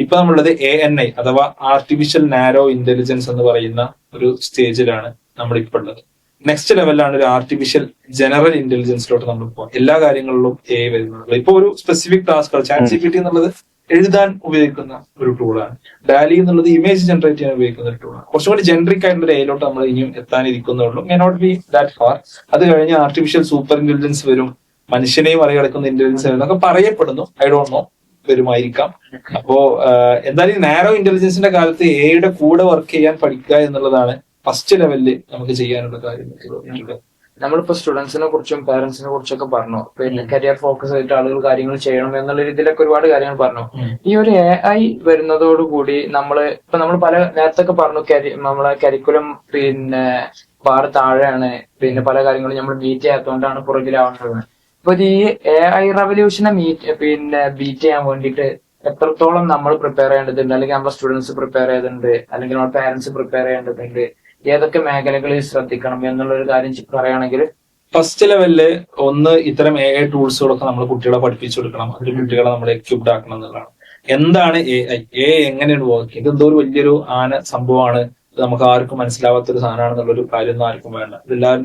ഇപ്പൊ നമ്മളുള്ളത് ANI അഥവാ ആർട്ടിഫിഷ്യൽ നാരോ ഇന്റലിജൻസ് എന്ന് പറയുന്ന ഒരു സ്റ്റേജിലാണ് നമ്മളിപ്പോ ഉള്ളത്. നെക്സ്റ്റ് ലെവലിലാണ് ഒരു ആർട്ടിഫിഷ്യൽ ജനറൽ ഇന്റലിജൻസിലോട്ട് നമ്മൾ പോകും. എല്ലാ കാര്യങ്ങളിലും AI വരുന്നുള്ളൂ. ഇപ്പൊ ഒരു സ്പെസിഫിക് ടാസ്കുകൾ, ChatGPT എന്നുള്ളത് എഴുതാൻ ഉപയോഗിക്കുന്ന ഒരു ടൂളാണ്. ഡാലി എന്നുള്ളത് ഇമേജ് ജനറേറ്റ് ചെയ്യാൻ ഉപയോഗിക്കുന്ന ഒരു ടൂളാണ്. കുറച്ചും കൂടി ജനറിക് ആയിട്ടുള്ള ഒരു AI നമ്മൾ ഇനിയും എത്താനിരിക്കുന്നുള്ളൂ. May not be that far. അത് കഴിഞ്ഞ് ആർട്ടിഫിഷ്യൽ സൂപ്പർ ഇന്റലിജൻസ് വരും, മനുഷ്യനെയും മറികടക്കുന്ന ഇന്റലിജൻസ് വരും എന്നൊക്കെ പറയപ്പെടുന്നു. ഐ ഡോണ്ട് നോ, വരുമായിരിക്കാം. അപ്പോ എന്തായാലും നാരോ ഇന്റലിജൻസിന്റെ കാലത്ത് എയുടെ കൂടെ വർക്ക് ചെയ്യാൻ പഠിക്കുക എന്നുള്ളതാണ് ഫസ്റ്റ് ലെവലില് നമുക്ക് ചെയ്യാനുള്ള കാര്യം. നമ്മളിപ്പോ സ്റ്റുഡൻസിനെ കുറിച്ചും പാരന്റ്സിനെ കുറിച്ചൊക്കെ പറഞ്ഞു, കരിയർ ഫോക്കസ് ആയിട്ട് ആളുകൾ കാര്യങ്ങൾ ചെയ്യണം എന്നുള്ള രീതിയിലൊക്കെ ഒരുപാട് കാര്യങ്ങൾ പറഞ്ഞു. ഈ ഒരു AI വരുന്നതോടുകൂടി നമ്മൾ പല നേരത്തൊക്കെ പറഞ്ഞു, നമ്മളെ കരിക്കുലം ബാർ താഴെയാണ്, പല കാര്യങ്ങളും നമ്മൾ മീറ്റ് ചെയ്യാത്തതുകൊണ്ടാണ് പുറകിലാവുന്നത്. അപ്പൊ ഈ AI റവല്യൂഷനെ ബീറ്റ് ചെയ്യാൻ വേണ്ടിയിട്ട് എത്രത്തോളം നമ്മൾ പ്രിപ്പയർ ചെയ്യേണ്ടതുണ്ട്, അല്ലെങ്കിൽ നമ്മുടെ സ്റ്റുഡൻസ് പ്രിപ്പയർ ചെയ്തിട്ടുണ്ട്, അല്ലെങ്കിൽ നമ്മുടെ പാരന്റ്സ് പ്രിപ്പയർ ചെയ്യേണ്ടതുണ്ട്, ഏതൊക്കെ മേഖലകളിൽ ശ്രദ്ധിക്കണം എന്നുള്ള ഒരു കാര്യം പറയുകയാണെങ്കിൽ? ഫസ്റ്റ് ലെവലില് ഇത്തരം AI ടൂൾസുകളൊക്കെ നമ്മൾ കുട്ടികളെ പഠിപ്പിച്ചു കൊടുക്കണം. അതിൽ കുട്ടികളെ നമ്മൾ എക്യുപ്ഡ് ആക്കണം എന്നുള്ളതാണ്. എന്താണ് AI എങ്ങനെയാണ് വർക്ക്? ഇതെന്തോ ഒരു വലിയൊരു സംഭവമാണ്, നമുക്ക് ആർക്കും മനസ്സിലാവാത്തൊരു സാധനമാണെന്നുള്ളൊരു കാര്യമൊന്നും ആർക്കും വേണ്ട.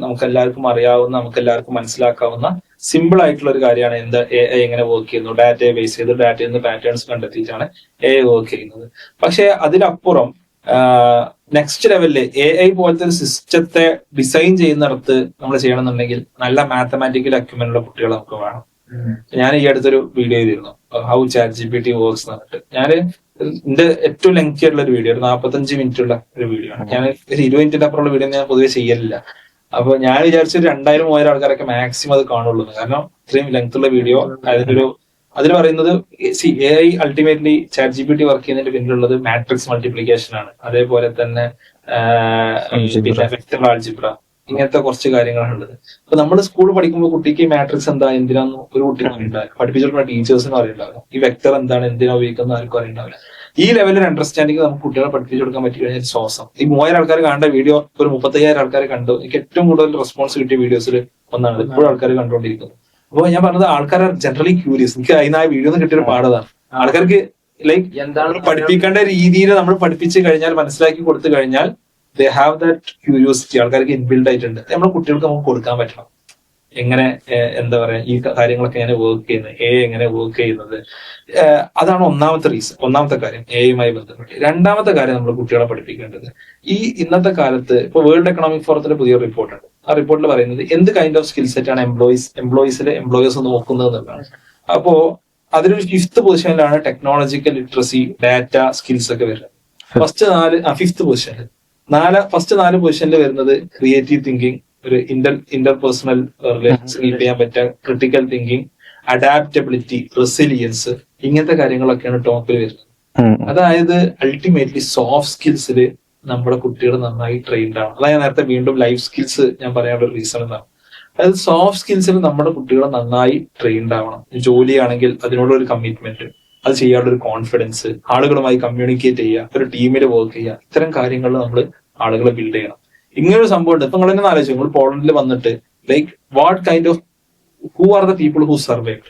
നമുക്ക് എല്ലാവർക്കും അറിയാവുന്ന, നമുക്ക് എല്ലാവർക്കും മനസ്സിലാക്കാവുന്ന സിമ്പിൾ ആയിട്ടുള്ള ഒരു കാര്യമാണ് എന്താ AI എങ്ങനെ വർക്ക് ചെയ്യുന്നു. ഡാറ്റയെ ബേസ് ചെയ്ത് ഡാറ്റയിൽ നിന്ന് പാറ്റേൺസ് കണ്ടെത്തിയിട്ടാണ് AI വർക്ക് ചെയ്യുന്നത്. പക്ഷെ അതിലപ്പുറം നെക്സ്റ്റ് ലെവലില് AI പോലത്തെ ഒരു സിസ്റ്റത്തെ ഡിസൈൻ ചെയ്യുന്നിടത്ത് നമ്മൾ ചെയ്യണമെന്നുണ്ടെങ്കിൽ നല്ല മാത്തമാറ്റിക്കൽ അക്യുമെന്റുള്ള കുട്ടികൾ നമുക്ക് വേണം. ഞാൻ ഈ അടുത്തൊരു വീഡിയോ ചെയ്തിരുന്നു, ഹൗ ChatGPT വർക്ക്സ് എന്ന് പറഞ്ഞിട്ട്. ഞാൻ എന്റെ ഏറ്റവും ലെങ്തി ആയിട്ടുള്ള ഒരു വീഡിയോ, ഒരു 45 മിനിറ്റ് ഉള്ള ഒരു വീഡിയോ ആണ്. ഞാൻ ഒരു 20 മിനിറ്റിന്റെ അപ്പുറമുള്ള വീഡിയോ ഞാൻ പൊതുവെ ചെയ്യലില്ല. അപ്പൊ ഞാൻ വിചാരിച്ചു 2000-3000 ആൾക്കാരൊക്കെ മാക്സിമം അത് കാണുള്ളൂ. കാരണം ഇത്രയും ലെങ്ത് ഉള്ള വീഡിയോ. അതിൽ പറയുന്നത് AI അൾട്ടിമേറ്റ്ലി ChatGPT വർക്ക് ചെയ്യുന്നതിന്റെ പിന്നിലുള്ളത് മാട്രിക്സ് മൾട്ടിപ്ലിക്കേഷൻ ആണ്. അതേപോലെ തന്നെ വെക്ടർ ആൾജിബ്ര, ഇങ്ങനത്തെ കുറച്ച് കാര്യങ്ങളാണ് ഉള്ളത്. അപ്പൊ നമ്മൾ സ്കൂൾ പഠിക്കുമ്പോൾ കുട്ടിക്ക് ഈ മാട്രിക്സ് എന്താ, എന്തിനാന്ന് ഒരു കുട്ടിക്ക് അറിയുണ്ടാവില്ല. പഠിപ്പിച്ചിട്ടുള്ള ടീച്ചേഴ്സിനും അറിയുണ്ടാവില്ല. ഈ വെക്ടർ എന്താണ്, എന്തിനാ ഉപയോഗിക്കുന്ന ആർക്കും അറിയുണ്ടാവില്ല. ഈ ലെവലിൽ അണ്ടർസ്റ്റാൻഡിങ് നമുക്ക് കുട്ടികളെ പഠിപ്പിച്ചു കൊടുക്കാൻ പറ്റി കഴിഞ്ഞാൽ ശ്വാസം. ഈ 3000 ആൾക്കാർ കാണേണ്ട വീഡിയോ ഒരു 35,000 ആൾക്കാർ കണ്ടു. എനിക്ക് ഏറ്റവും കൂടുതൽ റെസ്പോൺസ് കിട്ടിയ വീഡിയോസിൽ ഒന്നാണ് ഇപ്പോഴും ആൾക്കാർ കണ്ടുകൊണ്ടിരിക്കുന്നത്. അപ്പൊ ഞാൻ പറഞ്ഞത് ആൾക്കാർ ജനറലി ക്യൂരിയസ്. എനിക്ക് അതിന് ആ വീഡിയോ കിട്ടിയൊരു പാഠതാണ്. ആൾക്കാർക്ക് ലൈക്ക് എന്താണ് പഠിപ്പിക്കേണ്ട രീതിയിൽ നമ്മൾ പഠിപ്പിച്ചു കഴിഞ്ഞാൽ, മനസ്സിലാക്കി കൊടുത്തു കഴിഞ്ഞാൽ ദേ ഹാവ് ദാറ്റ് ക്യൂരിയോസിറ്റി. ആൾക്കാർക്ക് ഇൻബിൽഡ് ആയിട്ടുണ്ട്. നമ്മുടെ കുട്ടികൾക്ക് നമുക്ക് കൊടുക്കാൻ പറ്റണം. എങ്ങനെ എന്താ പറയാ ഈ കാര്യങ്ങളൊക്കെ എങ്ങനെ വർക്ക് ചെയ്യുന്നത്, എങ്ങനെ വർക്ക് ചെയ്യുന്നത്. അതാണ് ഒന്നാമത്തെ റീസൺ, ഒന്നാമത്തെ കാര്യം എയുമായി ബന്ധപ്പെട്ട്. രണ്ടാമത്തെ കാര്യം നമ്മൾ കുട്ടികളെ പഠിപ്പിക്കേണ്ടത്, ഈ ഇന്നത്തെ കാലത്ത് ഇപ്പൊ വേൾഡ് എക്കണോമിക് ഫോറത്തിന്റെ പുതിയ റിപ്പോർട്ടുണ്ട്. ആ റിപ്പോർട്ടിൽ പറയുന്നത് എന്ത് കൈൻഡ് ഓഫ് സ്കിൽ സെറ്റ് ആണ് എംപ്ലോയീസ് നോക്കുന്നത് എന്നുള്ളതാണ്. അപ്പോ അതിലൊരു 5th പൊസിഷനിലാണ് ടെക്നോളജിക്കൽ ലിറ്ററസി, ഡാറ്റ സ്കിൽസ് ഒക്കെ വരുന്നത്. ഫിഫ്ത് പൊസിഷനിൽ. ഫസ്റ്റ് 4 പൊസിഷനിൽ വരുന്നത് ക്രിയേറ്റീവ് തിങ്കിങ്, ഒരു ഇന്റർപേഴ്സണൽ റിലേഷൻസ് കീപ്പ് ചെയ്യാൻ പറ്റുക, ക്രിട്ടിക്കൽ തിങ്കിങ്, അഡാപ്റ്റബിലിറ്റി, റെസിലിയൻസ്, ഇങ്ങനത്തെ കാര്യങ്ങളൊക്കെയാണ് ടോപ്പിൽ വരുന്നത്. അതായത് അൾട്ടിമേറ്റ്ലി സോഫ്റ്റ് സ്കിൽസിൽ നമ്മുടെ കുട്ടികൾ നന്നായി ട്രെയിൻഡ് ആണ്. അതായത് ഞാൻ നേരത്തെ വീണ്ടും ലൈഫ് സ്കിൽസ് ഞാൻ പറയാനുള്ള റീസൺ എന്നാണ്. അതായത് സോഫ്റ്റ് സ്കിൽസിൽ നമ്മുടെ കുട്ടികൾ നന്നായി ട്രെയിൻഡ് ആവണം. ജോലിയാണെങ്കിൽ അതിനോട് ഒരു കമ്മിറ്റ്മെന്റ്, അത് ചെയ്യാനുള്ള ഒരു കോൺഫിഡൻസ്, ആളുകളുമായി കമ്മ്യൂണിക്കേറ്റ് ചെയ്യുക, ഒരു ടീമിൽ വർക്ക് ചെയ്യുക, ഇത്തരം കാര്യങ്ങളിൽ നമ്മൾ ആളുകളെ ബിൽഡ് ചെയ്യണം. ഇങ്ങനൊരു സംഭവം ഉണ്ട്. ഇപ്പൊ നിങ്ങൾ തന്നെ ആലോചിച്ചു, നിങ്ങൾ പോളണ്ടിൽ വന്നിട്ട് like what kind of who are the people who survived.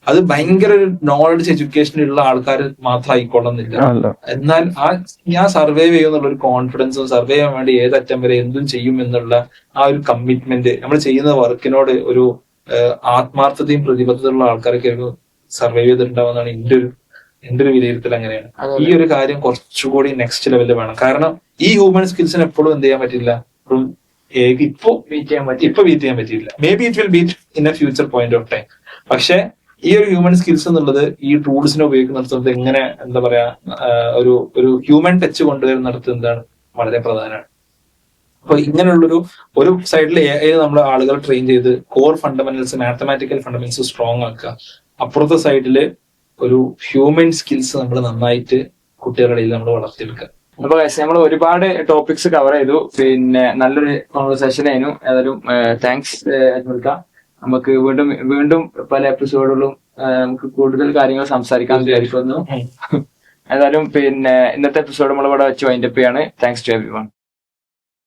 അത് ഭയങ്കര ഒരു നോളജ് എഡ്യൂക്കേഷനുള്ള ആൾക്കാർ മാത്രം ആയിക്കൊള്ളുന്നില്ല. എന്നാൽ ഞാൻ സർവൈവ് ചെയ്യുന്നുള്ള ഒരു കോൺഫിഡൻസും, സർവൈവ് ചെയ്യാൻ വേണ്ടി ഏതറ്റം വരെ എന്തും ചെയ്യും എന്നുള്ള ആ ഒരു കമ്മിറ്റ്മെന്റ്, നമ്മൾ ചെയ്യുന്ന വർക്കിനോട് ഒരു ആത്മാർത്ഥതയും പ്രതിബദ്ധതയുള്ള ആൾക്കാരൊക്കെ സർവൈവ് ചെയ്തിട്ടുണ്ടാവുന്നതാണ് എന്റെ ഒരു വിലയിരുത്തൽ. അങ്ങനെയാണ്. ഈ ഒരു കാര്യം കുറച്ചുകൂടി നെക്സ്റ്റ് ലെവലിൽ വേണം. കാരണം ഈ ഹ്യൂമൻ സ്കിൽസിന് എപ്പോഴും എന്ത് ചെയ്യാൻ പറ്റില്ല, ഇപ്പൊ ബീറ്റ് ചെയ്യാൻ പറ്റില്ല. May be it will beat in A future point of time. പക്ഷെ ഈ ഒരു ഹ്യൂമൻ സ്കിൽസ് എന്നുള്ളത് ഈ ടൂൾസിനെ ഉപയോഗിക്കുന്നിടത്ത് എങ്ങനെ എന്താ പറയാ ഒരു ഹ്യൂമൻ ടച്ച് കൊണ്ടുവരുന്നിടത്ത് എന്താണ് വളരെ പ്രധാനമാണ്. അപ്പൊ ഇങ്ങനെയുള്ളൊരു സൈഡിൽ നമ്മൾ ആളുകൾ ട്രെയിൻ ചെയ്ത് core fundamentals, mathematical fundamentals strong ആക്കുക. അപ്പുറത്തെ സൈഡില് ഒരു ഹ്യൂമൻ സ്കിൽസ് നമ്മൾ നന്നായിട്ട് കുട്ടികളുടെ ഇടയിൽ നമ്മൾ വളർത്തിയെടുക്കുക. അപ്പൊ നമ്മൾ ഒരുപാട് ടോപ്പിക്സ് കവർ ചെയ്തു. പിന്നെ നല്ലൊരു കോൺവെർസേഷൻ ആയിരുന്നു. ഏതായാലും താങ്ക്സ് അജ്മൽക്ക. നമുക്ക് വീണ്ടും പല എപ്പിസോഡുകളും നമുക്ക് കൂടുതൽ കാര്യങ്ങൾ സംസാരിക്കാൻ വിചാരിക്കുന്നു. ഏതായാലും പിന്നെ ഇന്നത്തെ എപ്പിസോഡ് നമ്മളിവിടെ വെച്ച് വൈൻഡപ്പ് ചെയ്യാണ്. Thanks to everyone.